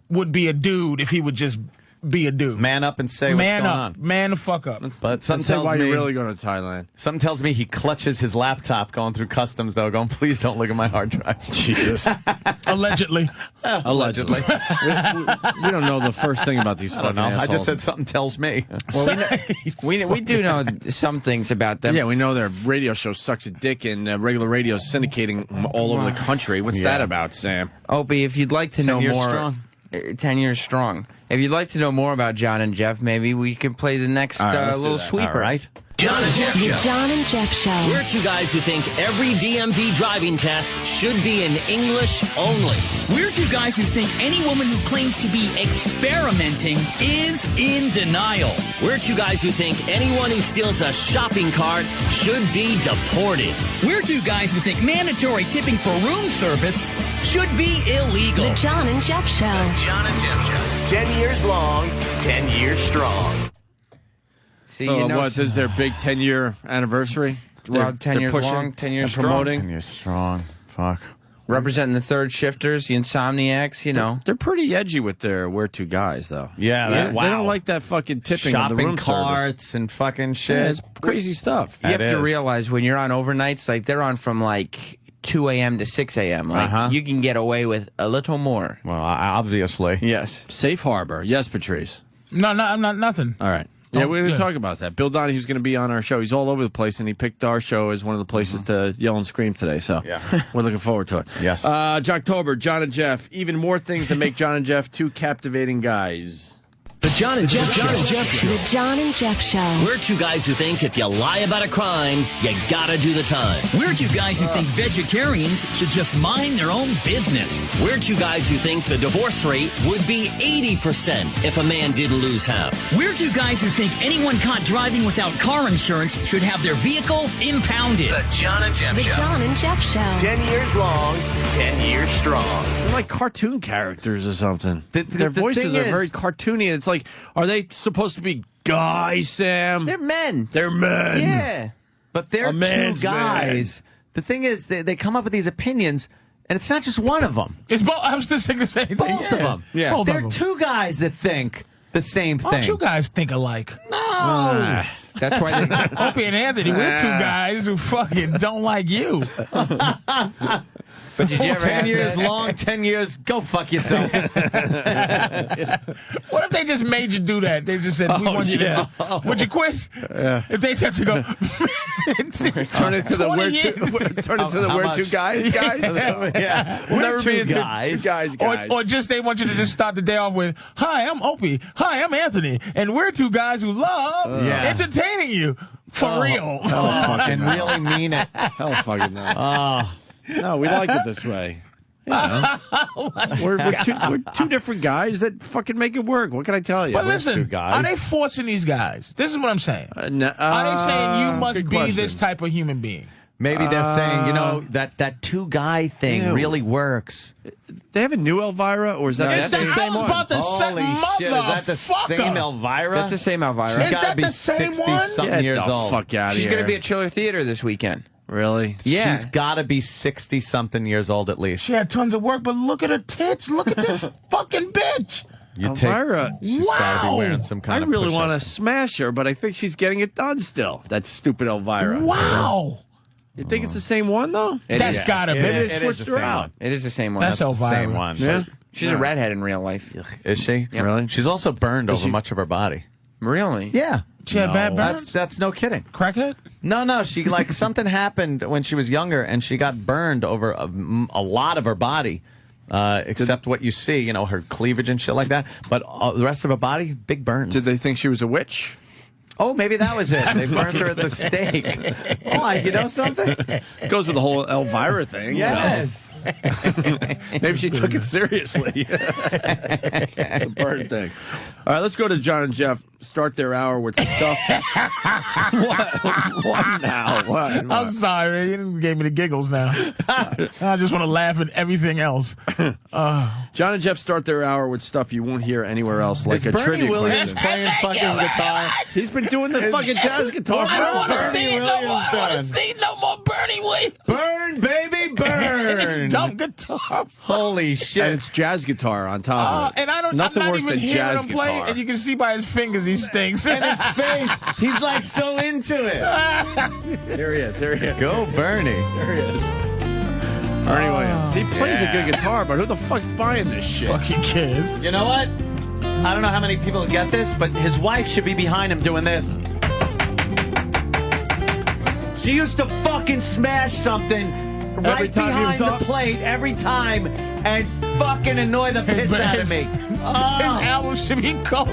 would be a dude if he would just be a dude. Man up and say what's going on. Man the fuck up. But something tells why me you're really going to Thailand. Something tells me he clutches his laptop going through customs, though, going, please don't look at my hard drive. Jesus. Allegedly. Allegedly. we don't know the first thing about these fucking assholes. I just said something tells me. Well, we do know some things about them. Yeah, we know their radio show sucks a dick and regular radio is syndicating all over the country. What's that about, Sam? Opie, if you'd like to know more... Strong. 10 years strong. If you'd like to know more about John and Jeff, maybe we could play the next little sweeper. All right. John and Jeff Show. The John and Jeff Show. We're two guys who think every DMV driving test should be in English only. We're two guys who think any woman who claims to be experimenting is in denial. We're two guys who think anyone who steals a shopping cart should be deported. We're two guys who think mandatory tipping for room service should be illegal. The John and Jeff Show. The John and Jeff Show. 10 years long, 10 years strong. See, so this is their big 10-year anniversary? Well, 10 years pushing, long, 10 years promoting. 10 years strong. Fuck. Representing the third shifters, the insomniacs, They're pretty edgy with their where to guys, though. Yeah, wow. They don't like that fucking tipping of the room carts service. And fucking shit. Yeah, it's crazy stuff. You have to realize when you're on overnights, they're on from 2 a.m. to 6 a.m. You can get away with a little more. Well, obviously. Yes. Safe harbor. Yes, Patrice. No, I'm not nothing. All right. Yeah, we're going to talk about that. Bill Donahue's going to be on our show. He's all over the place, and he picked our show as one of the places to yell and scream today. So we're looking forward to it. Yes. Jocktober, John and Jeff. Even more things that make John and Jeff two captivating guys. The John and Jeff Show. The John and Jeff Show. We're two guys who think if you lie about a crime, you gotta do the time. We're two guys who think vegetarians should just mind their own business. We're two guys who think the divorce rate would be 80% if a man didn't lose half. We're two guys who think anyone caught driving without car insurance should have their vehicle impounded. The John and Jeff The Show. John and Jeff Show. 10 years long, 10 years strong. They're like cartoon characters or something. Their the voices thing are is- very cartoony. It's like, are they supposed to be guys, Sam? They're men. They're men. Yeah. But they're A two man's guys. The thing is, they come up with these opinions, and it's not just one of them. It's both. I was just thinking the same thing. Both of them. Yeah. Both of They're them. two guys that think the same Why don't thing. you guys think alike? No. That's why they... Opie and Anthony, we're two guys who fucking don't like you. But did you ever 10 have years that? long, 10 years, go fuck yourself. What if they just made you do that? They just said, we want you to go. Would you quit? If they said to go, Turn it to the 20 we're years. two guys. Yeah. We'll never two be the guys. two guys. Or just they want you to just start the day off with, hi, I'm Opie. Hi, I'm Anthony. And we're two guys who love entertaining you. For real. And really mean it. Hell fucking no. No, we like it this way. You know. we're two different guys that fucking make it work. What can I tell you? But We're listen, two guys. are they forcing these guys? This is what I'm saying. Are they saying you must good be question. this type of human being? Maybe they're saying, that two-guy thing Ew. really works. They have a new Elvira, or is that Is that I was about to say, Holy shit, is that the same Elvira? That's the same Elvira. Is that the same one? 60-something years old. Fuck out of She's here. going to be at Chiller Theater this weekend. Really? Yeah. She's got to be 60-something years old at least. She had tons of work, but look at her tits. Look at this fucking bitch. You Elvira. She's got to be wearing some kind I of really push-up. want to smash her, but I think she's getting it done still. That stupid Elvira. Wow. You think it's the same one, though? That's gotta be. Maybe It they is switched the her same out. one. It is the same one. That's the Elvira. same one. Yeah. She's a redhead in real life. Is she? Yep. Really? She's also burned Is over she- much of her body. Really? Yeah. She had bad burns? That's no kidding. Crackhead? No. She something happened when she was younger, and she got burned over a lot of her body, except what you see, her cleavage and shit like that. But the rest of her body, big burns. Did they think she was a witch? Oh, maybe that was it. They burned her at the stake. Why? You know something? Goes with the whole Elvira thing. Yes. Maybe she took it seriously. The burn thing. All right, let's go to John and Jeff. Start their hour with stuff. What now? What? I'm sorry. You gave me the giggles now. I just want to laugh at everything else. John and Jeff start their hour with stuff you won't hear anywhere else, like Is a Bernie trivia Williams question. playing fucking guitar? He's been doing the fucking jazz guitar. I don't want to Bernie see it no more. I want to Williams see no more Bernie Williams. Burn, baby, burn! Dumb guitar. Holy shit! And it's jazz guitar on top of it. And I'm Nothing not worse even than hearing jazz him play, guitar. and you can see by his fingers he stinks. And his face, he's like so into it. Here he is. Here he is. Go, Bernie. There he is. Bernie Williams. He plays a good guitar, but who the fuck's buying this shit? Fucking kids. You know what? I don't know how many people get this, but his wife should be behind him doing this. She used to fucking smash something Every right time he behind was up? the plate every time and fucking annoy the piss out of me. His album should be called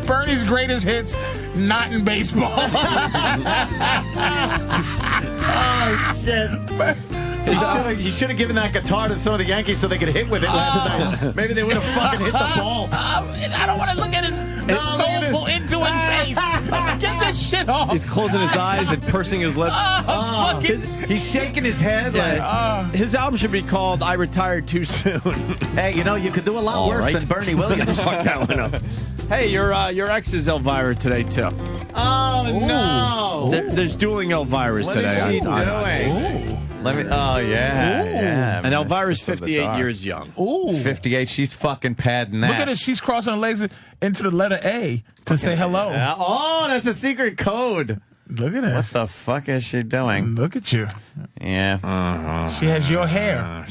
Bernie's Greatest Hits, Not in Baseball. Oh, shit. You should have given that guitar to some of the Yankees so they could hit with it last night. Maybe they would have fucking hit the ball. I don't want to look at his soulful into his face. Get this shit off. He's closing his eyes and pursing his lips. He's shaking his head like... His album should be called I Retired Too Soon. Hey, you could do a lot worse than Bernie Williams. Fuck that one up. Hey, your ex is Elvira today, too. Oh, no. There's dueling Elviras What today. is she doing? Let me. Oh yeah. And Elvira's 58 years young. Ooh. 58. She's fucking padding that. Look at her. She's crossing her legs into the letter A to say hello. Oh, that's a secret code. Look at her. What the fuck is she doing? Look at you. Yeah. She has your hair.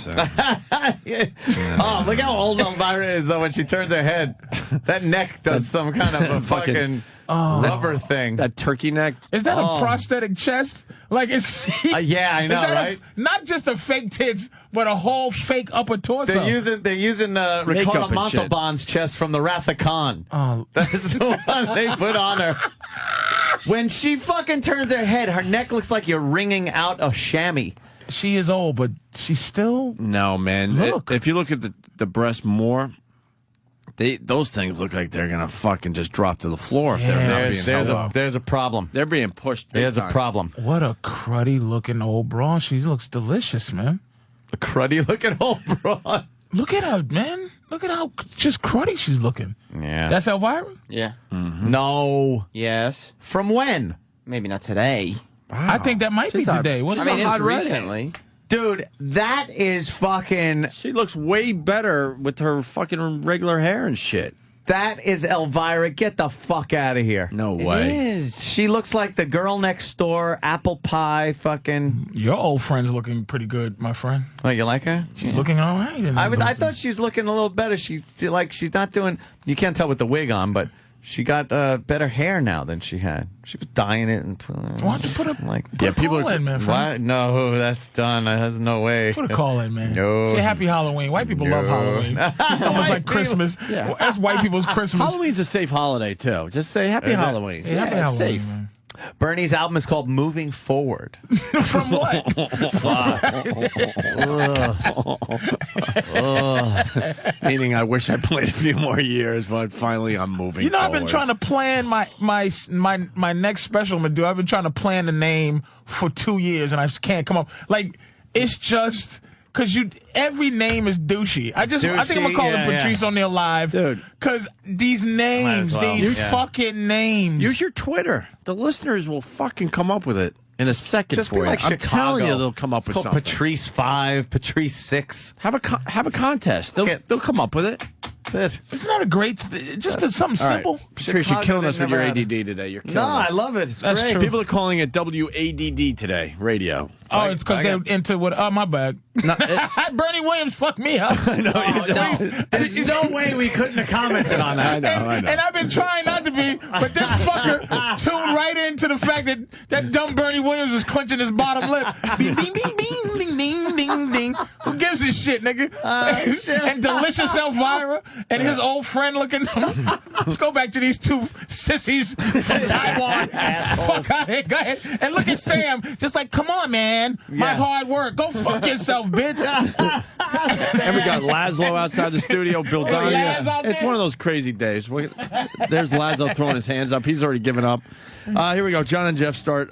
Oh, look how old Elvira is, though, when she turns her head. That neck does some kind of a fucking rubber thing. That turkey neck. Is that a prosthetic chest? Like it's yeah, I know, right? Not just a fake tits, but a whole fake upper torso. They're using Ricardo Montalban's chest from the Wrath of Khan. Oh, that's the one they put on her. When she fucking turns her head, her neck looks like you're wringing out a chamois. She is old, but she's still. No, man. Look. If you look at the breast more, those things look like they're gonna fucking just drop to the floor if they're not being held up. There's a problem. They're being pushed. There's a problem. What a cruddy looking old broad. She looks delicious, man. A cruddy looking old broad. Look at her, man. Look at how just cruddy she's looking. Yeah. That's Elvira? Yeah. Mm-hmm. No. Yes. From when? Maybe not today. I think that might be today. I mean, it's recently. Dude, that is fucking... She looks way better with her fucking regular hair and shit. That is Elvira. Get the fuck out of here. No way. It is. She looks like the girl next door, apple pie, fucking... Your old friend's looking pretty good, my friend. Oh, you like her? She's looking all right. I thought she was looking a little better. She's not doing... You can't tell with the wig on, but... She got better hair now than she had. She was dyeing it and why don't you put a people call in, man? What? No, that's done. There's no way. Put a call in, man. No. Say Happy Halloween. White people love Halloween. It's almost like Christmas. Yeah. That's white people's Christmas. Halloween's a safe holiday too. Just say Happy Halloween. Yeah, Happy Halloween, safe. man. Bernie's album is called Moving Forward. From what? Meaning, I wish I played a few more years, but finally I'm moving. You know, forward. I've been trying to plan my next special I'm gonna do. I've been trying to plan the name for 2 years, and I just can't come up. Like, it's just because every name is douchey. I think I'm gonna call it Patrice O'Neal Live, dude. Because these names, fucking names. Use your Twitter. The listeners will fucking come up with it in a second Just for be you. like I'm Chicago. telling you, they'll come up with something. Patrice 5, Patrice 6. Have a contest. They'll come up with it. That's it. Isn't that a great? Just something simple. Right. Patrice, you're killing us with your ADD today. You're killing us. I love it. It's That's great. true. People are calling it WADD today, radio. Oh, it's because they're into what? Oh, my bad. Bernie Williams fucked me up. There's no way we couldn't have commented on that. I know. And I've been trying not to be, but this fucker tuned right into the fact that dumb Bernie Williams was clenching his bottom lip. Bing, ding, ding, ding, ding, ding, ding, ding. Who gives a shit, nigga? And delicious Elvira and his old friend looking. Let's go back to these two sissies from Taiwan. Fuck out here. Go ahead. And look at Sam. Just like, come on, man. My hard work. Go fuck yourself, bitch. And we got Laszlo outside the studio, Bill Donahue. Laz out It's there? one of those crazy days. There's Laszlo throwing his hands up. He's already given up. Here we go. John and Jeff start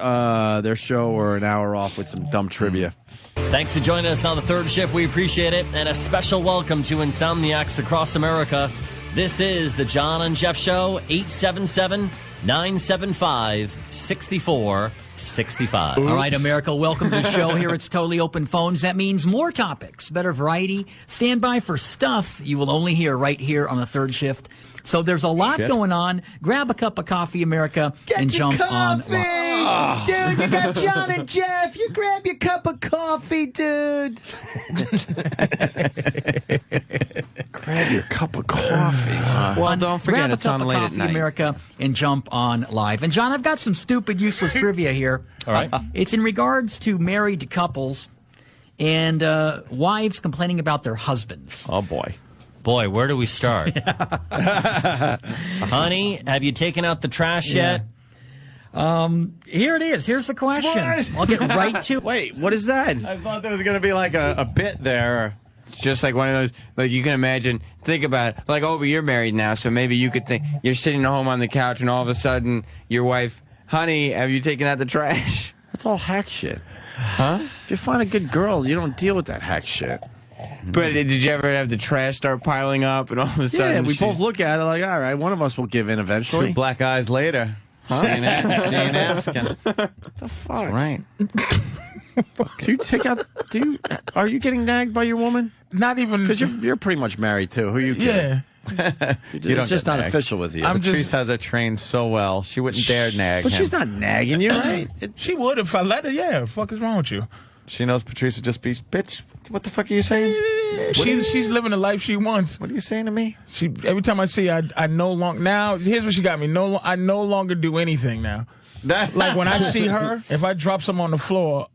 their show or an hour off with some dumb trivia. Thanks for joining us on the third shift. We appreciate it. And a special welcome to insomniacs across America. This is the John and Jeff Show, 877-975-6465. All right, America, welcome to the show. Here it's totally open phones. That means more topics, better variety. Stand by for stuff you will only hear right here on the third shift. So there's a lot going on. Grab a cup of coffee, America, and jump on. Dude, you got John and Jeff. You grab your cup of coffee, dude. Grab your cup of coffee. Well, don't forget, Grab a it's cup on of late coffee, at night. America, and jump on live. And John, I've got some stupid, useless trivia here. All right. It's in regards to married couples and wives complaining about their husbands. Oh, boy. Boy, where do we start? Honey, have you taken out the trash yet? Here it is. Here's the question. I'll get right to it. Wait, what is that? I thought there was going to be like a bit there. It's just like one of those, like you can imagine, think about it. Like, Opie, you're married now, so maybe you could think, you're sitting at home on the couch and all of a sudden your wife, honey, have you taken out the trash? That's all hack shit. Huh? If you find a good girl, you don't deal with that hack shit. But did you ever have the trash start piling up and all of a sudden? Yeah, we both look at it like, all right, one of us will give in eventually. 2 black eyes later. Huh? She ain't asking. What the fuck? Right. Do you take out? Are you getting nagged by your woman? Not even Because you're pretty much married too. Who are you kidding? Yeah. It's just not official with you. Patrice has her trained so well. She wouldn't dare nag But him. she's not nagging you, right? She would if I let her. Yeah. What the fuck is wrong with you? She knows Patrice would just be, bitch, what the fuck are you saying? She's living the life she wants. What are you saying to me? Every time I see her, I no longer now. Here's what she got me. I no longer do anything now. Like when I see her, if I drop something on the floor,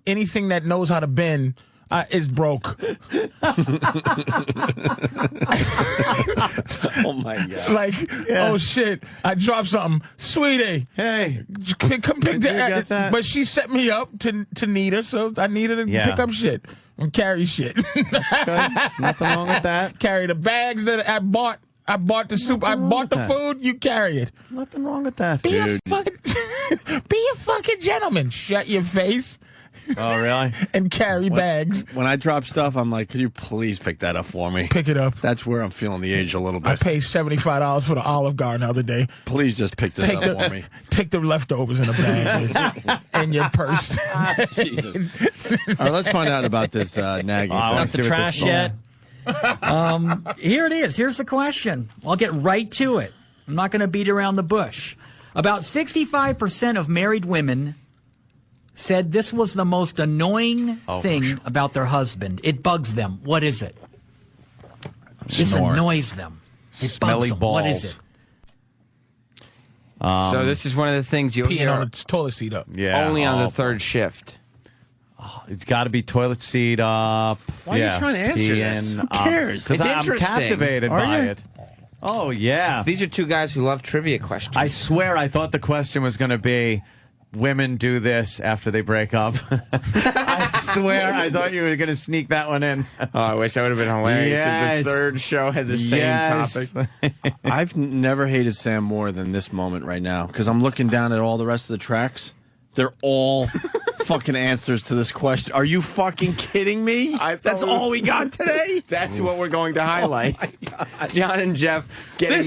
anything that knows how to bend, It's broke. Oh my God! Like, oh shit! I dropped something, sweetie. Hey, come pick that. But she set me up to need her, so I needed to pick up shit and carry shit. Nothing wrong with that. Carry the bags that I bought. I bought the soup. I bought the food. You carry it. Nothing wrong with that. Be a fucking gentleman. Shut your face. Oh, really? And carry bags. When I drop stuff, I'm like, could you please pick that up for me? Pick it up. That's where I'm feeling the age a little bit. I paid $75 for the Olive Garden the other day. Please just pick this up for me. Take the leftovers in a bag in your purse. Jesus. All right, let's find out about this nagging. Not the trash yet. Here it is. Here's the question. I'll get right to it. I'm not going to beat around the bush. About 65% of married women said this was the most annoying thing about their husband. It bugs them. What is it? This annoys them. It bugs them. What is it? So this is one of the things you'll peeing hear on the toilet seat up. Yeah, only on the third shift. It's got to be toilet seat up. Why are you trying to answer this? Who cares? It's I'm interesting. captivated by it. Oh, yeah. These are two guys who love trivia questions. I swear I thought the question was going to be, women do this after they break up. I swear I thought you were going to sneak that one in. Oh, I wish that would have been hilarious if the third show had the same topic. I've never hated Sam more than this moment right now because I'm looking down at all the rest of the tracks. They're all fucking answers to this question. Are you fucking kidding me? That's all we got today? That's what we're going to highlight. Oh John and Jeff getting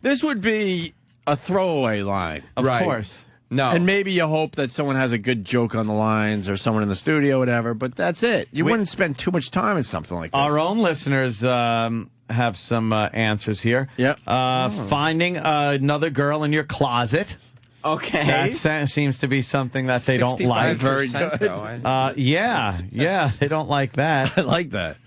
This would be a throwaway line. Of course. No. And maybe you hope that someone has a good joke on the lines or someone in the studio, whatever, but that's it. You wouldn't spend too much time in something like this. Our own listeners have some answers here. Yep. Finding another girl in your closet. Okay. That seems to be something that they don't like. Very good. Yeah, they don't like that. I like that.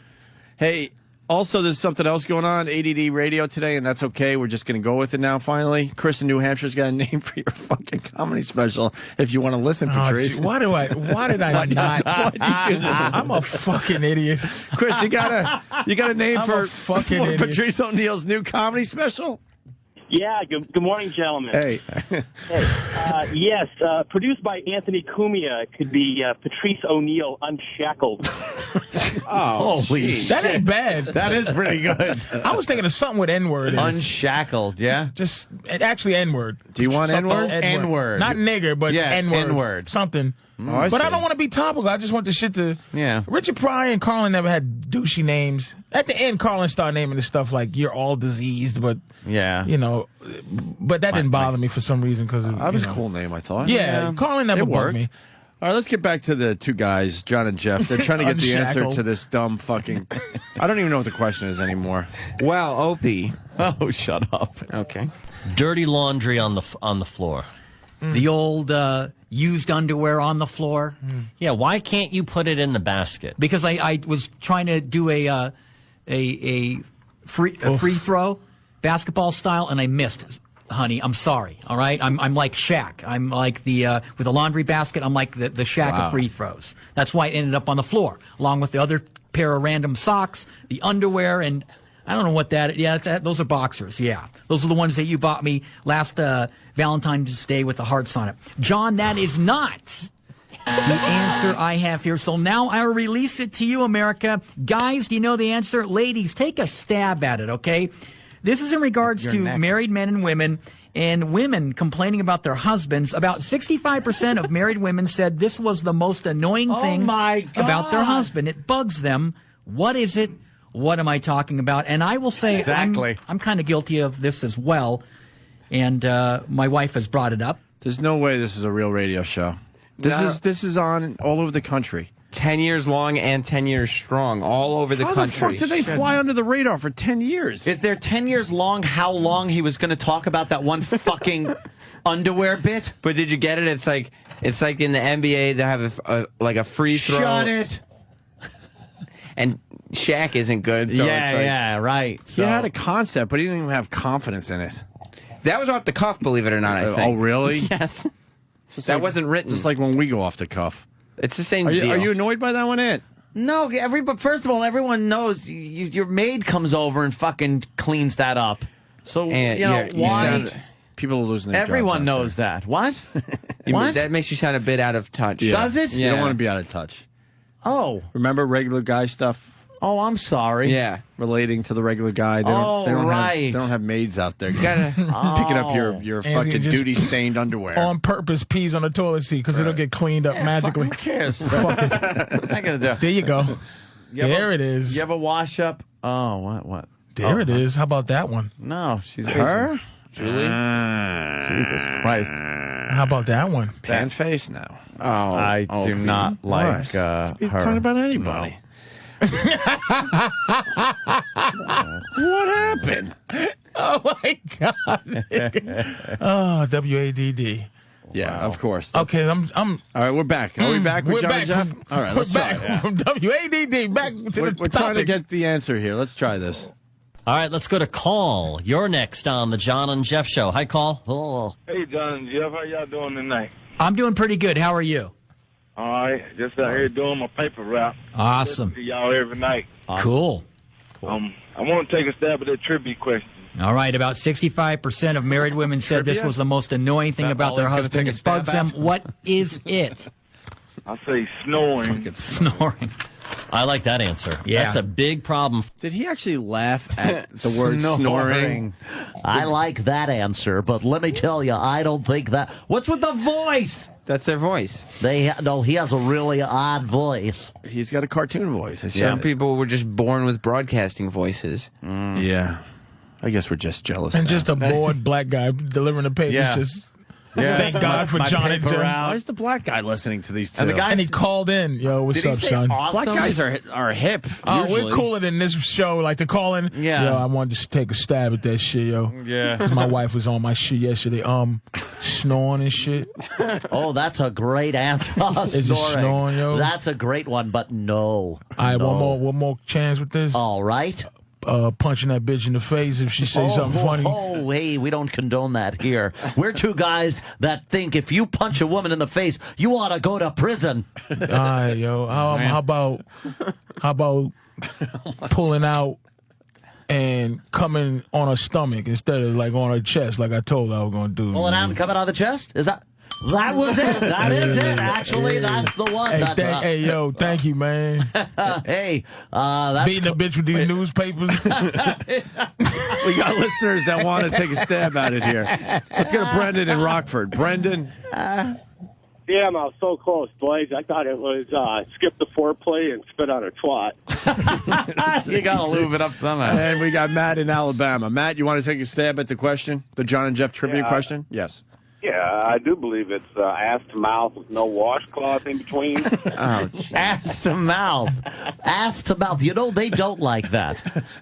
Hey, also, there's something else going on, ADD Radio today, and that's okay. We're just going to go with it now, finally. Chris in New Hampshire's got a name for your fucking comedy special if you want to listen, Patrice. Why did I not? Why'd you do this? I'm a fucking idiot. Chris, you got a name for idiot. Patrice O'Neill's new comedy special? Yeah, good morning, gentlemen. Hey. Yes, produced by Anthony Cumia. It could be Patrice O'Neill Unshackled. Holy shit. That ain't bad. That is pretty good. I was thinking of something with N-word. Unshackled, yeah? Just, actually N-word. Do you want N-word? N-word. Not nigger, but N-word. N-word. Something. I but see. I don't want to be topical. I just want the shit to... Yeah. Richard Pryor and Carlin never had douchey names. At the end, Carlin started naming the stuff like, you're all diseased, but... Yeah. You know, but that didn't bother me for some reason because That was a cool name, I thought. Yeah, Carlin never bugged me. All right, let's get back to the two guys, John and Jeff. They're trying to get the answer to this dumb fucking... I don't even know what the question is anymore. Well, Opie. Oh, shut up. Okay. Dirty laundry on the floor. The old used underwear on the floor. Yeah, why can't you put it in the basket? Because I was trying to do a free throw, basketball style, and I missed. Honey, I'm sorry. All right, I'm like Shaq. I'm like the with the laundry basket. I'm like the Shaq of free throws. That's why it ended up on the floor, along with the other pair of random socks, the underwear, and I don't know what that. Yeah, those are boxers. Yeah, those are the ones that you bought me last Valentine's Day with the hearts on it. John, that is not the answer I have here. So now I'll release it to you, America. Guys, do you know the answer? Ladies, take a stab at it, okay? This is in regards to married men and women complaining about their husbands. About 65% of married women said this was the most annoying thing about their husband. It bugs them. What is it? What am I talking about? And I will say I'm kind of guilty of this as well. And my wife has brought it up. There's no way this is a real radio show. This is on all over the country. 10 years long and 10 years strong, all over the country. How the fuck did they fly under the radar for 10 years? Is there 10 years long how long he was going to talk about that one fucking underwear bit? But did you get it? It's like in the NBA, they have a free throw. Shut it. And Shaq isn't good. So right. He had a concept, but he didn't even have confidence in it. That was off the cuff, believe it or not, I think. Oh, really? Yes. That wasn't written. Just like when we go off the cuff. It's the same deal. deal. Are you annoyed by that one, Ed? No, first of all, everyone knows your maid comes over and fucking cleans that up. So, And why? People are losing their Everyone jobs out knows that. What? what? That makes you sound a bit out of touch. Yeah. Does it? You don't want to be out of touch. Oh. Remember regular guy stuff? Oh, I'm sorry. Yeah. Relating to the regular guy. They don't have maids out there. You gotta picking up your fucking duty-stained underwear. On purpose, pees on the toilet seat because it'll get cleaned up magically. Who cares? Fuck it. I gotta do. There you go. There it is. You have a wash up? Oh, what? There it is. How about that one? No, she's Her? Asian. Julie? Jesus Christ. How about that one? Pan face now. Oh, I do not like her. You're talking about anybody. No. What happened? Oh my God! Oh, WADD. Yeah, of course. Okay, I'm. All right, we're back. Are we back with We're John back and Jeff? from- All right, we're let's try back it. from WADD. Back to We're the trying to topics. get the answer here. Let's try this. All right, let's go to Call. You're next on the John and Jeff Show. Hi, Call. Oh. Hey, John and Jeff, how y'all doing tonight? I'm doing pretty good. How are you? All right, just out here doing my paper route. Awesome. Listen to y'all every night. Cool. I want to take a stab at that trivia question. All right, about 65% of married women said this was the most annoying thing That about their all he's husband. gonna take a It bugs stab them. at? What is it? I say snoring. Snoring. I like that answer. Yeah. That's a big problem. Did he actually laugh at the word snoring? I like that answer, but let me tell you, I don't think that. What's with the voice? That's their voice. No, he has a really odd voice. He's got a cartoon voice. Some people were just born with broadcasting voices. Yeah. I guess we're just jealous. And now. just a bored black guy delivering the papers. Yeah. Just Yeah. thank God for My John and paper Jeff. route. Why is the black guy listening to these two? And he called in. Yo, what's up, son? Black guys are hip. Oh, usually. we're cooler than this show. Like to call in. Yeah. Yo, I wanted to take a stab at that shit, yo. Yeah. 'Cause my wife was on my shit yesterday. Snoring and shit. Oh, that's a great answer. Is it snoring, yo? That's a great one, but no. All right, No. one more chance with this. All right. Punching that bitch in the face if she says something funny. Oh, hey, we don't condone that here. We're two guys that think if you punch a woman in the face, you ought to go to prison. All right, yo. How about pulling out and coming on her stomach instead of like on her chest, like I told her I was gonna do. Pulling out and coming out of the chest? Is that was it? That is it. Actually, that's the one. Hey, hey, yo, thank you, man. Hey, that's beating a bitch with these newspapers. We got listeners that want to take a stab at it here. Let's go to Brendan in Rockford. Brendan. Damn, I was so close, boys. I thought it was skip the foreplay and spit on a twat. You got to lube it up somehow. And we got Matt in Alabama. Matt, you want to take a stab at the question? The John and Jeff trivia question? Yes. Yeah, I do believe it's ass to mouth with no washcloth in between. Ass to mouth. Ass to mouth. You know, they don't like that.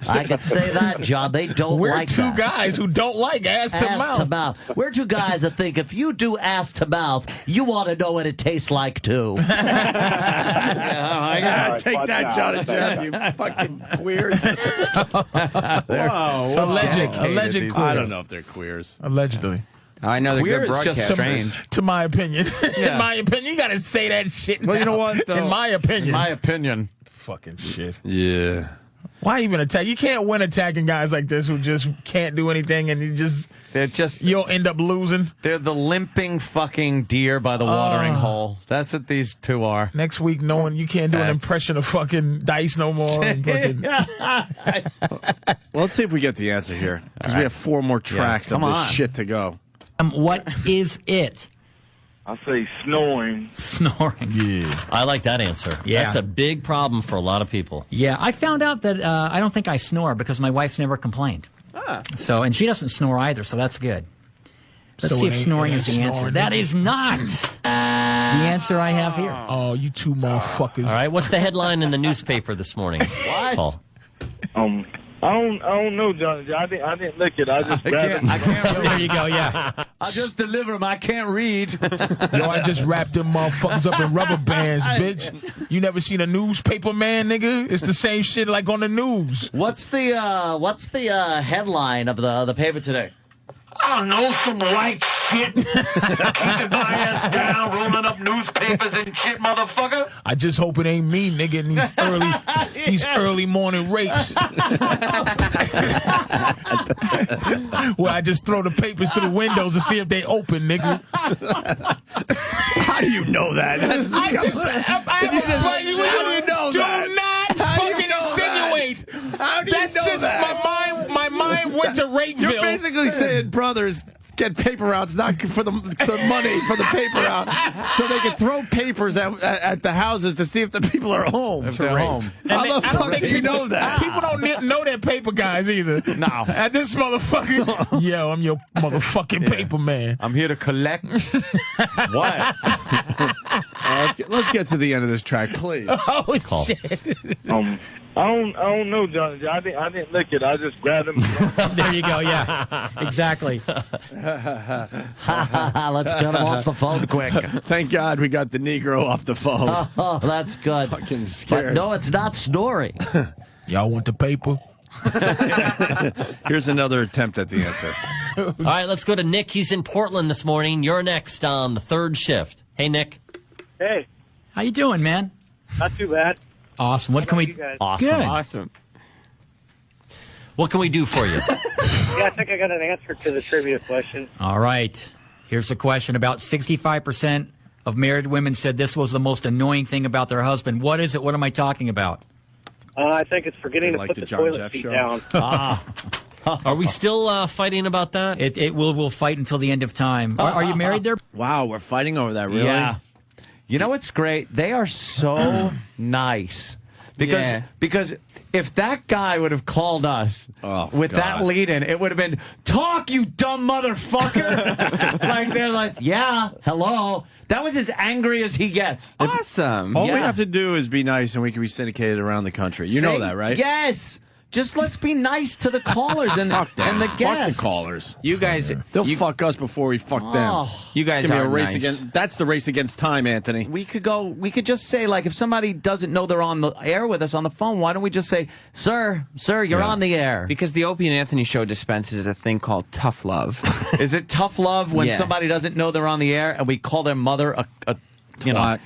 I can say that, John. They don't We're like two that. guys who don't like ass to mouth. We're two guys that think if you do ass to mouth, you want to know what it tastes like, too. Take that, John and Jeff, you fucking queers. Whoa. Alleged I don't know if they're queers. Allegedly. I know they're Queer good is just broadcasters. To my opinion. Yeah. In my opinion. You got to say that shit. Well, you know now. what, though? In my opinion. In my opinion. Fucking shit. Yeah. Why even attack? You can't win attacking guys like this who just can't do anything and you'll end up losing. They're the limping fucking deer by the watering hole. That's what these two are. Next week, knowing you can't do an impression of fucking Dice no more. And fucking, Well, let's see if we get the answer here. Because we have 4 more tracks of come this on. shit to go. What is it? I say snoring. Snoring. Yeah. I like that answer. Yeah. That's a big problem for a lot of people. Yeah, I found out that I don't think I snore because my wife's never complained. So, and she doesn't snore either, so that's good. Let's So see it if ain't- snoring it is the ain't answer. snoring, That nigga. is not the answer I have here. Oh, you two motherfuckers. All right, what's the headline in the newspaper this morning? Paul? I don't know, John. I didn't look it. I just grabbed it. I can't There you go, yeah. I just deliver them. I can't read. Yo, I just wrapped them motherfuckers up in rubber bands, bitch. You never seen a newspaper, man, nigga? It's the same shit like on the news. What's the headline of the paper today? I don't know, some white shit. Keeping my ass down, rolling up newspapers and shit, motherfucker. I just hope it ain't me, nigga, in these early morning rapes. Where I just throw the papers through the windows to see if they open, nigga. How do you know that? How do you know that? Do not fucking insinuate. How do That's you know just that? my mind went to Rapeville. You're basically saying brothers get paper routes, not for the money for the paper route, so they can throw papers at the houses to see if the people are home. If they're home. How the fuck do you know that? People don't know they're paper guys either. No. At this motherfucker, yo, I'm your motherfucking paper man. I'm here to collect. What? Let's get to the end of this track, please. Oh, shit. I don't know, Johnny. I didn't lick it. I just grabbed him. There you go. Yeah, exactly. Let's get him off the phone quick. Thank God we got the Negro off the phone. Oh, that's good. Fucking scared. But no, it's not snoring. Y'all want the paper? Here's another attempt at the answer. All right, let's go to Nick. He's in Portland this morning. You're next on the third shift. Hey, Nick. Hey, How you doing, man? not too bad. Awesome. What can we? you guys? Awesome. Good. Awesome. What can we do for you? Yeah, I think I got an answer to the trivia question. All right. Here's a question. About 65% of married women said this was the most annoying thing about their husband. What is it? What am I talking about? I think it's forgetting to Like put the the John toilet Jeff seat show? down. Are we still fighting about that? We'll fight until the end of time. Are you married there? Wow, we're fighting over that, really? Yeah. You know what's great? They are so nice. Because if that guy would have called us with that lead-in, it would have been, talk, you dumb motherfucker. Like, they're like, yeah, hello. That was as angry as he gets. Awesome. All we have to do is be nice and we can be syndicated around the country. You know that, right? Yes. Just let's be nice to the callers and the guests. Fuck the callers. You guys, They'll fuck us before we fuck them. you guys It's gonna be are a race nice. against. That's the race against time, Anthony. We could just say, like, if somebody doesn't know they're on the air with us on the phone, why don't we just say, sir, you're on the air? Because the Opie and Anthony show dispenses a thing called tough love. Is it tough love when Yeah. somebody doesn't know they're on the air and we call their mother a you know,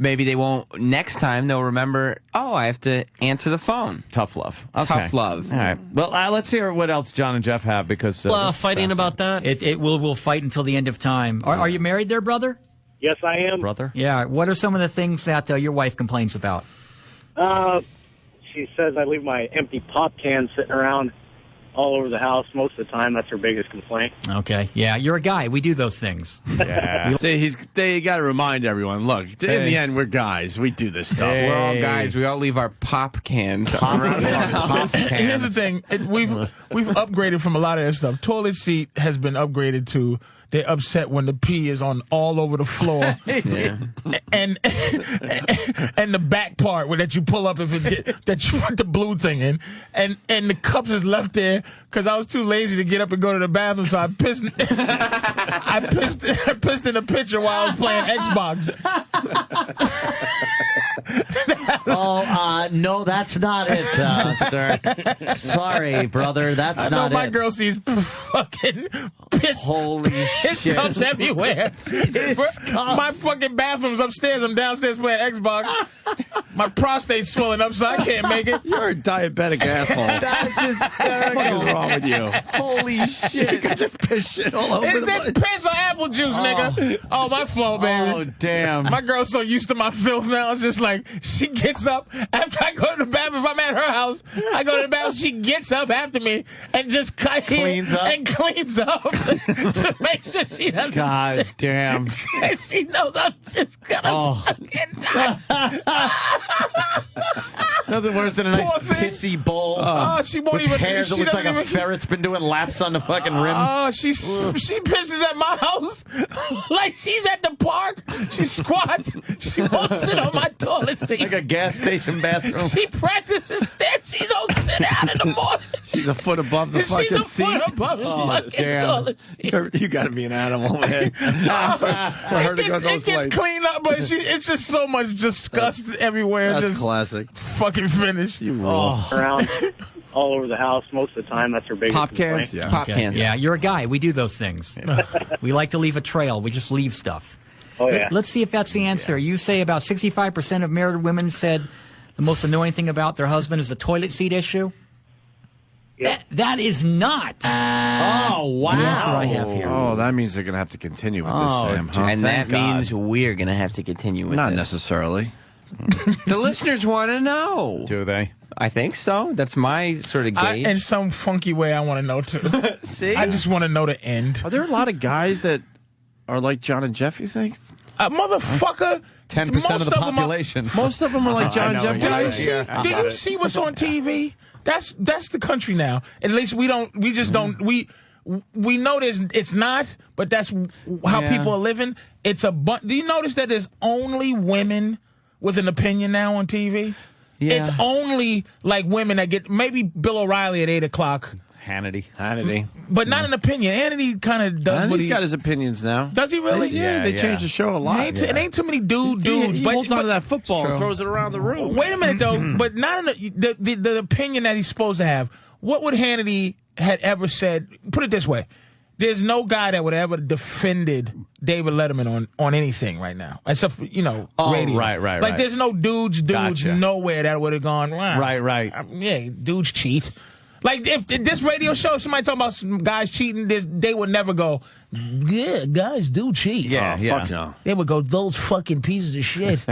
Maybe they won't. Next time they'll remember, oh, I have to answer the phone. Tough love. Okay. Tough love. All right. Well, let's hear what else John and Jeff have, because Fighting about that? We'll fight until the end of time. Are you married there, brother? Yes, I am. Brother? Yeah. What are some of the things that your wife complains about? She says I leave my empty pop cans sitting around all over the house most of the time. That's her biggest complaint. Okay. Yeah, you're a guy. We do those things. Yeah. They got to remind everyone, look, in the end, we're guys. We do this stuff. We're all guys. We all leave our pop cans around the house. Here's the thing. We've upgraded from a lot of that stuff. Toilet seat has been upgraded to they're upset when the pee is on all over the floor. And the back part where that you pull up that you put the blue thing in. And the cups is left there because I was too lazy to get up and go to the bathroom, so I pissed I pissed in a pitcher while I was playing Xbox. No, that's not it, sir. Sorry, brother, that's I not know my it. girl sees fucking piss. Holy Piss shit. cups everywhere. My fucking bathroom's upstairs. I'm downstairs playing Xbox. My prostate's swelling up, so I can't make it. You're a diabetic asshole. That's hysterical. What is wrong with you? Holy shit. You got this piss shit all over Is the this place. piss or apple juice, nigga? Oh, my fault, baby. Oh, damn. My girl's so used to my filth now. It's just like she gets up after I go to the bathroom. If I'm at her house, I go to the bathroom. She gets up after me and just cleans up to make sure she doesn't. God damn. She knows I'm just gonna fucking die. Nothing worse than a nice Poor thing. pissy bowl. She won't with even. hair She that looks like doesn't a even. ferret's been doing laps on the fucking rim. Oh, she pisses at my house like she's at the park. She squats. She won't sit on my toilet seat. Like a gas station bathroom. She practices that. She don't sit down in the morning. She's a foot above the fucking She's a seat. foot above the fucking damn. toilet seat. You got to be an animal, man. For her to go It those gets ways. cleaned up, but it's just so much disgust everywhere. That's just classic. fucking finished. You rule. Around. all over the house most of the time. That's her biggest Pop cans? complaint. Pop cans. Yeah, you're a guy. We do those things. We like to leave a trail. We just leave stuff. Oh, yeah. Let's see if that's the answer. You say about 65% of married women said the most annoying thing about their husband is the toilet seat issue. Yep. That is not. Oh, wow. The answer I have here. Oh, that means they're going to have to continue with this, Sam. Huh? And Thank that God. means we're going to have to continue with Not this. necessarily. The listeners want to know. Do they? I think so. That's my sort of gauge. In some funky way, I want to know, too. See? I just want to know the end. Are there a lot of guys that are like John and Jeff, you think? Motherfucker. 10% of the population. Most of them are like John and Jeff guys. Did you see what's on TV? That's the country now. At least we just don't we know it's not, but that's how people are living. It's a do you notice that there's only women with an opinion now on TV? Yeah. It's only like women that get maybe Bill O'Reilly at 8 o'clock. Hannity. But not an opinion. Hannity kind of does what He's got his opinions now. Does he really? Yeah, they changed the show a lot. It ain't too many dudes. He holds onto that football and throws it around the room. Wait a minute, though. But not in the opinion that he's supposed to have. What would Hannity had ever said? Put it this way. There's no guy that would ever defended David Letterman on anything right now. Except for, radio. Right. Like, there's no dudes Gotcha. nowhere that would have gone, wow. Right. Yeah, dudes cheat. Like, if this radio show, somebody talking about some guys cheating, they would never go, yeah, guys do cheat. Yeah. Fuck no. They would go, those fucking pieces of shit.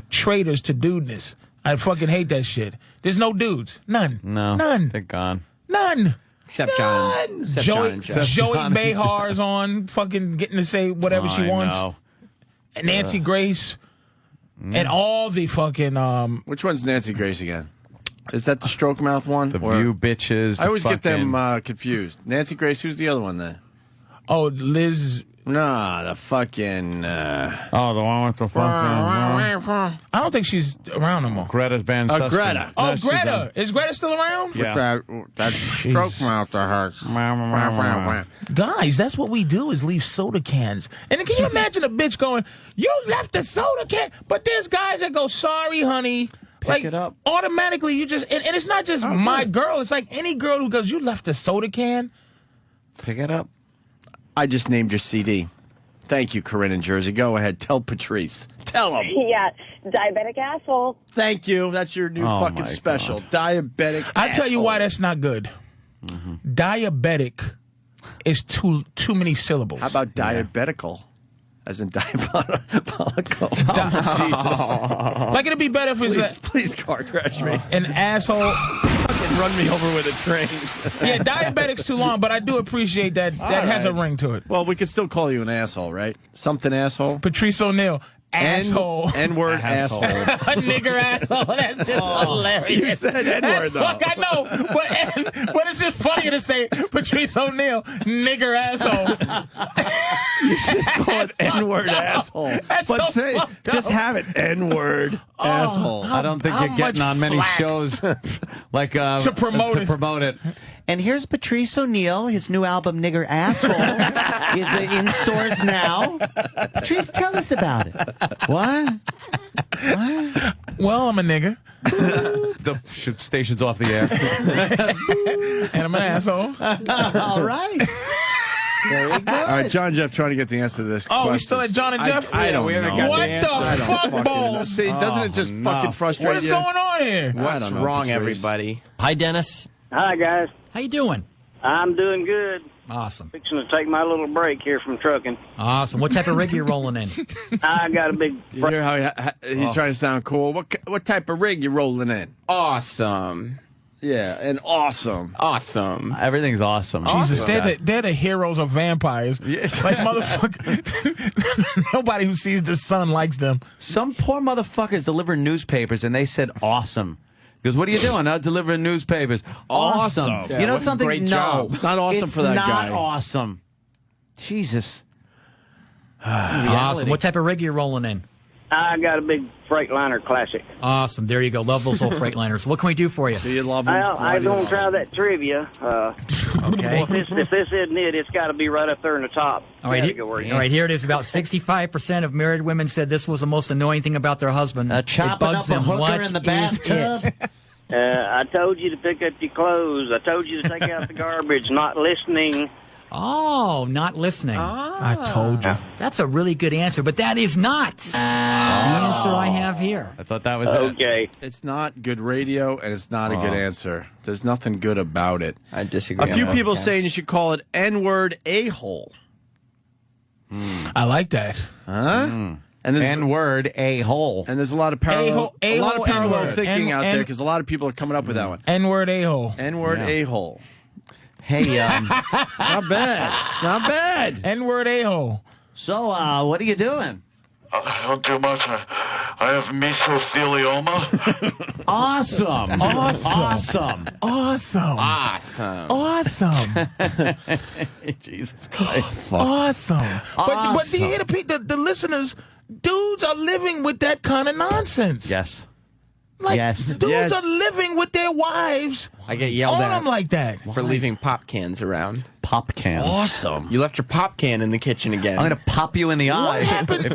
Traitors to dudeness. I fucking hate that shit. There's no dudes. None. No. None. They're gone. None. Except John. Except John and Jeff. Joey Behar's on fucking getting to say whatever she wants. Know. And Nancy Grace. And all the fucking... Which one's Nancy Grace again? Is that the stroke mouth one? The View bitches. I always get them confused. Nancy Grace, who's the other one then? Oh, Liz... Nah, the fucking... the one with the fucking... I don't think she's around no more. Greta Van Susteren. Greta. Oh, No, she's Greta. Is Greta still around? Yeah. That stroke mouth of hers. Guys, that's what we do is leave soda cans. And then can you imagine a bitch going, you left the soda can? But there's guys that go, sorry, honey. Pick it up. Automatically, you just... And it's not just my girl. It's like any girl who goes, you left the soda can? Pick it up. I just named your CD. Thank you, Corinne in Jersey. Go ahead. Tell Patrice. Tell him. Yeah, diabetic asshole. Thank you. That's your new fucking special. Diabetic I'll tell you asshole. why that's not good. Diabetic is too many syllables. How about diabetical? As in diabolical. Jesus. Like, it'd be better if it's Please car crash me. an asshole. Fucking run me over with a train. Yeah, diabetic's too long, but I do appreciate that has a ring to it. Well, we can still call you an asshole, right? Something asshole. Patrice O'Neal. Asshole. N-word asshole. A nigger asshole. That's just hilarious. You said N-word, though. Fuck, I know. But it's just funnier to say Patrice O'Neal, nigger asshole. You should call it N-word asshole. That's But so say, fucked up. just have it N-word asshole. I don't think how you're getting much on many flack? shows like To promote it. And here's Patrice O'Neal. His new album, Nigger Asshole, is in stores now. Patrice, tell us about it. What? Well, I'm a nigger. The station's off the air. And I'm an asshole. All right. Very good. All right, John and Jeff trying to get the answer to this question. Oh, we still at John and Jeff? I don't we haven't know. got What the the answer. I don't fuck fucking balls? know. See, doesn't it just fucking frustrate What is you? going on here? I don't know, wrong, Patrice. everybody? Hi, Dennis. Hi, guys. How you doing? I'm doing good. Awesome. Fixing to take my little break here from trucking. Awesome. What type of rig you rolling in? I got a big... You hear how he's trying to sound cool? What type of rig you rolling in? Awesome. Yeah, and awesome. Awesome. Everything's awesome. Jesus, Awesome. they're the heroes of vampires. Like, motherfucker, nobody who sees the sun likes them. Some poor motherfuckers deliver newspapers, and they said awesome. Because what are you doing? Delivering newspapers. Awesome. Yeah, You know what a something? great No. job. It's not awesome for that guy. It's not awesome. Jesus. Awesome. What type of rig you rolling in? I got a big Freightliner Classic. Awesome. There you go. Love those old Freightliners. What can we do for you? Do you love them? Well, I don't try that trivia. Okay. If this isn't it, it's got to be right up there in the top. All right, category. all right, here it is. About 65% of married women said this was the most annoying thing about their husband. It Chopping bugs up a them. hooker What in the is bathtub. it? I told you to pick up your clothes. I told you to take out the garbage. Not listening. Oh, not listening. I told you. That's a really good answer, but that is not the answer I have here. I thought that was Okay. It's not good radio, and it's not a good answer. There's nothing good about it. I disagree. A few people saying you should call it N-word a-hole. I like that. Huh? And there's N-word a-hole. And there's a lot of parallel, N-word. thinking out there because a lot of people are coming up with that one. N-word a-hole. N-word a-hole. Hey, it's not bad. It's not bad. N-word a-hole. So, what are you doing? I don't do much. I have mesothelioma. Awesome. Jesus Christ. Awesome. But do you hear the listeners? Dudes are living with that kind of nonsense. Yes. Like, yes. Dudes are living with their wives. I get yelled on at them like that. For leaving pop cans around. Pop cans. Awesome. You left your pop can in the kitchen again. I'm going to pop you in the eye. What happened to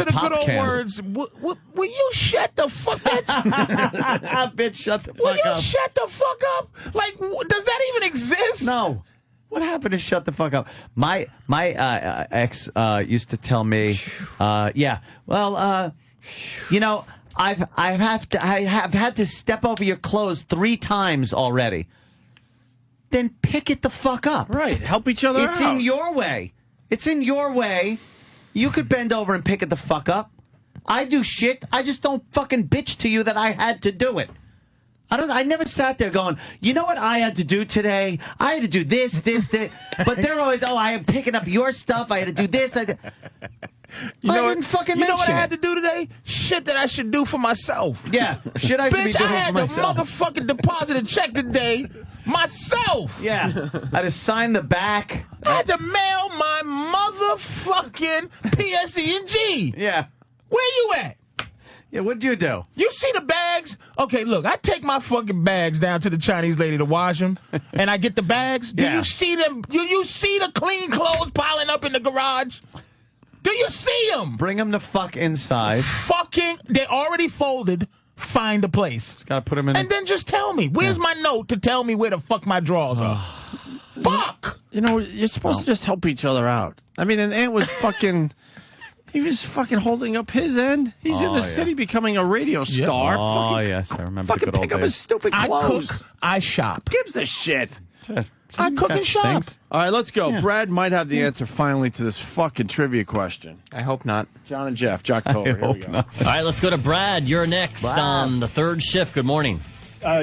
the good old words? Will you shut the fuck up? Bitch, shut the fuck Will you up. shut the fuck up? Like, does that even exist? No. What happened to shut the fuck up? My ex used to tell me, I have had to step over your clothes 3 times already. Then pick it the fuck up. Right. Help each other out. It's in your way. It's in your way. You could bend over and pick it the fuck up. I do shit. I just don't fucking bitch to you that I had to do it. I never sat there going, you know what I had to do today? I had to do this. But they're always, I am picking up your stuff. I had to do this. I didn't fucking You know what I mention had to do today? Shit that I should do for myself. Yeah, shit I should be Bitch, doing I had for to myself. motherfucking deposit a check today myself. Yeah, I had to sign the back. I had to mail my motherfucking PSD&G. Yeah. Where you at? Yeah, what'd you do? You see the bags? Okay, look, I take my fucking bags down to the Chinese lady to wash them, and I get the bags. Do you see them? Do you see the clean clothes piling up in the garage? Do you see them? Bring them the fuck inside. They're already folded. Find a place. Gotta put them in. And then just tell me. Where's my note to tell me where the fuck my drawers are? Fuck! You know, you're supposed to just help each other out. I mean, and Ant was fucking... He was fucking holding up his end. He's in the city becoming a radio star. Oh, yes, I remember. Fucking pick up his stupid clothes. I cook, I shop. Gives a shit. I cook and shop. Thanks. All right, let's go. Yeah. Brad might have the answer finally to this fucking trivia question. I hope not. John and Jeff, Jocktober. Here we go. All right, let's go to Brad. You're next on the third shift. Good morning.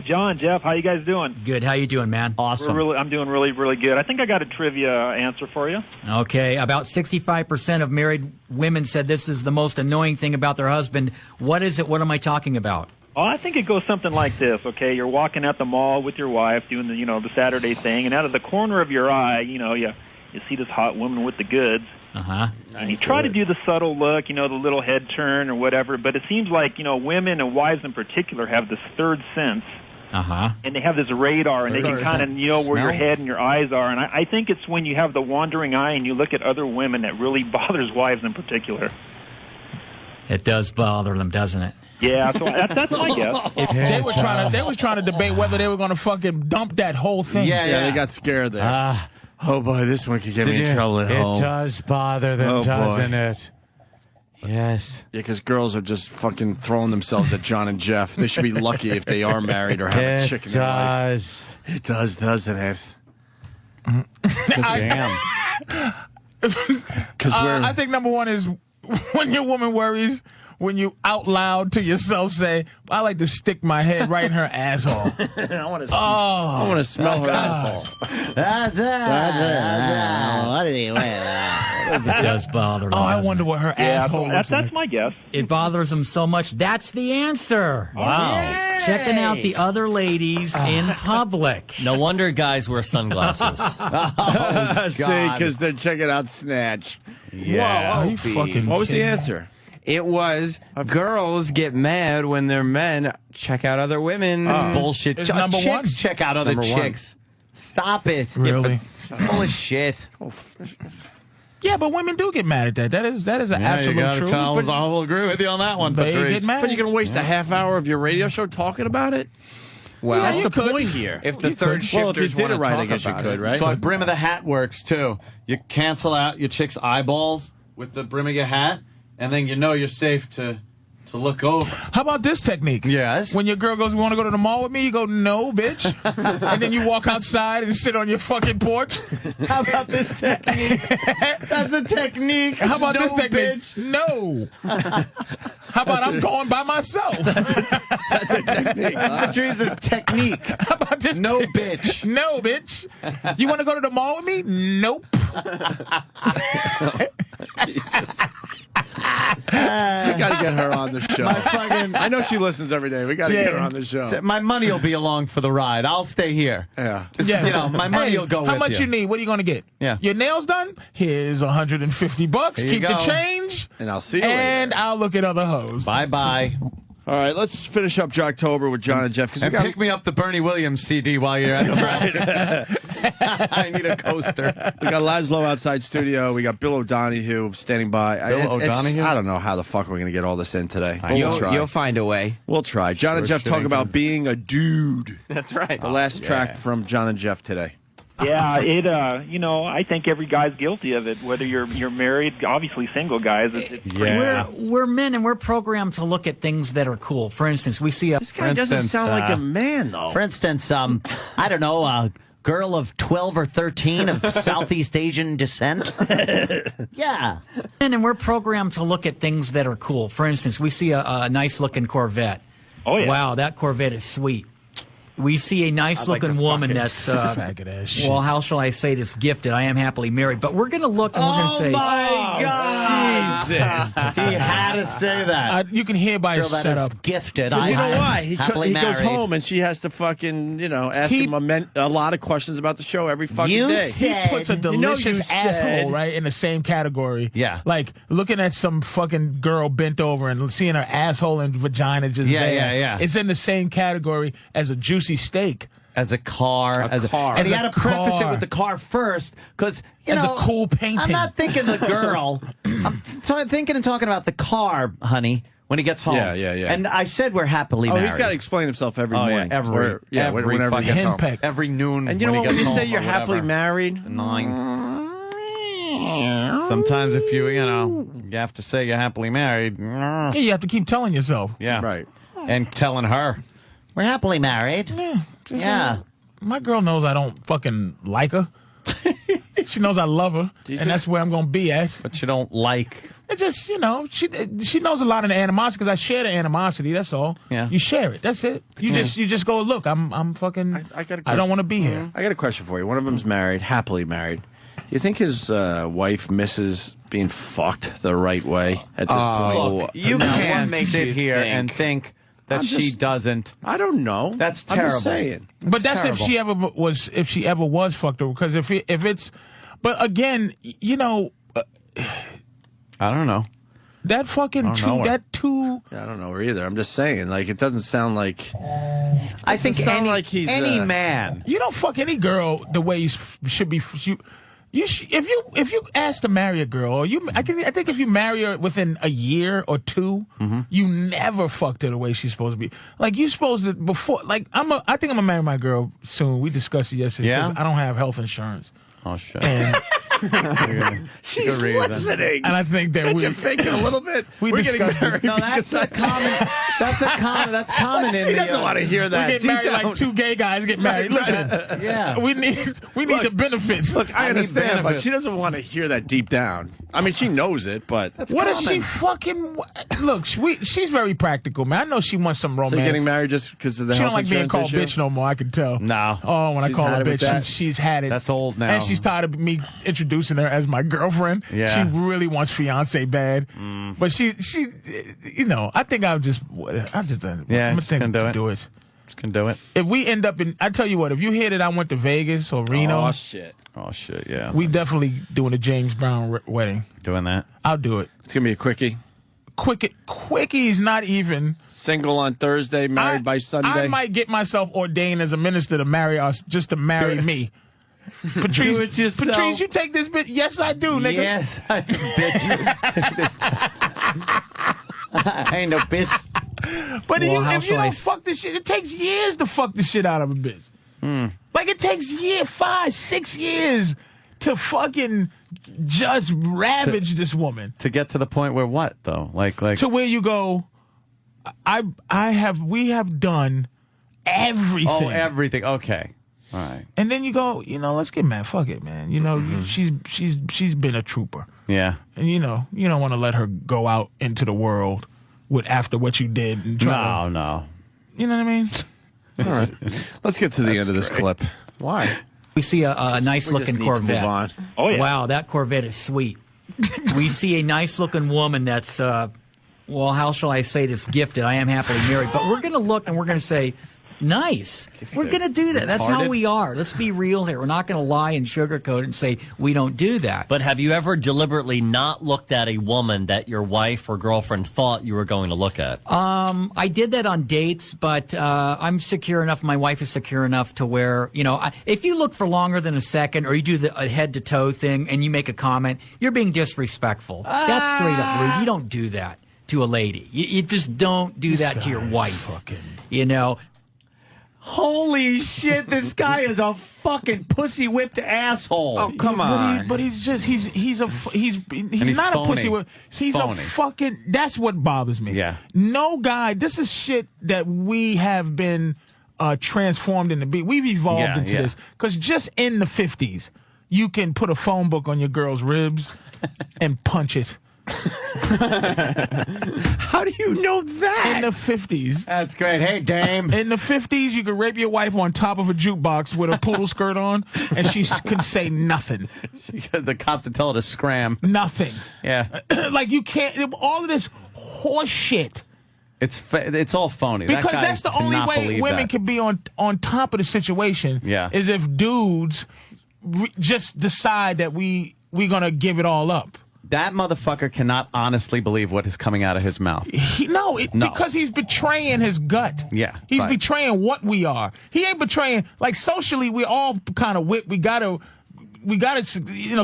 John, Jeff, how you guys doing? Good. How you doing, man? Awesome. I'm doing really, really good. I think I got a trivia answer for you. Okay. About 65% of married women said this is the most annoying thing about their husband. What is it? What am I talking about? Oh, I think it goes something like this, okay? You're walking at the mall with your wife doing the Saturday thing, and out of the corner of your eye, you see this hot woman with the goods. Uh-huh. And you try to do the subtle look, the little head turn or whatever, but it seems like, women and wives in particular have this third sense. Uh-huh. And they have this radar, and they can kind of know where your head and your eyes are. And I think it's when you have the wandering eye and you look at other women that really bothers wives in particular. It does bother them, doesn't it? Yeah, so that's my guess. They were trying to debate whether they were going to fucking dump that whole thing. Yeah, they got scared there. Oh, boy, this one could get me in trouble at home. It does bother them, doesn't it? Yes. Yeah, because girls are just fucking throwing themselves at John and Jeff. They should be lucky if they are married or have a chick in their life. It does, doesn't it? Damn. I think number one is when your woman worries, when you out loud to yourself say, I like to stick my head right in her asshole. I want to smell her asshole. What did he wear? It does bother them. Oh, I wonder what her asshole looks like. That's my guess. It bothers them so much. That's the answer. Wow. Yay. Checking out the other ladies in public. No wonder guys wear sunglasses. See, because they're checking out Snatch. Yeah. Whoa, What was the answer? It was girls get mad when their men check out other women. That's bullshit. It's number chicks one. check out other Number one. chicks. Stop it. Really? Full of shit. Yeah, but women do get mad at that. That is an absolute truth. I'll agree with you on that one. They Patrice. get mad. But you're going to waste a half hour of your radio show talking about it? Well, Yeah, that's you the could. point here. If the You third could. Well, if you shifters did want it to right, I talk guess you about could, it. right? So brim of the hat works too. You cancel out your chick's eyeballs with the brim of your hat, and then you know you're safe to look over. How about this technique? Yes. When your girl goes, "You want to go to the mall with me?" You go, "No, bitch," and then you walk outside and sit on your fucking porch. How about this technique? That's a technique. How about No, this technique? bitch. No. How about I'm going by myself? That's a technique. Patrice's technique. How about this? No, bitch. No, bitch. You want to go to the mall with me? Nope. We got to get her on the show. I know she listens every day. We got to get her on the show. My money will be along for the ride. I'll stay here. Yeah. Just, Yeah. You know, my money Hey, will go how with much you need? What are you going to get? Yeah. Your nails done? Here's $150. Here you Keep the go. change. And I'll see you And later. I'll look at other hoes. Bye-bye. All right, let's finish up Jocktober with John and Jeff. And pick me up the Bernie Williams CD while you're at the ride. I need a coaster. We got Laszlo outside studio. We got Bill O'Donohue standing by. Bill O'Donohue? I don't know how the fuck we're going to get all this in today. But we'll try. You'll find a way. We'll try. John and Jeff talk about being a dude. That's right. The last track from John and Jeff today. Yeah, I think every guy's guilty of it. Whether you're married, obviously single guys. It's We're men, and we're programmed to look at things that are cool. For instance, we see a. This guy doesn't sound like a man, though. For instance, I don't know, a girl of 12 or 13 of Southeast Asian descent. Yeah. And we're programmed to look at things that are cool. For instance, we see a nice-looking Corvette. Oh, yeah. Wow, that Corvette is sweet. We see a nice-looking woman that's, faggot ass shit. well, how shall I say this, gifted. I am happily married. But we're going to look and we're going to say... my God! Jesus! He had to say that. You can hear by his Girl that is setup. gifted. Because you know I why? am He happily goes married. home and she has to fucking, ask him a lot of questions about the show every fucking You day. said- He puts a delicious you asshole said- right in the same category. Yeah. Like looking at some fucking girl bent over and seeing her asshole and vagina just Yeah, there. yeah, yeah. It's in the same category as a juicy steak. As a car. A car. And As you a got to preface it car. with the car first, because, As a cool painting. I'm not thinking the girl. I'm thinking and talking about the car, honey, when he gets home. Yeah, yeah, yeah. And I said we're happily married. he's got to explain himself every Oh, yeah, morning. every whenever fucking he gets home. henpeck. Every noon. And you know when what? he When you gets say home you're or happily whatever. married, 9. Sometimes if you have to say you're happily married. Yeah, you have to keep telling yourself. Yeah. right. And telling her. We're happily married. Yeah. just, Yeah. my girl knows I don't fucking like her. She knows I love her, and that's where I'm going to be at. But you don't like... It just, she knows a lot of the animosity because I share the animosity. That's all. Yeah. You share it. That's it. You just go, look, I'm fucking. I don't want to be here. I got a question for you. One of them's married, happily married. You think his wife misses being fucked the right way at this point? Look, you Now, what can't makes sit you here think? and think that she doesn't. I don't know. That's I'm terrible. just saying. But that's terrible. if she ever was fucked over. Because if it's, but again, I don't know. that fucking I don't know her. I don't know her either. I'm just saying. Like, it doesn't sound like. I think sound any, like he's, any man. You don't fuck any girl the way you should be. If you ask to marry a girl, or I think if you marry her within a year or two, you never fucked her the way she's supposed to be. Like you supposed to before. Like I think I'm gonna marry my girl soon. We discussed it yesterday. Yeah? 'Cause I don't have health insurance. Oh shit. And She's listening. And I think that Can't you fake it a little bit? We We're getting discussed it. married. No, that's a common. That's common in She the. doesn't want to hear that. we get Deep married down. like two gay guys get married. Listen, Yeah. we need the benefits. Look, I need understand, but benefits. she doesn't want to hear that deep down. I mean, she knows it, but What is she fucking? Look, she's very practical, man. I know she wants some romance. So you're getting married just because of the She health don't like being insurance called issue? bitch no more. I can tell. No. Oh, when I She's call her had it with that? bitch, she's had it. That's old now. And she's tired of me introducing her as my girlfriend. Yeah. She really wants fiance bad. But she, I think I'm just Yeah, I'm just gonna gonna do it. Just can do it. If we end up in, I tell you what, if you hear that I went to Vegas or Reno, Oh, shit. Oh shit. Yeah. we definitely doing a James Brown wedding. doing that. I'll do it. It's going to be a quickie. Quickies, not even. Single on Thursday, married by Sunday. I might get myself ordained as a minister to marry us, just to marry me. Patrice, Do it yourself. Patrice, you take this bit. Yes, I do, nigga. Yes, I bitch. I ain't no bitch. But if you don't fuck this shit, it takes years to fuck the shit out of a bitch. Like, it takes 5, 6 years to fucking just ravage this woman. To get to the point where what, though? Like to where you go, we have done everything. Oh, everything. Okay. All right. And then you go, let's get mad. Fuck it, man. She's been a trooper. Yeah. And you don't want to let her go out into the world after what you did. And try No. You know what I mean? All right. Let's get to the end of this clip. Why? We see a nice-looking Corvette. Move on. Oh, yeah. Wow, that Corvette is sweet. We see a nice-looking woman that's, well, how shall I say this, gifted. I am happily married. But we're going to look and we're going to say, nice. We're going to do that. That's how we are. Let's be real here. We're not going to lie and sugarcoat and say we don't do that. But have you ever deliberately not looked at a woman that your wife or girlfriend thought you were going to look at? I did that on dates, but I'm secure enough. My wife is secure enough to where, if you look for longer than a second or you do a head-to-toe thing and you make a comment, you're being disrespectful. That's straight up rude. You don't do that to a lady. You just don't do that to your wife. Holy shit, this guy is a fucking pussy whipped asshole. Oh, come on. But he's not phony. a pussy whip. He's phony. a fucking, that's what bothers me. Yeah. No guy, this is shit that we have been transformed into. We've evolved into this. Because just in the 50s, you can put a phone book on your girl's ribs and punch it. How do you know that? In the 50s. That's great. Hey, dame. In the 50s, you could rape your wife on top of a jukebox with a poodle skirt on, and she can say nothing. The cops would tell her to scram. Nothing. Yeah. Like, you can't, all of this horse shit. It's all phony. Because that's the only way women can be on top of the situation. Yeah. Is if dudes just decide that we're going to give it all up. That motherfucker cannot honestly believe what is coming out of his mouth. No. Because he's betraying his gut. Yeah. He's betraying what we are. He ain't betraying, like, socially, we're all kind of whipped. We gotta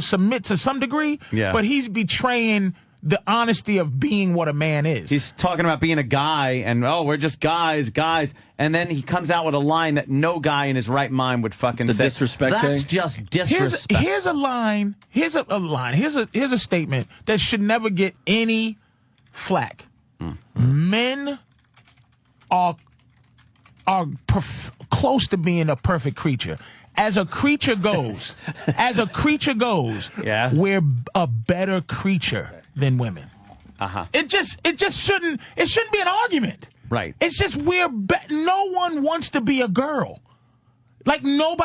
submit to some degree. Yeah. But he's betraying the honesty of being what a man is. He's talking about being a guy and, we're just guys. And then he comes out with a line that no guy in his right mind would fucking say. Disrespect That's thing? just disrespect. Here's a line. Here's a statement that should never get any flack. Men are close to being a perfect creature. As a creature goes, yeah, we're a better creature than women. It just shouldn't be an argument. Right. It's just no one wants to be a girl. Like, no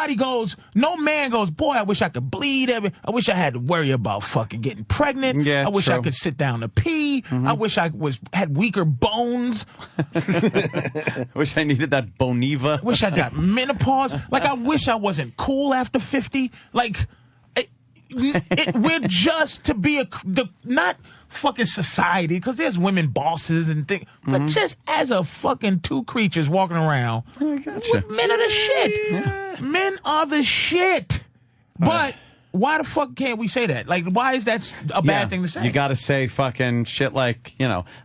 man goes, boy, I wish I could bleed I wish I had to worry about fucking getting pregnant. Yeah, I wish true. I could sit down to pee. I wish I had weaker bones. Wish I needed that Boniva. Wish I got menopause. Like, I wish I wasn't cool after 50. Like, we're just to be not fucking society, because there's women bosses and things, but just as a fucking two creatures walking around, men are the shit. Yeah. Men are the shit. But why the fuck can't we say that? Like, why is that a bad thing to say? You got to say fucking shit like,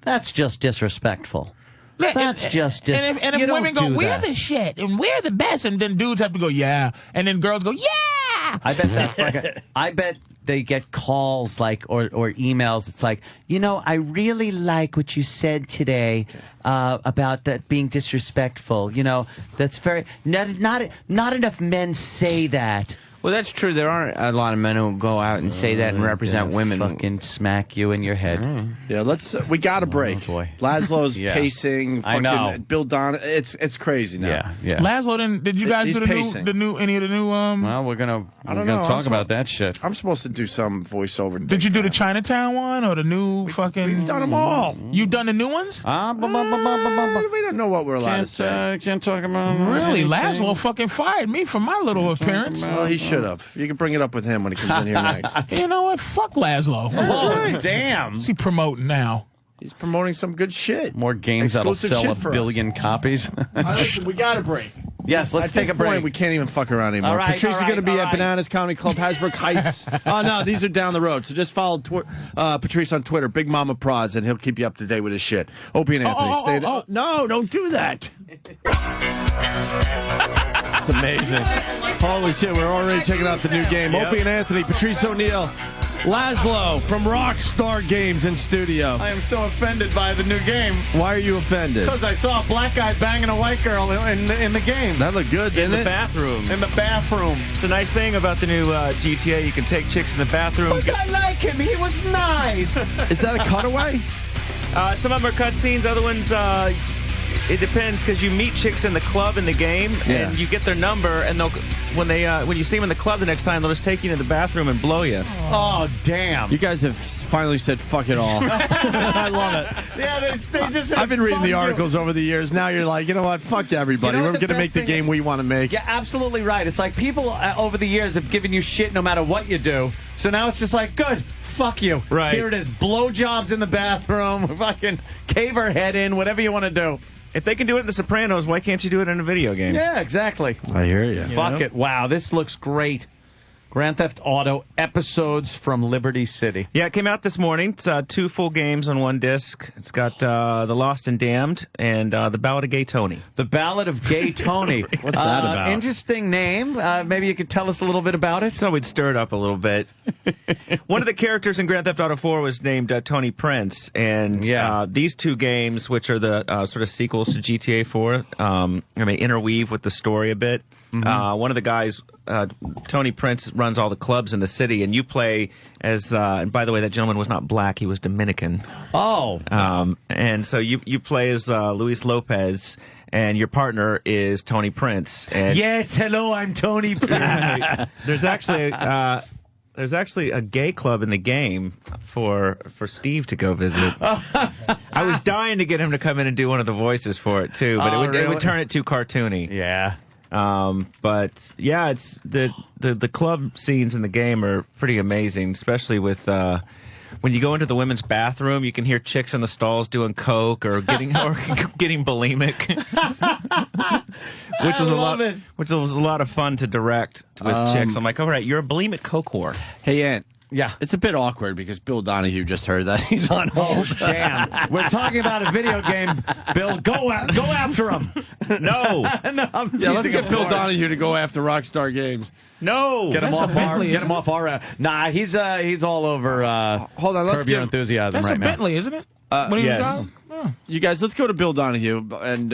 that's just disrespectful. That's just and if women go, we're the shit and we're the best, and then dudes have to go, yeah, and then girls go, yeah. I bet that's I bet they get calls or emails. It's like, I really like what you said today about that being disrespectful. That's very not enough men say that. Well, that's true. There aren't a lot of men who go out and say that and represent women. Fucking smack you in your head. Yeah, we got a break. Oh, boy. Laszlo's pacing. Fucking I know. Bill Don. It's crazy now. Yeah. Laszlo, did you guys He's do any of the new? Well, we're gonna talk about that shit. I'm supposed to do some voiceover. Did you do the Chinatown one or the new fucking? We've done them all. You done the new ones? We don't know what we're allowed to say. Can't talk about. Really, anything. Laszlo fucking fired me for my little appearance. Well, he should have. You can bring it up with him when he comes in here next. You know what? Fuck Laszlo. Right. Damn. What's he promoting now? He's promoting some good shit. More games that'll Exclusive sell shit a for us. billion copies. Listen, we got a break. Yes, let's At take this a break. point, we can't even fuck around anymore. All right, Patrice is all going to be right, at all right. Bananas Comedy Club, Hasbrook Heights. Oh, no, these are down the road. So just follow Patrice on Twitter, Big Mama Praz, and he'll keep you up to date with his shit. Opie and Anthony, stay there. No, don't do that. It's amazing. Holy shit, we're already checking out the new game. Yep. Opie and Anthony, Patrice O'Neill, Laszlo from Rockstar Games in studio. I am so offended by the new game. Why are you offended? Because I saw a black guy banging a white girl in the game. That looked good, didn't In the it? bathroom. In the bathroom. It's a nice thing about the new GTA. You can take chicks in the bathroom. But I like him. He was nice. Is that a cutaway? Some of them are cutscenes. Other ones, it depends because you meet chicks in the club in the game, and you get their number, and they'll when you see them in the club the next time, they'll just take you to the bathroom and blow you. Oh, damn. You guys have finally said fuck it all. I love it. Yeah, they just I've been reading the articles over the years. Now you're like, you know what? Fuck everybody. You know We're what the going to make best the thing game is? we want to make. Yeah, absolutely right. It's like people over the years have given you shit no matter what you do. So now it's just like, good. Fuck you. Right. Here it is. Blowjobs in the bathroom. Fucking cave her head in. Whatever you want to do. If they can do it in The Sopranos, why can't you do it in a video game? Yeah, exactly. I hear you. Fuck it. Wow, this looks great. Grand Theft Auto episodes from Liberty City. Yeah, it came out this morning. It's 2 full games on one disc. It's got The Lost and Damned and The Ballad of Gay Tony. The Ballad of Gay Tony. What's that about? Interesting name. Maybe you could tell us a little bit about it. So we'd stir it up a little bit. One of the characters in Grand Theft Auto 4 was named Tony Prince, and these 2 games, which are the sort of sequels to GTA 4, and they interweave with the story a bit. One of the guys, Tony Prince, runs all the clubs in the city, and you play as, and by the way, that gentleman was not black, he was Dominican. Oh. And so you play as Luis Lopez, and your partner is Tony Prince. And Yes, hello, I'm Tony Prince. there's actually a gay club in the game for Steve to go visit. I was dying to get him to come in and do one of the voices for it too, but it would turn it too cartoony. Yeah. But yeah, it's the club scenes in the game are pretty amazing, especially with when you go into the women's bathroom, you can hear chicks in the stalls doing coke or getting bulimic, which was a lot of fun to direct with chicks. I'm like, all right, you're a bulimic coke whore. Hey, Ant. Yeah. It's a bit awkward because Bill Donahue just heard that. He's on hold. Damn. We're talking about a video game. Bill, go after him. No. No, I'm Let's teasing get him, Bill of course. Donahue to go after Rockstar Games. No. Get him That's off a Bentley, Get him off our. Nah, he's all over. Hold on, let's Curb Your give- Enthusiasm That's right a now. Bentley, isn't it? Yes. You guys, let's go to Bill Donahue, and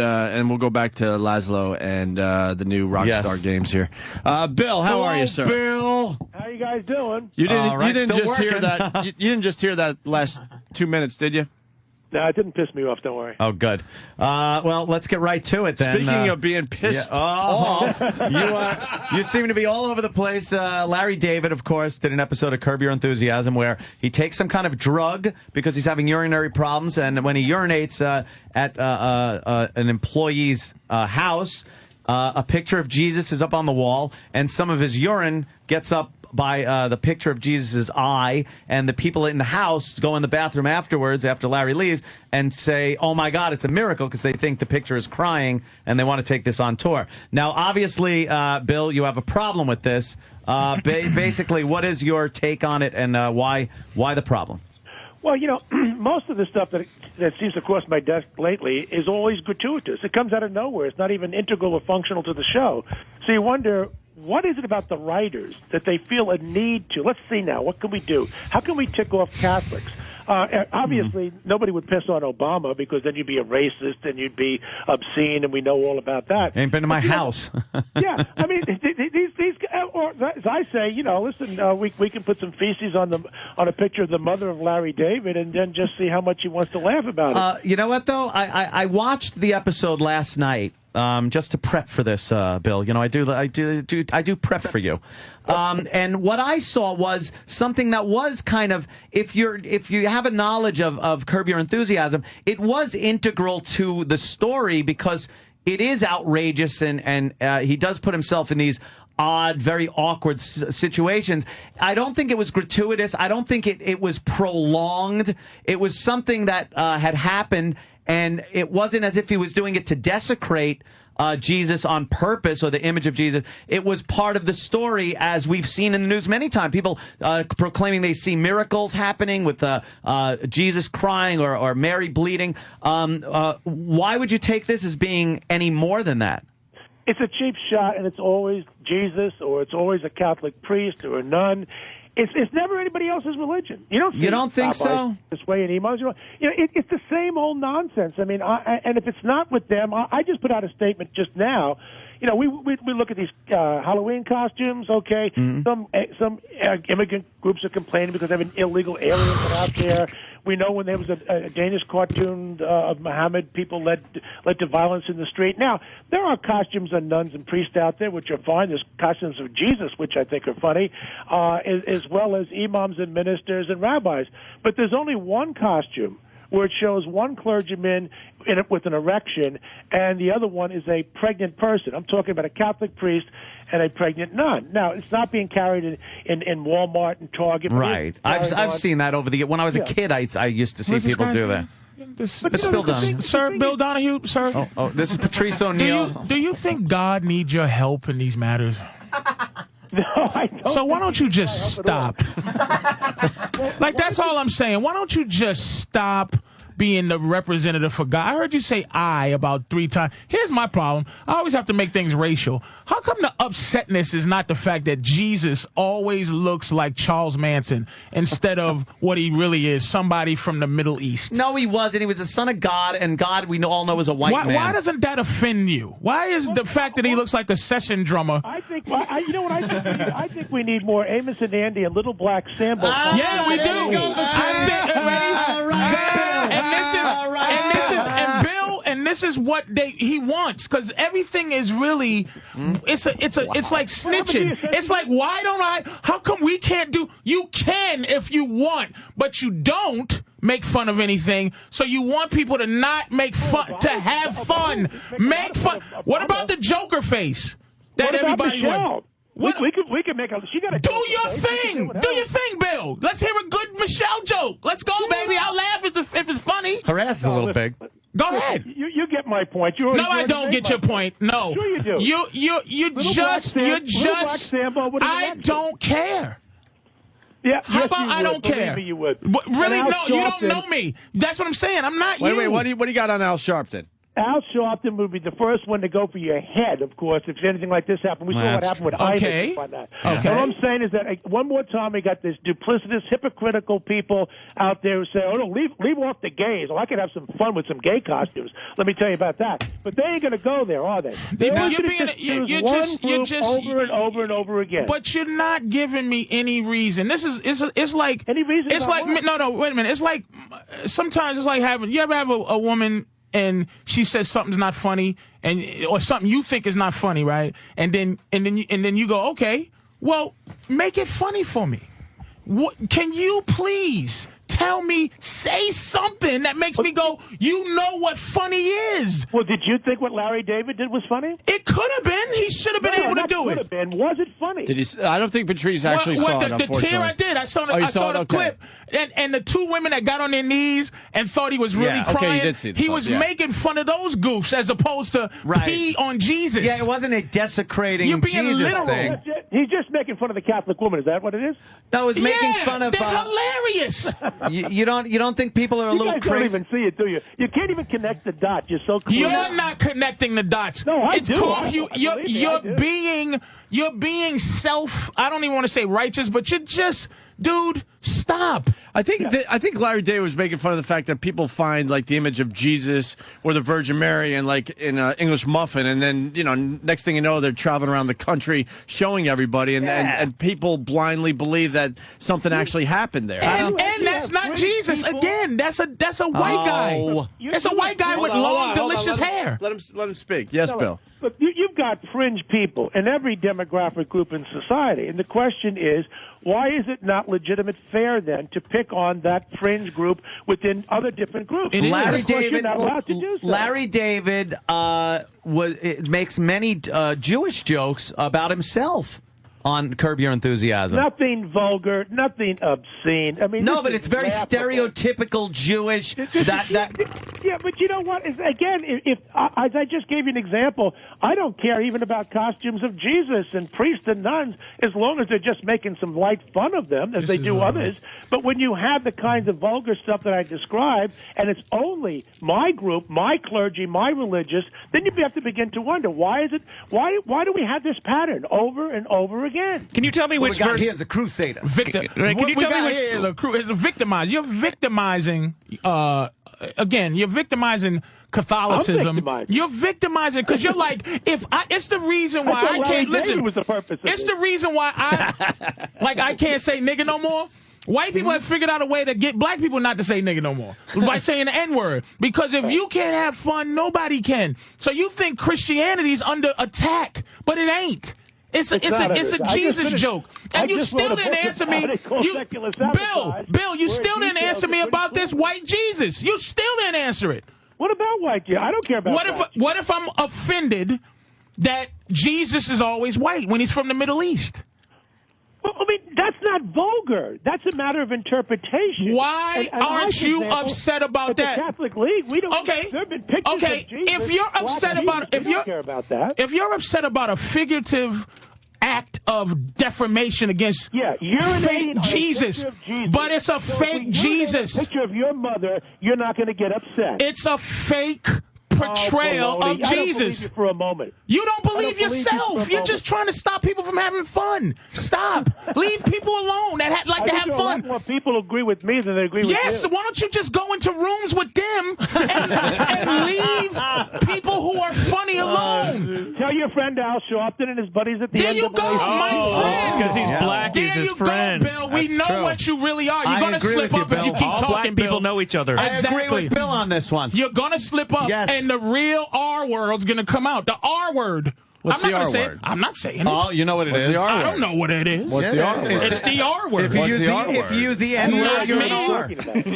we'll go back to Laszlo and the new Rockstar Yes. Games here. Bill, how are you, sir? Bill. How you guys doing? You didn't. All right, you didn't still just hear working. that. You didn't just hear that last 2 minutes, did you? No, it didn't piss me off. Don't worry. Oh, good. Well, let's get right to it then. Speaking of being pissed off, you seem to be all over the place. Larry David, of course, did an episode of Curb Your Enthusiasm where he takes some kind of drug because he's having urinary problems, and when he urinates at an employee's house, a picture of Jesus is up on the wall, and some of his urine gets up by the picture of Jesus' eye, and the people in the house go in the bathroom afterwards, after Larry leaves, and say, oh my God, it's a miracle, because they think the picture is crying, and they want to take this on tour. Now, obviously, Bill, you have a problem with this. Basically, what is your take on it, and why the problem? Well, most of the stuff that seems to cross my desk lately is always gratuitous. It comes out of nowhere. It's not even integral or functional to the show. So you wonder, what is it about the writers that they feel a need to? Let's see now. What can we do? How can we tick off Catholics? Obviously, nobody would piss on Obama because then you'd be a racist and you'd be obscene, and we know all about that. Ain't been to my house. Yeah, I mean, these or as I say, listen, we can put some feces on a picture of the mother of Larry David, and then just see how much he wants to laugh about it. You know what though? I watched the episode last night. Just to prep for this, Bill. I do prep for you. And what I saw was something that was kind of, if you have a knowledge of Curb Your Enthusiasm, it was integral to the story because it is outrageous, and he does put himself in these odd, very awkward situations. I don't think it was gratuitous. I don't think it was prolonged. It was something that had happened, and it wasn't as if he was doing it to desecrate Jesus on purpose or the image of Jesus. It was part of the story, as we've seen in the news many times. People proclaiming they see miracles happening with Jesus crying or Mary bleeding. Why would you take this as being any more than that? It's a cheap shot, and it's always Jesus, or it's always a Catholic priest or a nun. It's never anybody else's religion. You don't think so? This way in emos, it's the same old nonsense. I mean, and if it's not with them, I just put out a statement just now. We look at these Halloween costumes. Okay, some immigrant groups are complaining because they have an illegal alien out there. We know when there was a Danish cartoon of Muhammad, people led to violence in the street. Now, there are costumes of nuns and priests out there which are fine. There's costumes of Jesus, which I think are funny, as well as imams and ministers and rabbis. But there's only one costume where it shows one clergyman with an erection, and the other one is a pregnant person. I'm talking about a Catholic priest and a pregnant nun. Now, it's not being carried in Walmart and Target. Right. I've seen that over the... When I was a kid, I used to see people do that. Bill Donahue. Sir, Bill Donahue, sir. Oh, this is Patrice O'Neill. Do you think God needs your help in these matters? No, I don't. So why don't you just stop? Like, that's all I'm saying. Why don't you just stop being the representative for God? I heard you say "I" about 3 times. Here's my problem. I always have to make things racial. How come the upsetness is not the fact that Jesus always looks like Charles Manson instead of what he really is, somebody from the Middle East? No, he wasn't. He was the son of God, and God we all know is a white man. Why doesn't that offend you? Why is the fact that he looks like a session drummer? I think, you know what I think? I think we need more Amos and Andy and Little Black Sambo. Yeah, we do. This is what he wants, because everything is really it's like snitching. It's like, why don't I? How come we can't do? You can if you want, but you don't make fun of anything. So you want people to not make fun, to have fun, make fun. What about the Joker face that everybody wants? We can make a. She got to do your thing. Do your thing, Bill. Let's hear a good Michelle joke. Let's go, baby. I'll laugh if it's funny. Her ass is a little big. Go ahead. You get my point. No, I don't get your point. No. Sure you do. You just. I don't care. Yeah. How about I don't care? Maybe you would. But really? No, you don't know me. That's what I'm saying. I'm not you. Wait. What do you got on Al Sharpton? Al Sharpton would be the first one to go for your head, of course, if anything like this happened. We saw what happened with Isaac on that. Okay. What I'm saying is that one more time we got this duplicitous, hypocritical people out there who say, oh, no, leave off the gays. Oh, I could have some fun with some gay costumes. Let me tell you about that. But they ain't going to go there, are they? They're just over and over and over again. But you're not giving me any reason. It's like... Any reason? It's like... No, wait a minute. It's like... Sometimes it's like having... You ever have a woman... and she says something's not funny, or something you think is not funny, right? And then you go, okay, well, make it funny for me. Can you please tell me, say something that makes me go, you know what funny is? Well, did you think what Larry David did was funny? It could have been. He should have been able to do it. Was it funny? Did he? I don't think Patrice actually saw it. The tear I did. I saw the clip, and the 2 women that got on their knees and thought he was really crying. Okay, you did see the he was making fun of those goofs as opposed to pee on Jesus. Yeah, it wasn't a desecrating. You're being Jesus literal. thing. He's just making fun of the Catholic woman. Is that what it is? No, it was making fun of. They're hilarious. You don't think people are a little crazy? You guys don't even see it, do you? You can't even connect the dots. You're so clear. You're not connecting the dots. No, I do. You're being self. I don't even want to say righteous, but you're just, dude. Stop. I think Larry David was making fun of the fact that people find like the image of Jesus or the Virgin Mary and like in English muffin, and then next thing you know they're traveling around the country showing everybody, and people blindly believe that something actually happened there. And that's not Jesus. Again, that's a white guy. It's a white guy with long, delicious hair. Let him speak. Yes, Bill. But you've got fringe people in every demographic group in society, and the question is, why is it not legitimate fair then to pick on that fringe group within other different groups? Larry David, you're not allowed to do so. Larry David makes many Jewish jokes about himself. on Curb Your Enthusiasm. Nothing vulgar, nothing obscene. I mean, no, but it's very stereotypical Jewish. Yeah, but you know what? Again, if as I just gave you an example, I don't care even about costumes of Jesus and priests and nuns, as long as they're just making some light fun of them, as they do others. But when you have the kinds of vulgar stuff that I described, and it's only my group, my clergy, my religious, then you have to begin to wonder, why is it? Why do we have this pattern over and over again? Can you tell me which verse? He is a crusader. Can you tell me which? It's a victimizing. You're victimizing. Again, you're victimizing Catholicism. You're victimizing because you're like, it's the reason why I can't listen. It's the reason why I can't say nigga no more. White people have figured out a way to get black people not to say nigga no more by saying the N-word. Because if you can't have fun, nobody can. So you think Christianity's under attack, but it ain't. It's a Jesus joke. And you still didn't answer me. Bill, you still didn't answer me about this white Jesus. You still didn't answer it. What about white Jesus? I don't care about What if I'm offended that Jesus is always white when he's from the Middle East? Well, I mean, that's not vulgar. That's a matter of interpretation. Why aren't you upset about that? The Catholic League, we don't. There have been pictures of Jesus. If you're upset about, if you're upset about a figurative act of defamation against fake Jesus, but it's a fake Jesus. A picture of your mother, you're not going to get upset. It's a fake portrayal of Jesus. I don't believe you for a moment. You don't believe yourself. You're just trying to stop people from having fun. Stop. Leave people alone that like to have fun. A lot more people agree with me than they agree with you. Yes, why don't you just go into rooms with them and leave people who are funny alone? Tell your friend Al Sharpton and his buddies at the There you go, my friend. Because he's black, he's his friend. There you go, Bill. We know what you really are. You're going to slip up if you keep talking, black Bill. people know each other. Exactly. I agree with Bill on this one. You're going to slip up, and the real R word's going to come out. The R word. What's the R word? I'm not saying it. Oh, you know what it is? I don't know what it is. What's the R word? It's the R word. If you use the N word, you're an R.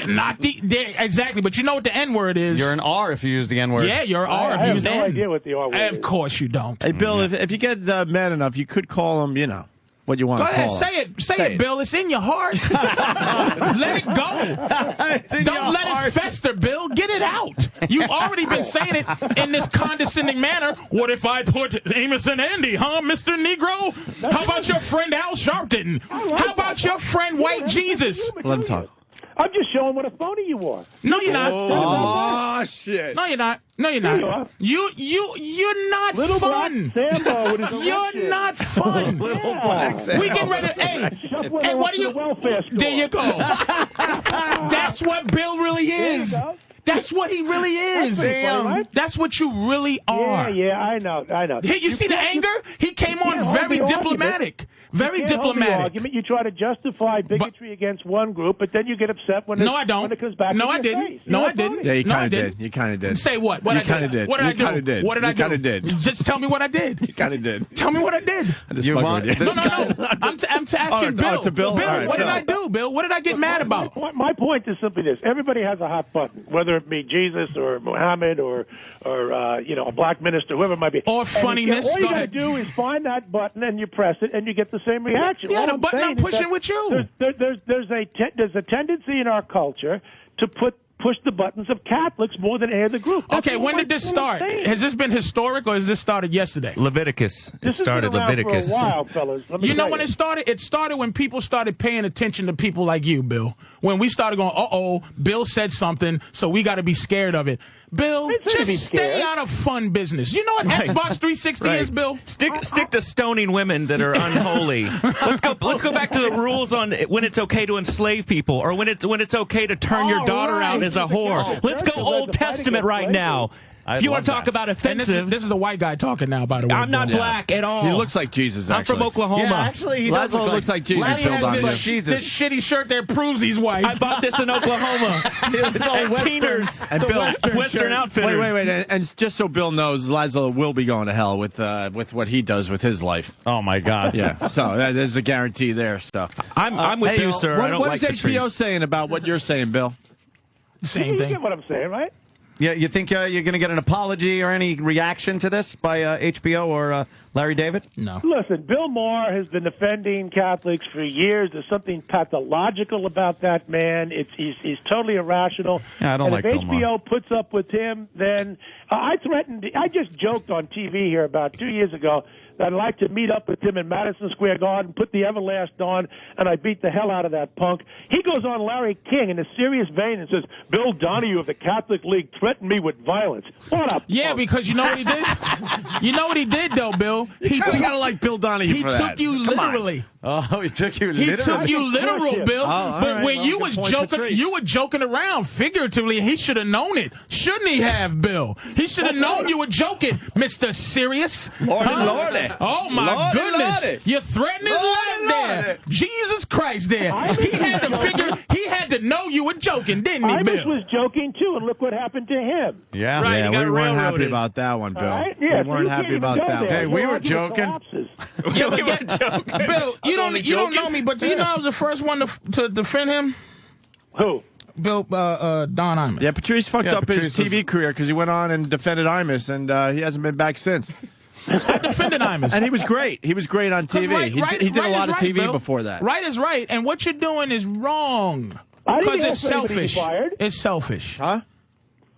Not exactly, but you know what the N word is. You're an R if you use the N word. Yeah, you're an R if you use the N. I have no idea what the R word is. Of course you don't. Hey, Bill, if you get mad enough, you could call him, what you want to call him. Go ahead, say it, Bill. It's in your heart. Let it go. Don't let it fester, Bill. Get it out. You've already been saying it in this condescending manner. What if I put Amos and Andy, huh, Mr. Negro? How about your friend Al Sharpton? How about your friend White Jesus? Let him talk. I'm just showing what a phony you are. No, you're not. Oh, shit. No, you're not. No, you're not. You're not Little fun. Black Sambo with his You're not fun. Little Black Sambo. We get ready. Hey, what do you? There you go. That's what Bill really is. That's what he really is. That's what you really are. Yeah, I know. You see the anger? He came on very diplomatic. Very diplomatic. Argument. You try to justify bigotry against one group, but then you get upset when I don't. When it comes back. No, I didn't. No, I didn't. Yeah, you kind of did. You kind of did. Say what? You kind of did. What did I do? You kind of did. What did I do? You kind of did. Just tell me what I did. You kind of did. Tell me what I did. I just fucking with you. No. I'm asking Bill. To Bill. Bill, what did I do, Bill? What did I get mad about? My point is simply this: everybody has a hot button, whether it be Jesus or Muhammad or a black minister, whoever it might be. Or funniness. All you got to do is find that button and you press it and you get the same reaction. Yeah, the button I'm pushing with you. There's a tendency in our culture to push the buttons of Catholics more than any other group. Okay, when did this start? Has this been historic or has this started yesterday? Leviticus. This started Leviticus. For a while, fellas. You know when it started? It started when people started paying attention to people like you, Bill. When we started going, Bill said something, so we got to be scared of it. Bill, just stay out of fun business. You know what Xbox 360 is, Bill? Stick to stoning women that are unholy. Let's go back to the rules on when it's okay to enslave people or when it's okay to turn your daughter out as a whore. Let's go Old Testament right now. If you want to talk about offensive, this is a white guy talking now. By the way, I'm not black at all. He looks like Jesus. I'm from Oklahoma. Yeah, actually, he looks like Jesus. This shitty shirt that proves he's white. I bought this in Oklahoma. It's all Teeners. And Bill, Western Outfitters. Wait, and just so Bill knows, Laszlo will be going to hell with what he does with his life. Oh my God! Yeah, so there's a guarantee there. Stuff. I'm with you, sir. What is HBO saying about what you're saying, Bill? Same you thing. get what I'm saying, right? Yeah, you think you're going to get an apology or any reaction to this by HBO or Larry David? No. Listen, Bill Maher has been defending Catholics for years. There's something pathological about that man. He's totally irrational. Yeah, I don't like if Bill Maher. HBO puts up with him, then I just joked on TV here about 2 years ago that I'd like to meet up with him in Madison Square Garden, put the Everlast on, and I beat the hell out of that punk. He goes on Larry King in a serious vein and says, Bill Donahue of the Catholic League threatened me with violence. What up? Yeah, because you know what he did? You know what he did, though, Bill? He gotta like Bill Donahue for that. He took you literally. Oh, he took you He literally? took you literal, Bill. But when you was joking, you were joking around figuratively. He should have known it, shouldn't he have, Bill? He should have known you were joking, Mr. Serious. Lordy. Oh my goodness! Lordy. You're threatening life there. Jesus Christ, there. He had to figure. He had to know you were joking, didn't he, Imus Bill? was joking, too, and look what happened to him. Yeah, Right, Yeah, he got we weren't happy railroaded. about that one, Bill. Right? Yeah, we weren't you happy can't about even go that there. one. Hey, we Your were argument joking. collapses. Yeah, but Bill, you don't know me, but do you know I was the first one to defend him? Who? Bill Don Imus. Yeah, Patrice fucked up his Patrice TV career because he went on and defended Imus, and he hasn't been back since. I defended Imus. And he was great. He was great on TV. He did a lot of TV before that. Right is right, and what you're doing is wrong. I didn't Because it's ask for anybody to be selfish. fired. It's selfish. Huh?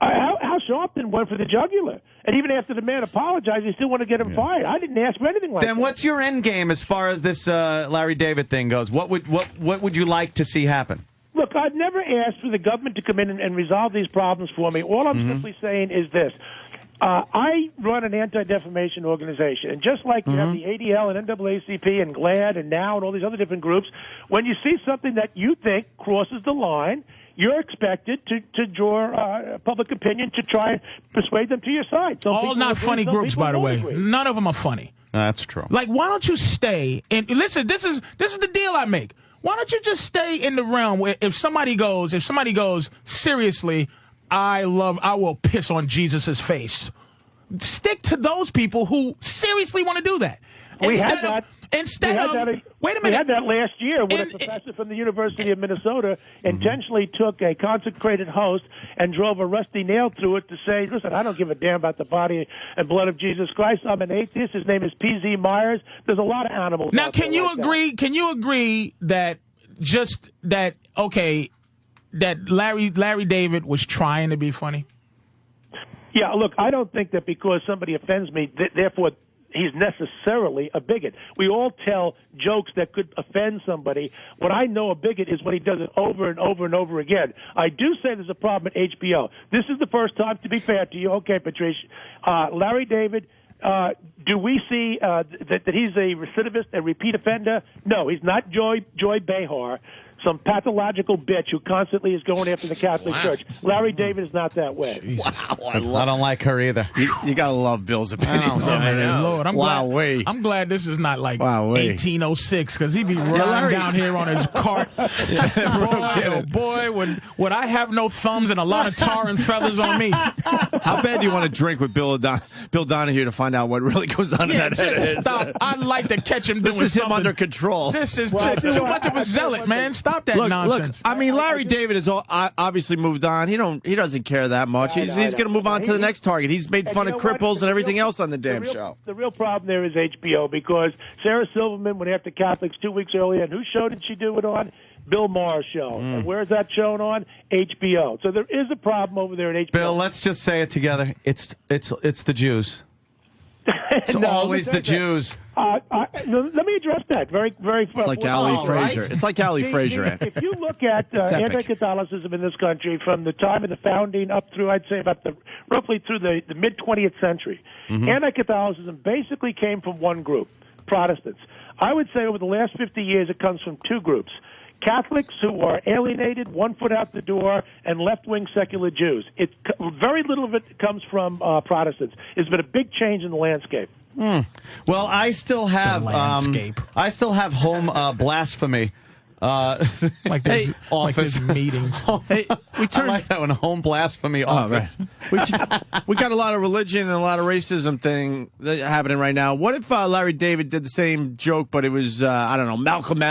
Al Sharpton went for the jugular. And even after the man apologized, he still want to get him fired. I didn't ask for anything like that. Then what's your end game as far as this Larry David thing goes? What would you like to see happen? Look, I've never asked for the government to come in and resolve these problems for me. All I'm simply saying is this. I run an anti-defamation organization, and just like you have the ADL and NAACP and GLAAD and NOW and all these other different groups, when you see something that you think crosses the line, you're expected to draw public opinion to try and persuade them to your side. Some All people not agree, funny some groups, people by the don't way. agree. None of them are funny. That's true. Like, why don't you stay and listen? This is the deal I make. Why don't you just stay in the realm where if somebody goes seriously, I will piss on Jesus's face. Stick to those people who seriously want to do that. We had that. Wait a minute. We had that last year when a professor from the University of Minnesota intentionally took a consecrated host and drove a rusty nail through it to say, listen, I don't give a damn about the body and blood of Jesus Christ. I'm an atheist. His name is P.Z. Myers. There's a lot of animals. Now, out can there you like agree? Can you agree that that Larry David was trying to be funny? Yeah, look, I don't think that because somebody offends me, therefore he's necessarily a bigot. We all tell jokes that could offend somebody. What I know a bigot is when he does it over and over and over again. I do say there's a problem at HBO. This is the first time, to be fair to you. Okay, Patrice. Larry David, do we see that he's a recidivist, a repeat offender? No, he's not Joy Behar, some pathological bitch who constantly is going after the Catholic Church. Larry David is not that way. Wow, I don't like her either. You gotta love Bill's opinions. Lord, I'm glad this is not like 1806 because he'd be riding down here on his cart. Boy, would I have no thumbs and a lot of tar and feathers on me? How bad do you want to drink with Bill Donahue to find out what really goes on in that head? Stop. I'd like to catch him doing This is something. him under control. This is just too much of a zealot, man. Stop that nonsense. Look, I mean, Larry David has obviously moved on. He doesn't care that much. He's going to move on to the next target. He's made fun of cripples and everything else on the damn show. The real problem there is HBO because Sarah Silverman went after Catholics 2 weeks earlier, and whose show did she do it on? Bill Maher's show. And where is that shown on? HBO. So there is a problem over there at HBO. Bill, let's just say it together. It's the Jews. It's always the Jews. Let me address that very. It's like Ali Frazier. Right? It's like Ali Frazier. If you look at anti-Catholicism in this country from the time of the founding up through, I'd say, roughly through the mid-20th century, anti-Catholicism basically came from one group, Protestants. I would say over the last 50 years it comes from two groups. Catholics who are alienated, 1 foot out the door, and left-wing secular Jews. Very little of it comes from Protestants. It's been a big change in the landscape. Well, I still have home blasphemy. Like this, office meetings. Hey, I like that one, home blasphemy office. Right. We got a lot of religion and a lot of racism thing happening right now. What if Larry David did the same joke, but it was, I don't know, Malcolm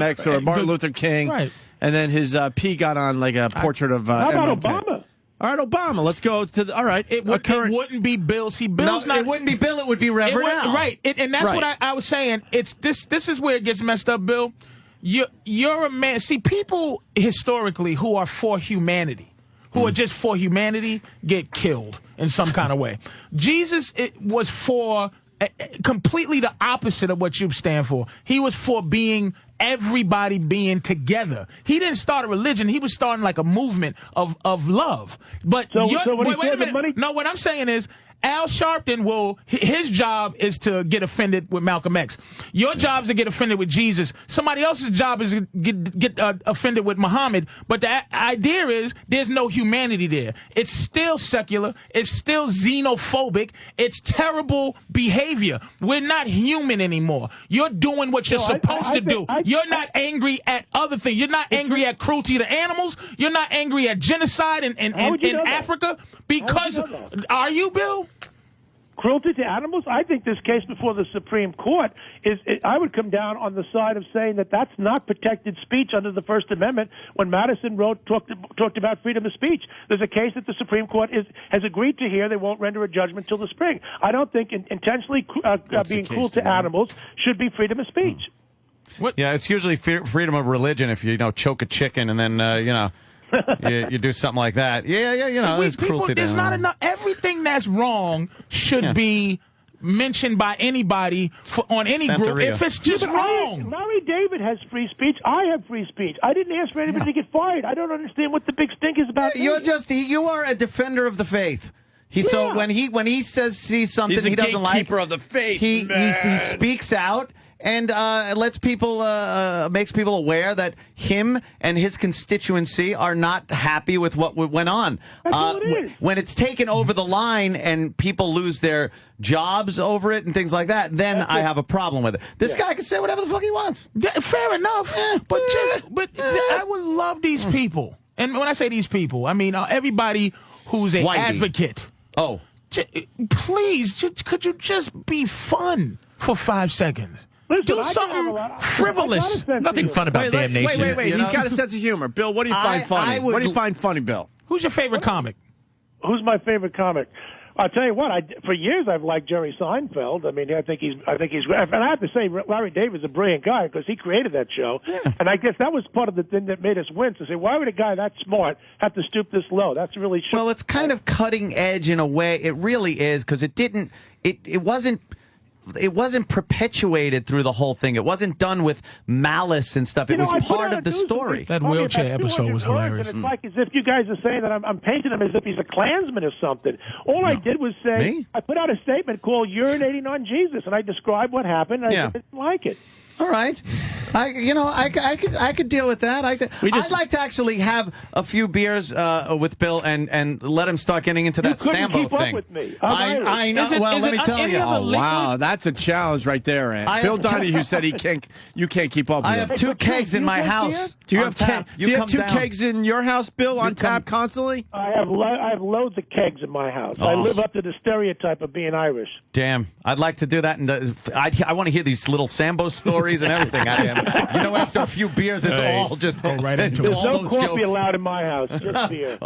X or Martin Luther King, right? And then his P got on like a portrait of How about MLK. Obama? All right, Obama. Let's go to the. All right, it wouldn't be Bill. See, Bill's not. It wouldn't be Bill. It would be Reverend Al. Right, and that's what I was saying. It's this. This is where it gets messed up, Bill. You're a man. See, people historically who are for humanity, who are just for humanity, get killed in some kind of way. Jesus was for completely the opposite of what you stand for. He was for everybody being together. He didn't start a religion. He was starting like a movement of love. But wait a minute. No, what I'm saying is, Al Sharpton his job is to get offended with Malcolm X. Your job is to get offended with Jesus. Somebody else's job is to get offended with Muhammad. But the idea is there's no humanity there. It's still secular. It's still xenophobic. It's terrible behavior. We're not human anymore. You're doing what you're supposed to do. You're not angry at other things. You're not angry at cruelty to animals. You're not angry at genocide in Africa. Because, are you, Bill? Cruelty to animals? I think this case before the Supreme Court I would come down on the side of saying that that's not protected speech under the First Amendment. When Madison talked about freedom of speech, there's a case that the Supreme Court has agreed to hear. They won't render a judgment till the spring. I don't think intentionally being cruel to animals should be freedom of speech. Yeah, it's usually freedom of religion if you choke a chicken and then you do something like that. It's cruelty. There's not enough. Everything that's wrong should be mentioned by anybody on any group if it's just wrong. Larry David has free speech. I have free speech. I didn't ask for anybody to get fired. I don't understand what the big stink is about. You are a defender of the faith. So when he sees something he doesn't like, he's a gatekeeper of the faith. He speaks out. And lets people, makes people aware that him and his constituency are not happy with what went on. When it's taken over the line and people lose their jobs over it and things like that, then I have a problem with it. This guy can say whatever the fuck he wants. Fair enough. But I would love these people. And when I say these people, I mean everybody who's an advocate. Oh. Please, could you just be fun for 5 seconds? Listen, do something frivolous. Nothing fun about damnation. Wait. He's got a sense of humor. Bill, what do you find funny? What do you find funny, Bill? Who's your favorite comic? Who's my favorite comic? I'll tell you what. For years, I've liked Jerry Seinfeld. I mean, I think he's. And I have to say, Larry David's a brilliant guy because he created that show. Yeah. And I guess that was part of the thing that made us win. To say, why would a guy that smart have to stoop this low? That's really. Well, it's kind of cutting edge in a way. It really is because it didn't. It wasn't. It wasn't perpetuated through the whole thing. It wasn't done with malice and stuff. It was part of the story. That wheelchair episode was hilarious. And it's like as if you guys are saying that I'm painting him as if he's a Klansman or something. All I did was say, I put out a statement called urinating on Jesus, and I described what happened, and I didn't like it. All right. I could deal with that. I'd like to actually have a few beers with Bill and let him start getting into that Sambo keep thing. Up with me. I know. Let me tell you. Oh, wow, that's a challenge right there, Ant. Bill Donahue said you can't keep up with I have 2 kegs in my house. Do you have 2 kegs in your house, Bill, on tap constantly? I have loads of kegs in my house. I live up to the stereotype of being Irish. Damn, I'd like to do that, and I want to hear these little Sambo stories and everything out of him. After a few beers, it's all just right into There's all no those coffee jokes. allowed in my house. Just beer.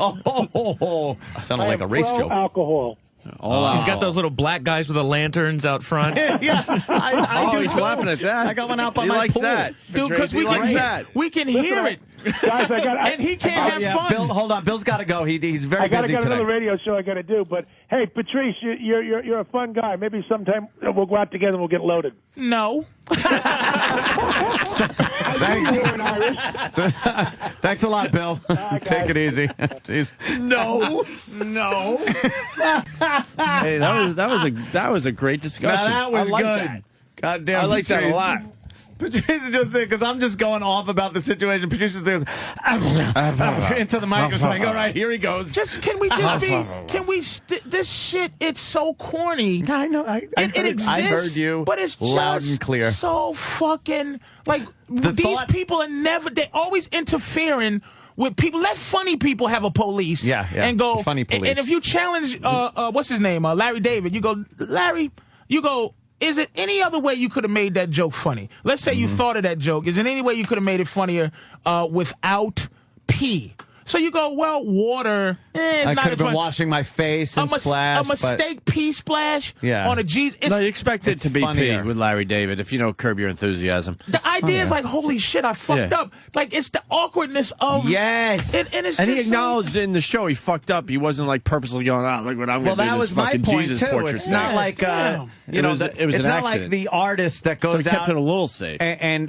Sounded like a race joke. Alcohol. He's got those little black guys with the lanterns out front. I do he's too. laughing at that. I got one out by he my likes pool. that. Dude, because we can hear it. Guys, and he can't have fun. Bill, hold on. Bill's got to go. He's very busy today. I got another radio show I got to do. But hey, Patrice, you're a fun guy. Maybe sometime we'll go out together and we'll get loaded. No. Thanks a lot, Bill. Take it easy. Jeez. No. Hey, that was a great discussion. Now, that was good. That. God damn. I like that a lot. Patrice just saying, because I'm just going off about the situation. Patrice says, into the microphone. Like, all right, here he goes. Can we this shit, it's so corny. I know. It exists. I heard you but it's loud just and clear. So fucking, like, people are they're always interfering with people. Let funny people have a police. Yeah. And go. Funny police. And if you challenge, what's his name? Larry David, you go, Larry, is it any other way you could have made that joke funny? Let's say you thought of that joke. Is there any way you could have made it funnier without P? So you go, well, water. It's I not could have been fun. washing my face and splash. A mistake pee splash Yeah. on a Jesus. No, you expect it to be funnier. pee with Larry David if you know Curb Your Enthusiasm. The idea is like, holy shit, I fucked up. Like, it's the awkwardness of yes, and it's and just he acknowledged in the show he fucked up. He wasn't like purposely going out. Look what I'm going to do. That This was my fucking point Jesus too. portrait It's thing. not like it was it's an not accident. like the artist that goes So he kept out it a little safe and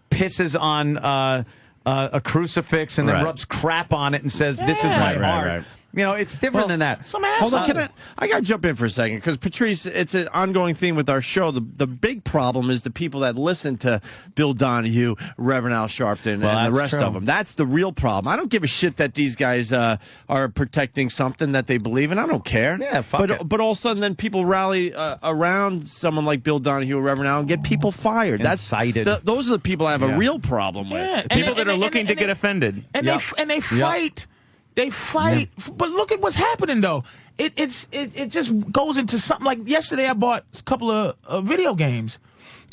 pisses on a crucifix and then Right. rubs crap on it and says, "This is my art." Right. You know, it's different than that. Hold on, I got to jump in for a second because Patrice, it's an ongoing theme with our show. The big problem is the people that listen to Bill Donahue, Reverend Al Sharpton, and the that's rest true. of them. That's the real problem. I don't give a shit that these guys are protecting something that they believe in. I don't care. Yeah, fuck it. But all of a sudden, then people rally around someone like Bill Donahue or Reverend Al and get people fired. That's Incited. Those are the people I have a real problem with. Yeah, People that are looking to get offended. And they fight. They fight, but look at what's happening though. It just goes into something like yesterday. I bought a couple of video games,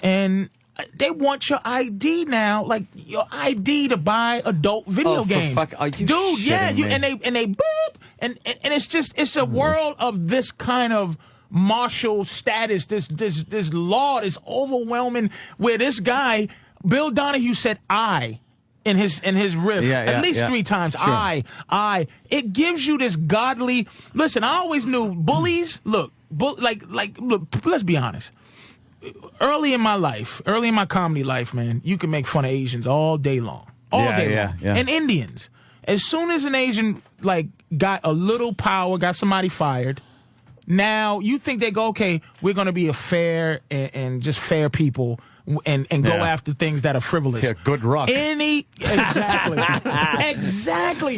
and they want your ID now, like your ID to buy adult video games. Are you dude? Yeah, shitting me? and they boop, and it's a world of this kind of martial status. This law is overwhelming. Where this guy Bill Donahue said I. In his riff, at least 3 times. Sure. I. It gives you this godly. Listen, I always knew bullies. Look, look. Let's be honest. Early in my comedy life, man, you can make fun of Asians all day long, and Indians. As soon as an Asian got a little power, got somebody fired. Now you think they go, okay, we're going to be a fair and just fair people. And go after things that are frivolous. Yeah, good rock. Exactly.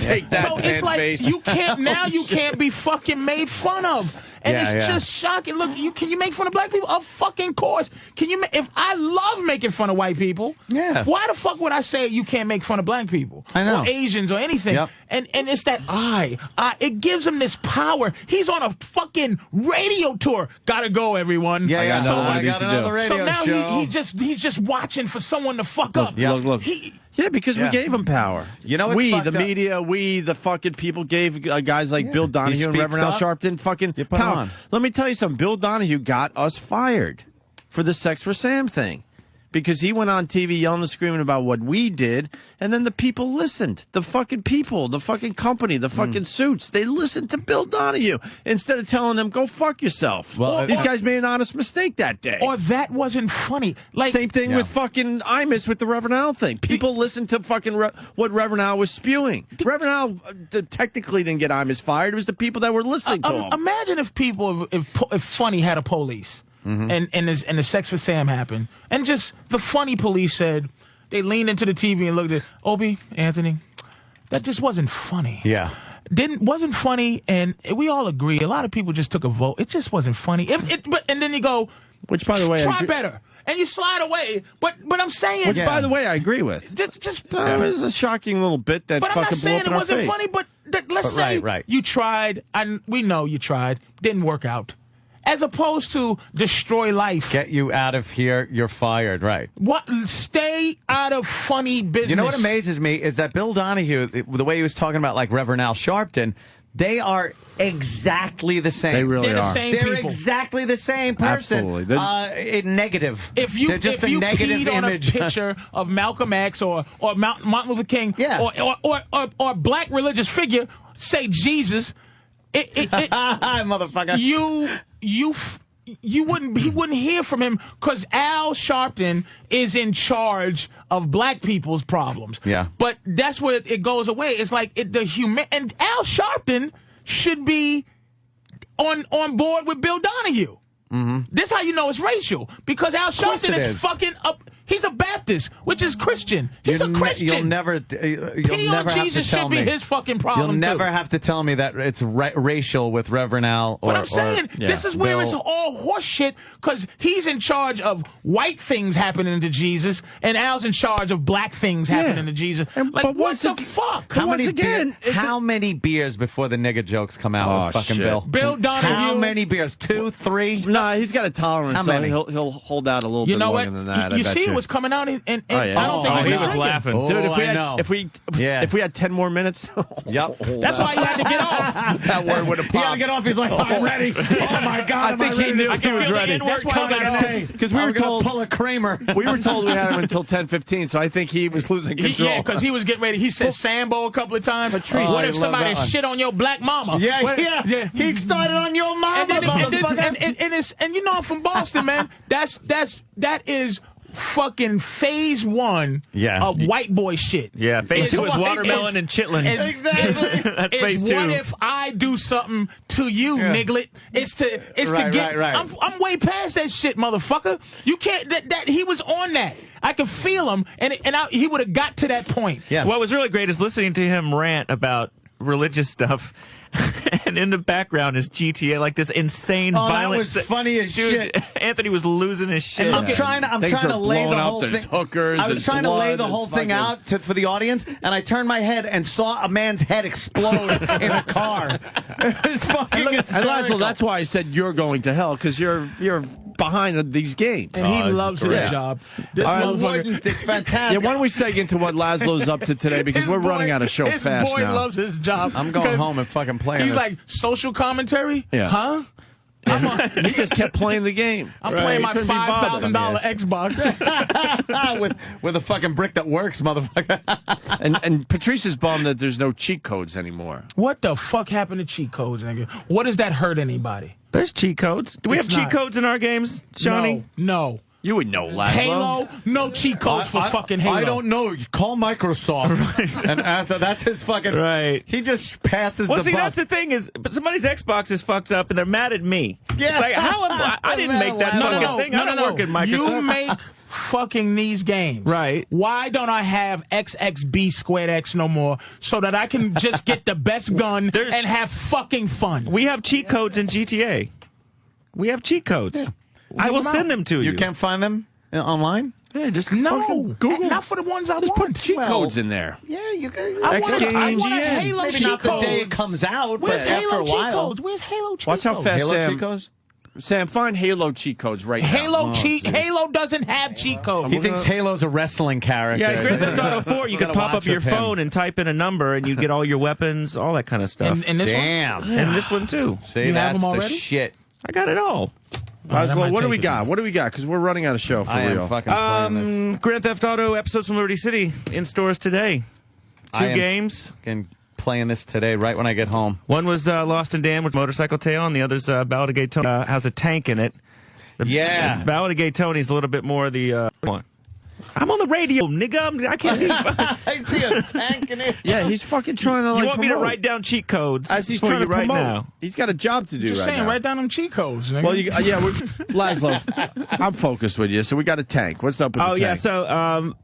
Take that, so it's like face. you can't be fucking made fun of. And it's just shocking. Look, can you make fun of black people? Of fucking course. Can you? If I love making fun of white people, why the fuck would I say you can't make fun of black people? I know. Or Asians or anything. Yep. And it's that it gives him this power. He's on a fucking radio tour. Gotta go, everyone. Yeah, I got another radio So now show. he's just watching for someone to fuck up. Look. Because we gave him power. You know what's we, fucked the up? media, the fucking people gave guys like Bill Donahue and Reverend Al speaks up. Sharpton fucking You put 'em power. on. Let me tell you something. Bill Donahue got us fired for the Sex for Sam thing. Because he went on TV yelling and screaming about what we did, and then the people listened. The fucking people, the fucking company, the fucking suits, they listened to Bill Donahue instead of telling them, go fuck yourself. Well, these guys made an honest mistake that day. Or that wasn't funny. Like Same thing with fucking Imus with the Reverend Al thing. People listened to fucking what Reverend Al was spewing. Reverend Al technically didn't get Imus fired. It was the people that were listening to him. Imagine if people, if Funny had a police. And the Sex with Sam happened, and just the Funny police said they leaned into the TV and looked at Opie, Anthony. That just wasn't funny. Yeah, wasn't funny, and we all agree. A lot of people just took a vote. It just wasn't funny. And then you go, which by the way, try better, and you slide away. But I'm saying, which by the way, I agree with. Just it was a shocking little bit that but I'm not fucking blew saying up it in our wasn't face. funny. But let's say you tried, and we know you tried, didn't work out. As opposed to destroy life. Get you out of here, you're fired, right. What? Stay out of funny business. You know what amazes me is that Bill Donahue, the way he was talking about like Reverend Al Sharpton, they are exactly the same. They really They're are. the same They're people. exactly the same person. Absolutely. Negative. They're just if you a negative peed image. on a picture of Malcolm X or Martin Luther King or black religious figure, say Jesus, motherfucker. He wouldn't hear from him because Al Sharpton is in charge of black people's problems. Yeah. But that's where it goes away. It's like and Al Sharpton should be on board with Bill Donahue. Mm-hmm. This how you know it's racial because Al Sharpton is fucking up. He's a Baptist, which is Christian. He's a Christian. You'll never have Jesus to tell should be me. his fucking problem. You'll never too. have to tell me that it's racial with Reverend Al. But I'm saying this is where it's all horseshit because he's in charge of white things happening to Jesus, and Al's in charge of black things happening to Jesus. Like, what the fuck? How many beers before the nigger jokes come out with fucking Bill? Bill Donahue. How many beers? 2, 3? No, he's got a tolerance. How many? So he'll hold out a little bit know longer what? than that. You I bet see was coming out, and yeah. I don't think he was laughing. Dude, Oh, if we had 10 more minutes, yep. That's why he had to get off. that word would have He had to popped. get off. He's like, I'm ready. Oh my God! I think he knew he was ready. That's why he got off. Because we were told pull a Kramer. we were told we had him until 10:15, so I think he was losing control. Yeah, because he was getting ready. He said Sambo a couple of times. Patrice. What I if love somebody that one. shit on your black mama? Yeah. He started on your mama, motherfucker. And you know I'm from Boston, man. That is fucking phase 1 of white boy shit. Yeah, phase 2 is watermelon and chitlin. Exactly. That's phase 2. What if I do something to you, niglet? It's to get. Right. I'm way past that shit, motherfucker. You can't. That he was on that. I could feel him, and he would have got to that point. Yeah. What was really great is listening to him rant about religious stuff. And in the background is GTA, like this insane, violent. That was funny as shit. Anthony was losing his shit. And I'm trying to lay the whole thing. Hookers, I was trying to lay the whole thing out for the audience, and I turned my head and saw a man's head explode in a car. It was fucking and Laszlo, that's why I said you're going to hell, because you're behind these games. And he loves his job. This motherfucker. It's fantastic. Yeah, why don't we seg into what Laszlo's up to today, because we're running out of show fast now. His boy loves his job. I'm going home and fucking playing He's this. like, social commentary? Yeah. Huh? He just kept playing the game. I'm playing my $5,000 Xbox. with a fucking brick that works, motherfucker. and Patrice is bummed that there's no cheat codes anymore. What the fuck happened to cheat codes, nigga? What does that hurt anybody? There's cheat codes. Do we have cheat codes in our games, Johnny? No. You would know, Laszlo. Halo, no cheat codes for fucking Halo. I don't know. Call Microsoft. And after that's his fucking... Right. He just passes Well, the see, buck. that's the thing is, somebody's Xbox is fucked up and they're mad at me. Yeah. It's like, how am I didn't make that fucking thing. I don't work at Microsoft. You make fucking these games. Right. Why don't I have XXB squared X no more so that I can just get the best gun and have fucking fun? We have cheat codes in GTA. We have cheat codes. Yeah. I will send them to you. You can't find them online? Yeah, just Google. Not for the ones I want. Put cheat codes in there. Yeah, you can. I X want a Games, Halo Maybe cheat not the day it codes. comes out, Where's but after Halo a cheat while. codes? Where's Halo cheat Watch how codes? fast Halo cheat codes? Sam, find Halo cheat codes right now. Halo doesn't have cheat codes. He thinks Halo's a wrestling character. Yeah, Grand Theft Auto 4, you could pop up your phone and type in a number, and you get all your weapons, all that kind of stuff. And this Damn. one? And this one, too. See, You have that's them the already? shit. I got it all. Laszlo, what do we got? What do we got? Because we're running out of show for I real. am fucking playing this. Grand Theft Auto episodes from Liberty City in stores today. Two games. Fucking playing this today, right when I get home. One was Lost and Damned with Motorcycle Tale, and the other's Ballad of Gay Tony. Has a tank in it. Yeah. Ballad of Gay Tony's a little bit more the one. I'm on the radio, nigga. I can't. I see a tank in it. Yeah, he's fucking trying to You want me to write down cheat codes as he's for trying you to right promote. now? He's got a job to do Just right saying, now. write down them cheat codes. Nigga. Well, Laszlo, I'm focused with you, so we got a tank. What's up with the tank? Yeah, so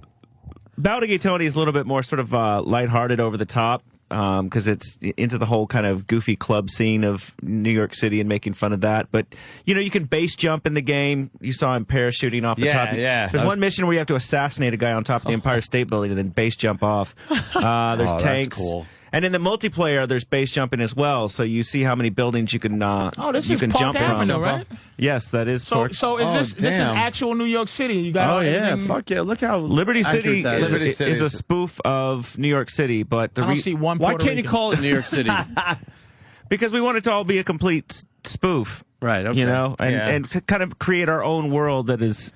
Ballad of Gay Tony is a little bit more sort of lighthearted, over the top, because it's into the whole kind of goofy club scene of New York City and making fun of that. But, you know, you can base jump in the game. You saw him parachuting off the top. Yeah. There's one mission where you have to assassinate a guy on top of the Empire State Building and then base jump off. There's tanks. That's cool. And in the multiplayer, there's base jumping as well, so you see how many buildings you can this you is can Park jump Avenue, from. right? Yes, that is. So is this is actual New York City? You got Fuck yeah! Look how Liberty City accurate that is a spoof of New York City, but I don't see one. Why Puerto can't you Rican. call it New York City? Because we want it to all be a complete spoof, Right? Okay. you know, and to kind of create our own world that looks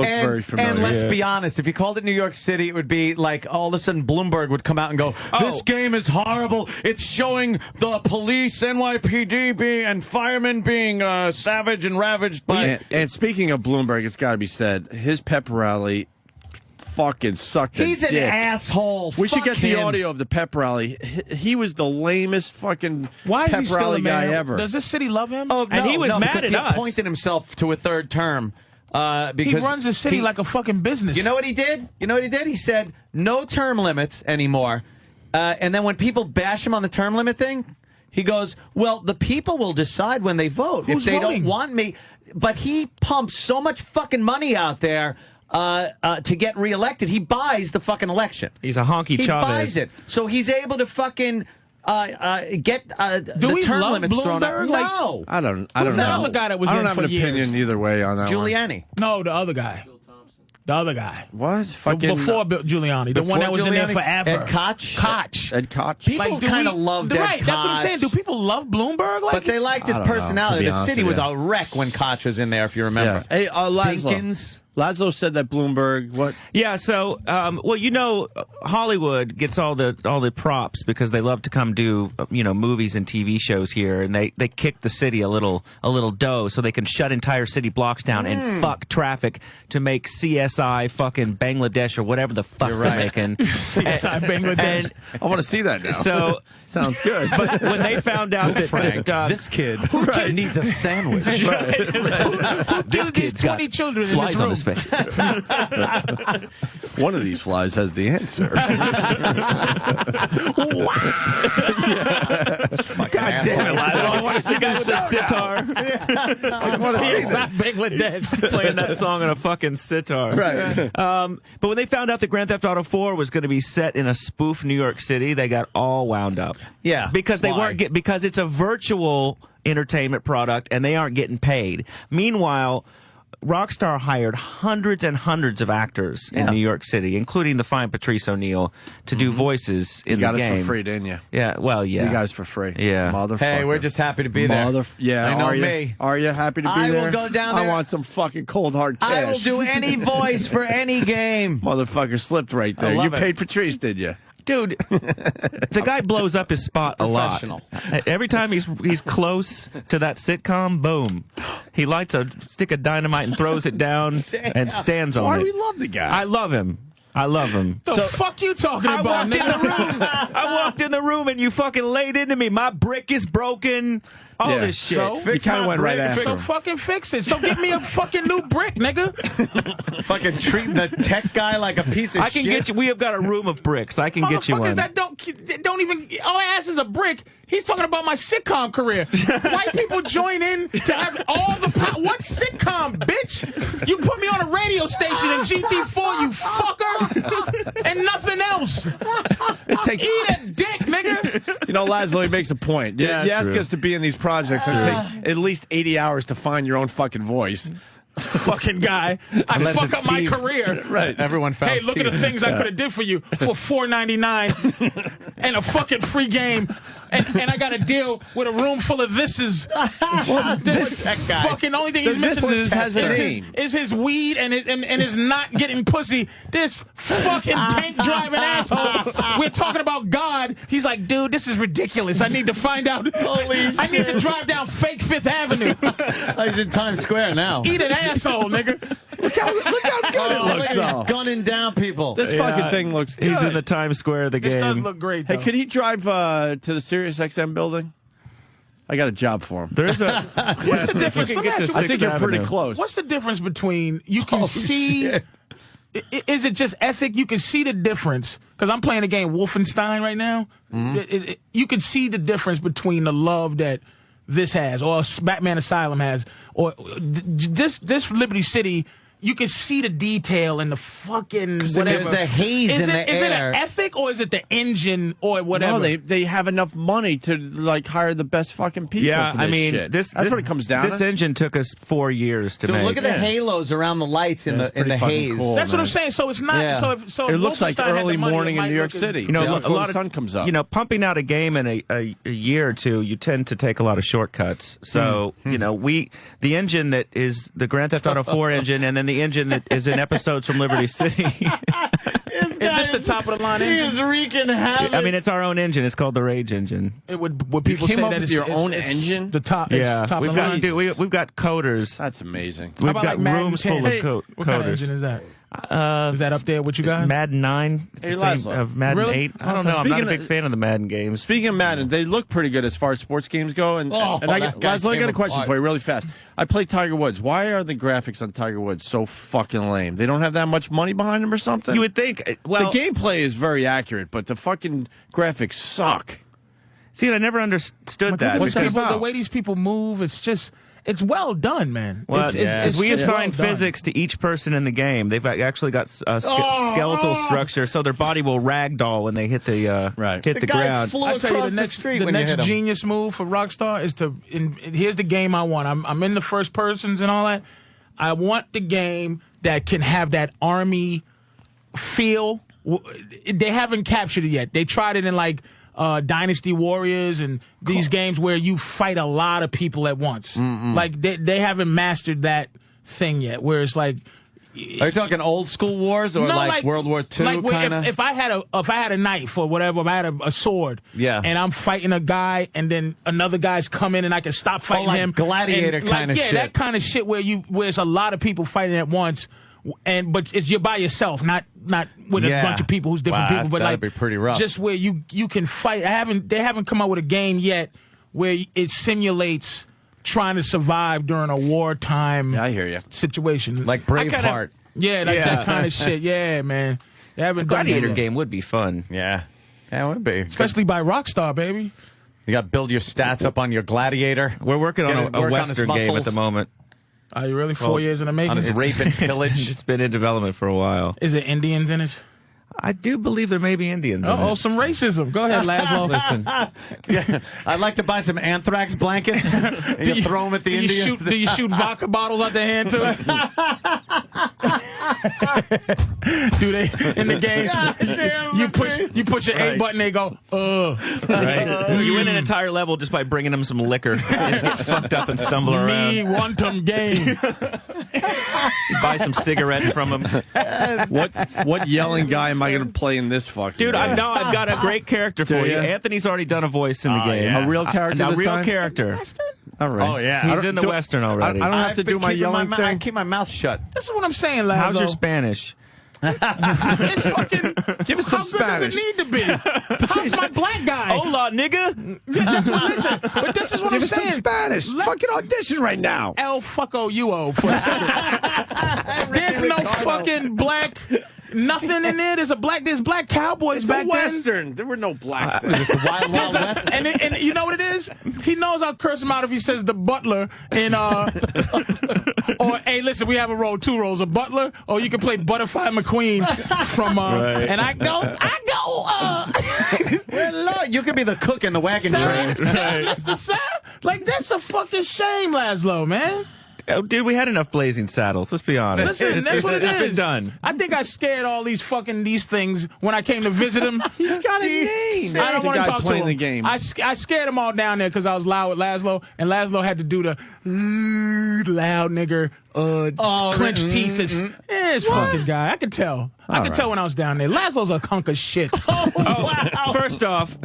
very familiar. And let's be honest, if you called it New York City, it would be like all of a sudden Bloomberg would come out and go, this game is horrible. It's showing the police, NYPD and firemen being savage and ravaged by... And speaking of Bloomberg, it's got to be said, his pep rally fucking sucked a He's dick. an asshole. We should Fuck get the him. audio of the pep rally. He was the lamest fucking Why is pep he still rally a man? guy ever. Does this city love him? Oh, And he was mad because at he us. appointed himself to a third term. Because he runs the city like a fucking business. You know what he did? He said no term limits anymore. And then when people bash him on the term limit thing, he goes, well, the people will decide when they vote. Who's if they voting? don't want me. But he pumps so much fucking money out there to get reelected. He buys the fucking election. He's a honky He Chavez. buys it. So he's able to fucking get the we term love limits thrown out. Bloomberg? Like- No. I don't Who's the know. other guy that was I don't in have for an opinion years? either way on that one. Giuliani. No, the other guy. The other guy. What? Fucking Before Bill Giuliani. The one that was in there forever. Ed Koch? Koch. Ed Koch. People kind of loved Ed Koch. Right, that's what I'm saying. Do people love Bloomberg? But they liked his personality. The city was you. a wreck when Koch was in there, if you remember. Hey, Laszlo. Dinkins. Laszlo said that Bloomberg. What? Yeah. So, well, you know, Hollywood gets all the props because they love to come do movies and TV shows here, and they kick the city a little dough so they can shut entire city blocks down and fuck traffic to make CSI fucking Bangladesh or whatever the fuck they're making. CSI Bangladesh. And I want to see that now. So sounds good. But when they found out that Frank, this kid needs a sandwich. This kid's 20 children flies in this room. on his face. One of these flies has the answer. God damn it, Laszlo. I want to see that with a sitar. I want to see Bangladesh playing that song on a fucking sitar. Right. But when they found out that Grand Theft Auto 4 was going to be set in a spoof New York City, they got all wound up. Yeah. Because they weren't because it's a virtual entertainment product and they aren't getting paid. Meanwhile, Rockstar hired hundreds and hundreds of actors in New York City, including the fine Patrice O'Neill, to do voices in the game. You got us for free, didn't you? Yeah, well, yeah. You guys for free. Yeah. Motherfucker. Hey, we're just happy to be there. Yeah, I know are you? me. Are you happy to be there? I will go down there. I want some fucking cold hard cash. I will do any voice for any game. Motherfucker slipped right there. You paid Patrice, did you? Dude, the guy blows up his spot a lot. Every time he's close to that sitcom, boom. He lights a stick of dynamite and throws it down and stands on it. Why do we love the guy? I love him. I love him. The fuck you talking about, nigga? I walked in the room and you fucking laid into me. My brick is broken. All this shit. So, you kind of went right after So him. fucking fix it. So get me a fucking new brick, nigga. Fucking treating the tech guy like a piece of shit. I can get you. We have got a room of bricks. I can get you one. That don't even. All I ask is a brick. He's talking about my sitcom career. White people join in to have all the power. What sitcom, bitch? You put me on a radio station in GT4, you fucker, and nothing else. Eat a dick, nigga. You know, Laszlo, he makes a point. Yeah, you ask true. us to be in these projects, and it takes at least 80 hours to find your own fucking voice. Fucking guy. I Unless fuck it's up my Steve. career. Right. Everyone found Hey, look at the Steve. things I could have did for you for $4.99 and a fucking free game. And I got to deal with a room full of thises. This guy. fucking only thing he's missing has a name. is his weed and his not getting pussy. This fucking tank driving asshole. We're talking about God. He's like, dude, this is ridiculous. I need to find out. I need to drive down fake Fifth Avenue. He's in Times Square now. Eat an asshole, nigga. Look how good it looks, though. Gunning down people. This fucking thing looks good. He's in the Times Square of the This game. does look great, Hey, though. could he drive to the Sirius XM building? I got a job for him. There is a. What's the difference? Let me ask you, I think you're pretty close. what's the difference between you can see? Is it just ethic? You can see the difference because I'm playing the game Wolfenstein right now. You can see the difference between the love that this has, or Batman Asylum has, or this Liberty City. You can see the detail in the fucking whatever. There's a haze in the Is it air. an ethic or is it the engine or whatever? No, they have enough money to like hire the best fucking people. Yeah, for this I mean, shit. that's what it comes down This to. engine took us 4 years to Dude, make. look at the halos around the lights in it's the pretty fucking haze. cool. That's what man. I'm saying. So it's not. Yeah. So It if looks like Wolfenstein had the early money, morning it in might New York look as- City. You know, just a before lot the of sun comes up. You know, pumping out a game in a year or two, you tend to take a lot of shortcuts. So, you know, the engine that is the Grand Theft Auto 4 engine, and then the engine that is in episodes from Liberty City. Is this the top of the line He engine? is wreaking havoc. I mean, it's our own engine. It's called the Rage engine. Would people came say up that with it's your own it's engine? The top. Yeah, it's top we've of the got line. we've got coders. That's amazing. How We've about got like Madden rooms 10? full of Hey, coders. what kind of engine is that? Is that up there with you guys? Madden 9. It's Hey, the same Laszlo. of Madden Really? 8. I don't know. I'm not a Speaking big of- fan of the Madden games. Speaking of Madden, they look pretty good as far as sports games go. And I that guy got a question came for you really fast. I play Tiger Woods. Why are the graphics on Tiger Woods so fucking lame? They don't have that much money behind them or something? You would think. Well, the gameplay is very accurate, but the fucking graphics suck. see, I never understood that. What's that because- about? The way these people move, it's well done, man. Well, it's we just assign well done. physics to each person in the game. They've actually got skeletal structure, so their body will ragdoll when they hit the hit the guy ground. flew I tell you, across the next, street the when you next hit him. genius move for Rockstar is here's the game I want. I'm in the first persons and all that. I want the game that can have that army feel. They haven't captured it yet. They tried it in like Dynasty Warriors and these games where you fight a lot of people at once. Like they haven't mastered that thing yet. Where it's like, are you talking old school wars or like World War II? Like kind of? if I had a knife or whatever, if I had a sword, and I'm fighting a guy, and then another guy's coming, and I can stop fighting like him. Gladiator kind of shit. Yeah, that kind of shit where it's a lot of people fighting at once. But you're by yourself, not with a bunch of people who's different people. But that'd like, be pretty rough. Just where you can fight. They haven't come out with a game yet where it simulates trying to survive during a wartime. I hear you. Situation like Braveheart. That kind of shit. Yeah, man. They haven't done Gladiator that game would be fun. Yeah, it would be, especially by Rockstar, baby. You got to build your stats up on your Gladiator. We're working on a Western game at the moment. Are you really 4 years in the making? On his rape and pillage. It's been in development for a while. Is there Indians in it? I do believe there may be Indians in it. Some racism. Go ahead, Laszlo. Listen. I'd like to buy some anthrax blankets and you throw them at the Indians. Do you shoot vodka bottles out their hand, too? Do they, in the game, you push your A button, they go, Right. You win an entire level just by bringing them some liquor. They just get fucked up and stumble around. Me want them game. You buy some cigarettes from them. What yelling guy am I going to play in this fucking Dude, game? I've got a great character for you. Anthony's already done a voice in the game. Yeah. A real character A this real time? character. All right. Oh, yeah. He's in the Western already. I don't have to do my yelling thing. I keep my mouth shut. This is what I'm saying, Laszlo. How's your Spanish? It's fucking. Give us some how Spanish. Good does it need to be? How's my black guy? Hola, nigga. Listen, but this is what Give I'm us saying. some Spanish. Fucking audition right now. El fucko UO for a second. There's no fucking black. Nothing in there. There's black cowboys It's back a Western. then. There were no blacks there. It's the Wild Wild West. And you know what it is? He knows I'll curse him out if he says the butler in or hey, listen, we have two roles, a butler, or you can play Butterfly McQueen from and I go well, Lord, you could be the cook in the wagon train. Sir, like that's a fucking shame, Laszlo, man. Oh, dude, we had enough Blazing Saddles. Let's be honest. Listen, that's what it is. It's been done. I think I scared all these things when I came to visit him. He's got a name. I don't want to talk to him. The game. I scared them all down there because I was loud with Laszlo, and Laszlo had to do the loud nigger, clenched teeth. It's fucking guy. I could tell. I could tell when I was down there. Laszlo's a hunk of shit. Wow. First off,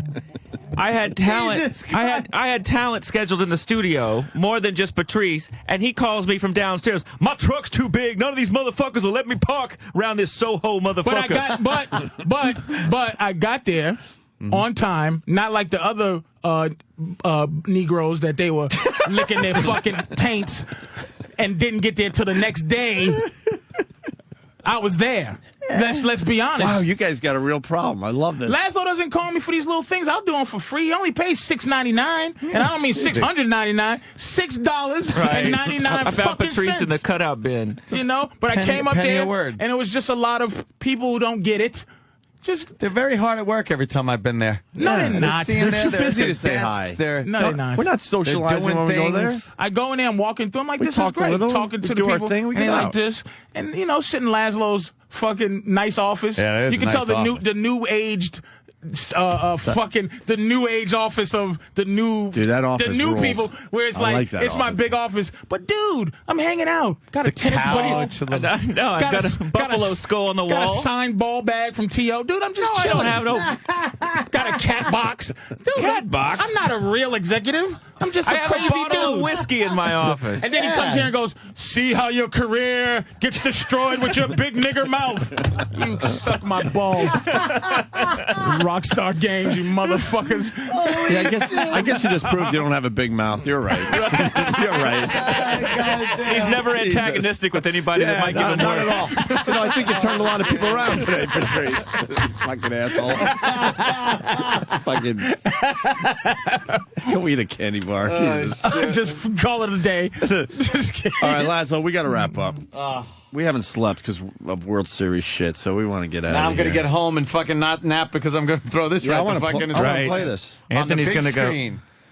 I had talent. I had talent scheduled in the studio more than just Patrice, and he calls me from downstairs. My truck's too big. None of these motherfuckers will let me park around this Soho motherfucker. But I got there on time, not like the other Negroes that they were licking their fucking taints and didn't get there till the next day. I was there. Let's be honest. Wow, you guys got a real problem. I love this. Laszlo doesn't call me for these little things. I'll do them for free. He only pays $6.99, and I don't mean $699. $6.99. I found Patrice in the cutout bin. You know, but I came up there, and it was just a lot of people who don't get it. They're very hard at work every time I've been there. No, they're not. They're too busy to say hi. No, they're not. We're not socializing when we go there. I go in there and walking through. I'm like, We this is talk a great. little, Talking to we the do our people. thing, we and get they like out. this. And, sit in Laszlo's fucking nice office. Yeah, it is you can a tell nice the new aged fucking the new age office of the new Dude, that office the new rules. people where it's I like that it's my office. big office. But dude, I'm hanging out. Got a tennis ball. No, I've got a buffalo skull on the Got wall. a signed ball bag from T.O. Dude, I'm just chilling. I don't have Got a cat box. Dude, Cat box? I'm not a real executive. I'm just a I have crazy a bottle dude. of whiskey in my office. And then he comes here and goes, see how your career gets destroyed with your big nigger mouth. You suck my balls. Rockstar Games, you motherfuckers. Yeah, I guess you just proved you don't have a big mouth. You're right. You're right. He's never antagonistic with anybody that might give him not work. at all. I think you turned a lot of people around today, Patrice. Fucking asshole. Fucking. Go eat a candy bar. Jesus. Just call it a day. Just kidding. All right, Laszlo, we got to wrap up. We haven't slept because of World Series shit, so we want to get out of here. Now I'm going to get home and fucking not nap because I'm going to throw this I right want the to fucking play this. Anthony's going to go.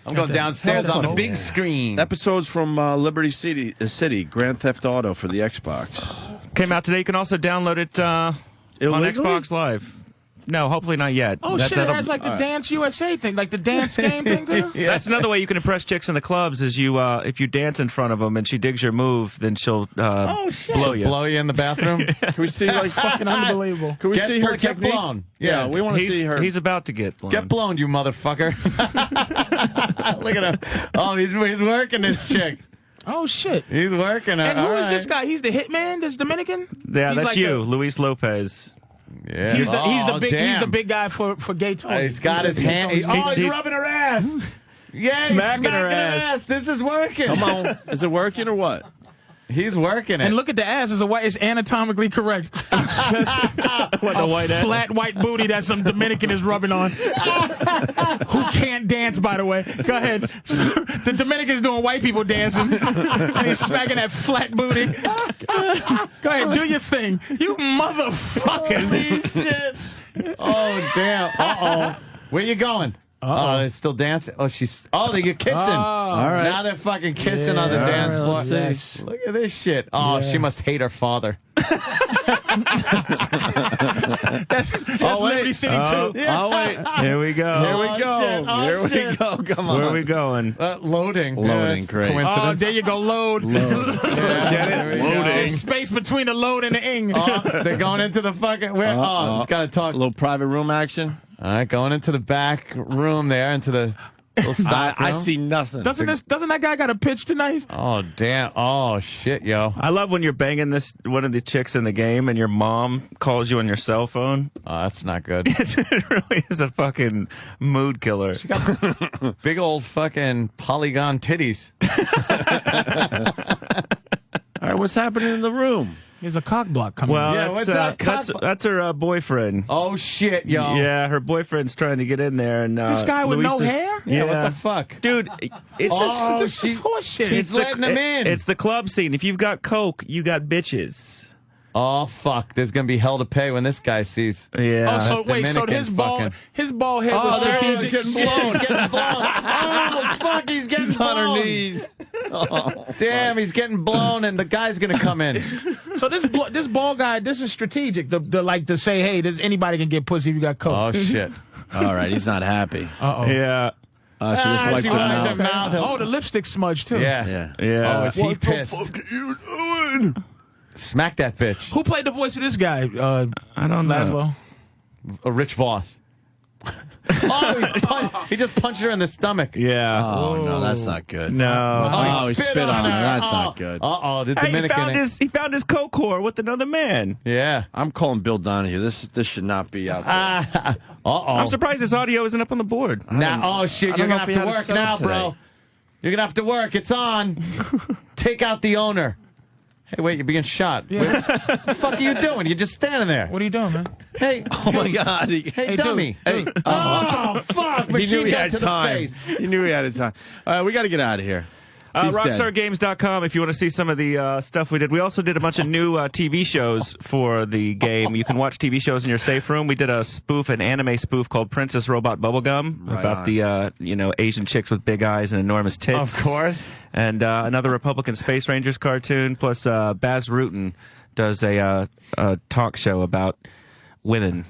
I'm going downstairs on the big screen. Episodes from Liberty City, Grand Theft Auto for the Xbox. Came out today. You can also download it on Illegally? Xbox Live. No, hopefully not yet. Oh, shit, it has like the Dance USA thing, like the dance game thing, too? Yeah. That's another way you can impress chicks in the clubs is you if you dance in front of them and she digs your move, then she'll blow you. Blow you in the bathroom? Can we see, like, Fucking unbelievable. Can we see her Get technique? blown. Yeah, we want to see her. He's about to get blown. Get blown, you motherfucker. Look at him. Oh, he's working this chick. Oh, shit. He's working her. And who All is right. this guy? He's the hitman? This Dominican? Yeah, He's that's like you, Luis Lopez. Yeah. He's damn. the big guy for gay talk. He's got his hand. He's rubbing her ass. Yeah, Smacking her ass. This is working. Come on. Is it working or what? He's working it. And look at the ass. It's anatomically correct. It's just a white ass. flat white booty that some Dominican is rubbing on. Who can't dance, by the way. Go ahead. The Dominican's doing white people dancing. And he's smacking that flat booty. Go ahead, do your thing. You motherfuckers. Oh, damn. Uh-oh. Where you going? Oh, they're still dancing. Oh, they're kissing. All right. Now they're fucking kissing on the dance floor. let's see. Look at this shit. Oh, she must hate her father. That's Liberty City, too. Oh, wait. Here we go. Here we go. Here we go. Come on. Where are we going? Loading. Loading, Yeah, great. Oh, there you go, load. Get it? Loading. Space between the load and the ing. They're going into the fucking... it's got to talk. A little private room action. All right, going into the back room there, into the little stock room. I see nothing. Doesn't that guy got a pitch tonight? Oh, damn. Oh, shit, yo. I love when you're banging one of the chicks in the game and your mom calls you on your cell phone. Oh, that's not good. It really is a fucking mood killer. She got big old fucking polygon titties. All right, what's happening in the room? There's a cock block coming. Well, Yeah, what's that? that's her boyfriend. Oh, shit, yo. Yeah, her boyfriend's trying to get in there, and This guy with no Luis is- hair? Yeah, what the fuck? dude. It's This is horseshit. He's letting them in. It's the club scene. If you've got coke, you got bitches. Oh, fuck. There's going to be hell to pay when this guy sees. Yeah. Oh, so wait, so his ball head was strategic. Getting blown. Getting blown. Oh, fuck, he's getting blown. On her knees. Oh, damn, he's getting blown, and the guy's going to come in. So this ball guy, this is strategic. To say, hey, anybody can get pussy if you got coke. Oh, shit. All right, he's not happy. Uh-oh. Yeah. She just wiped her mouth. Oh, the lipstick smudge, too. Yeah. Yeah. Oh, is he pissed? What the fuck are you doing? Smack that bitch. Who played the voice of this guy? I don't know. Laszlo. Rich Voss. Oh, he just punched her in the stomach. Yeah. Oh, no, that's not good. No. Oh, he spit on her. That's not good. Uh-oh, the Hey, Dominican. he found his coke whore with another man. Yeah. I'm calling Bill Donahue. This should not be out there. Uh-oh. I'm surprised his audio isn't up on the board. Now, oh, shit, I you're don't know going to if have he to had it work set up now, today. bro. You're going to have to work. It's on. Take out the owner. Hey, wait, you're being shot. Yeah. What the fuck are you doing? You're just standing there. What are you doing, man? Hey. Oh, my God. Hey, dummy. Hey. Oh, fuck. He knew Machine he gun had to the time. face. He knew he had time. We got to get out of here. RockstarGames.com if you want to see some of the stuff we did. We also did a bunch of new TV shows for the game. You can watch TV shows in your safe room. We did an anime spoof called Princess Robot Bubblegum about the Asian chicks with big eyes and enormous tits. Of course. And another Republican Space Rangers cartoon. Plus Baz Rutten does a talk show about women.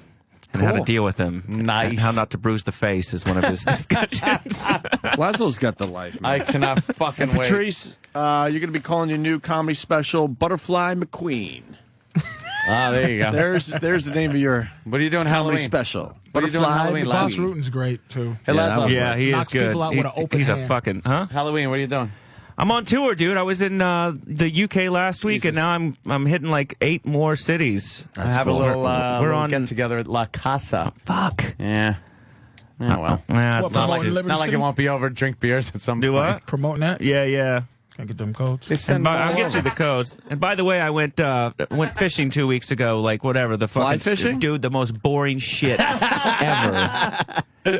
And how to deal with them. Nice. And how not to bruise the face is one of his discussions. Laszlo's got the life, man. I cannot fucking wait. Patrice, you're going to be calling your new comedy special Butterfly McQueen. Ah, there you go. There's the name of your What are you doing comedy Halloween? special. What are you doing Halloween, Boss Laszlo? Rutten's great, too. Hey, Laszlo. Yeah, he is Knocks good. people out with an open He's hand. a fucking, huh? Halloween, what are you doing? I'm on tour, dude. I was in the UK last week, and now I'm hitting like 8 more cities. I have cool. a little, we're on get together at La Casa. Fuck. Yeah. Yeah, well. Nah, What, it's not like promoting Liberty Not like City? it won't be over. Drink beers at some Do point. what? Promoting that? Yeah. Gotta get them codes. They send I'll them get over. you the codes. And by the way, I went fishing 2 weeks ago. Like whatever the Fly fucking fishing? dude, the most boring shit ever.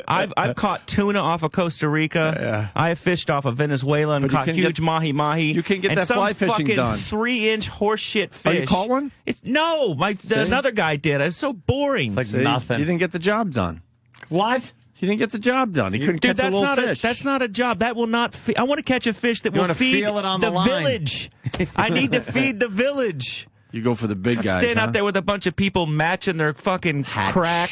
I've caught tuna off of Costa Rica. Yeah. I have fished off of Venezuela and But you caught can huge get- mahi. you can get and that some fly fishing fucking done. 3-inch horseshit fish. Oh, you caught one? No, another guy did. It's so boring. Like See, nothing. You didn't get the job done. What? He didn't get the job done. He couldn't Dude, catch a little fish. that's not a job. That will not. I want to catch a fish that You will wanna feed feel it on the line. village. I need to feed the village. You go for the big guys. Staying out there with a bunch of people matching their fucking crack.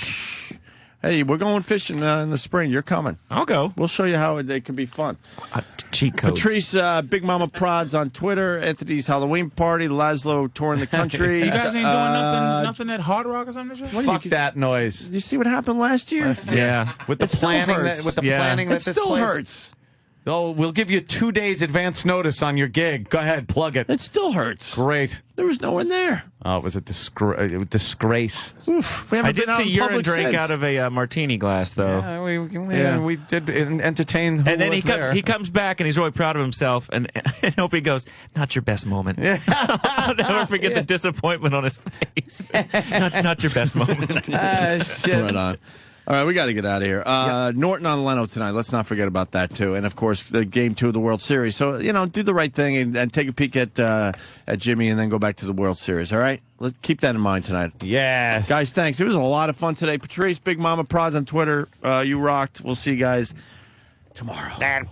Hey, we're going fishing in the spring. You're coming. I'll go. We'll show you how it can be fun. Cheat codes. Patrice, Big Mama Prods on Twitter. Anthony's Halloween party. Laszlo touring the country. You guys ain't doing nothing at Hard Rock or something? Fuck that noise. You see what happened last year? Yeah. With the planning It that still place. hurts. Oh, we'll give you 2 days advance notice on your gig. Go ahead, plug it. It still hurts. Great. There was no one there. Oh, it was a disgrace. Oof, I did see urine drank out of a martini glass, though. Yeah, we did entertain who and then was there. he comes back and he's really proud of himself. And Opie goes, "Not your best moment." I'll never forget the disappointment on his face. not your best moment. Shit. Right on. All right, we got to get out of here. Norton on Leno tonight. Let's not forget about that, too. And, of course, the Game 2 of the World Series. So, do the right thing and take a peek at Jimmy and then go back to the World Series, all right? Let's keep that in mind tonight. Yes. Guys, thanks. It was a lot of fun today. Patrice, Big Mama Prods on Twitter. You rocked. We'll see you guys tomorrow. Friday.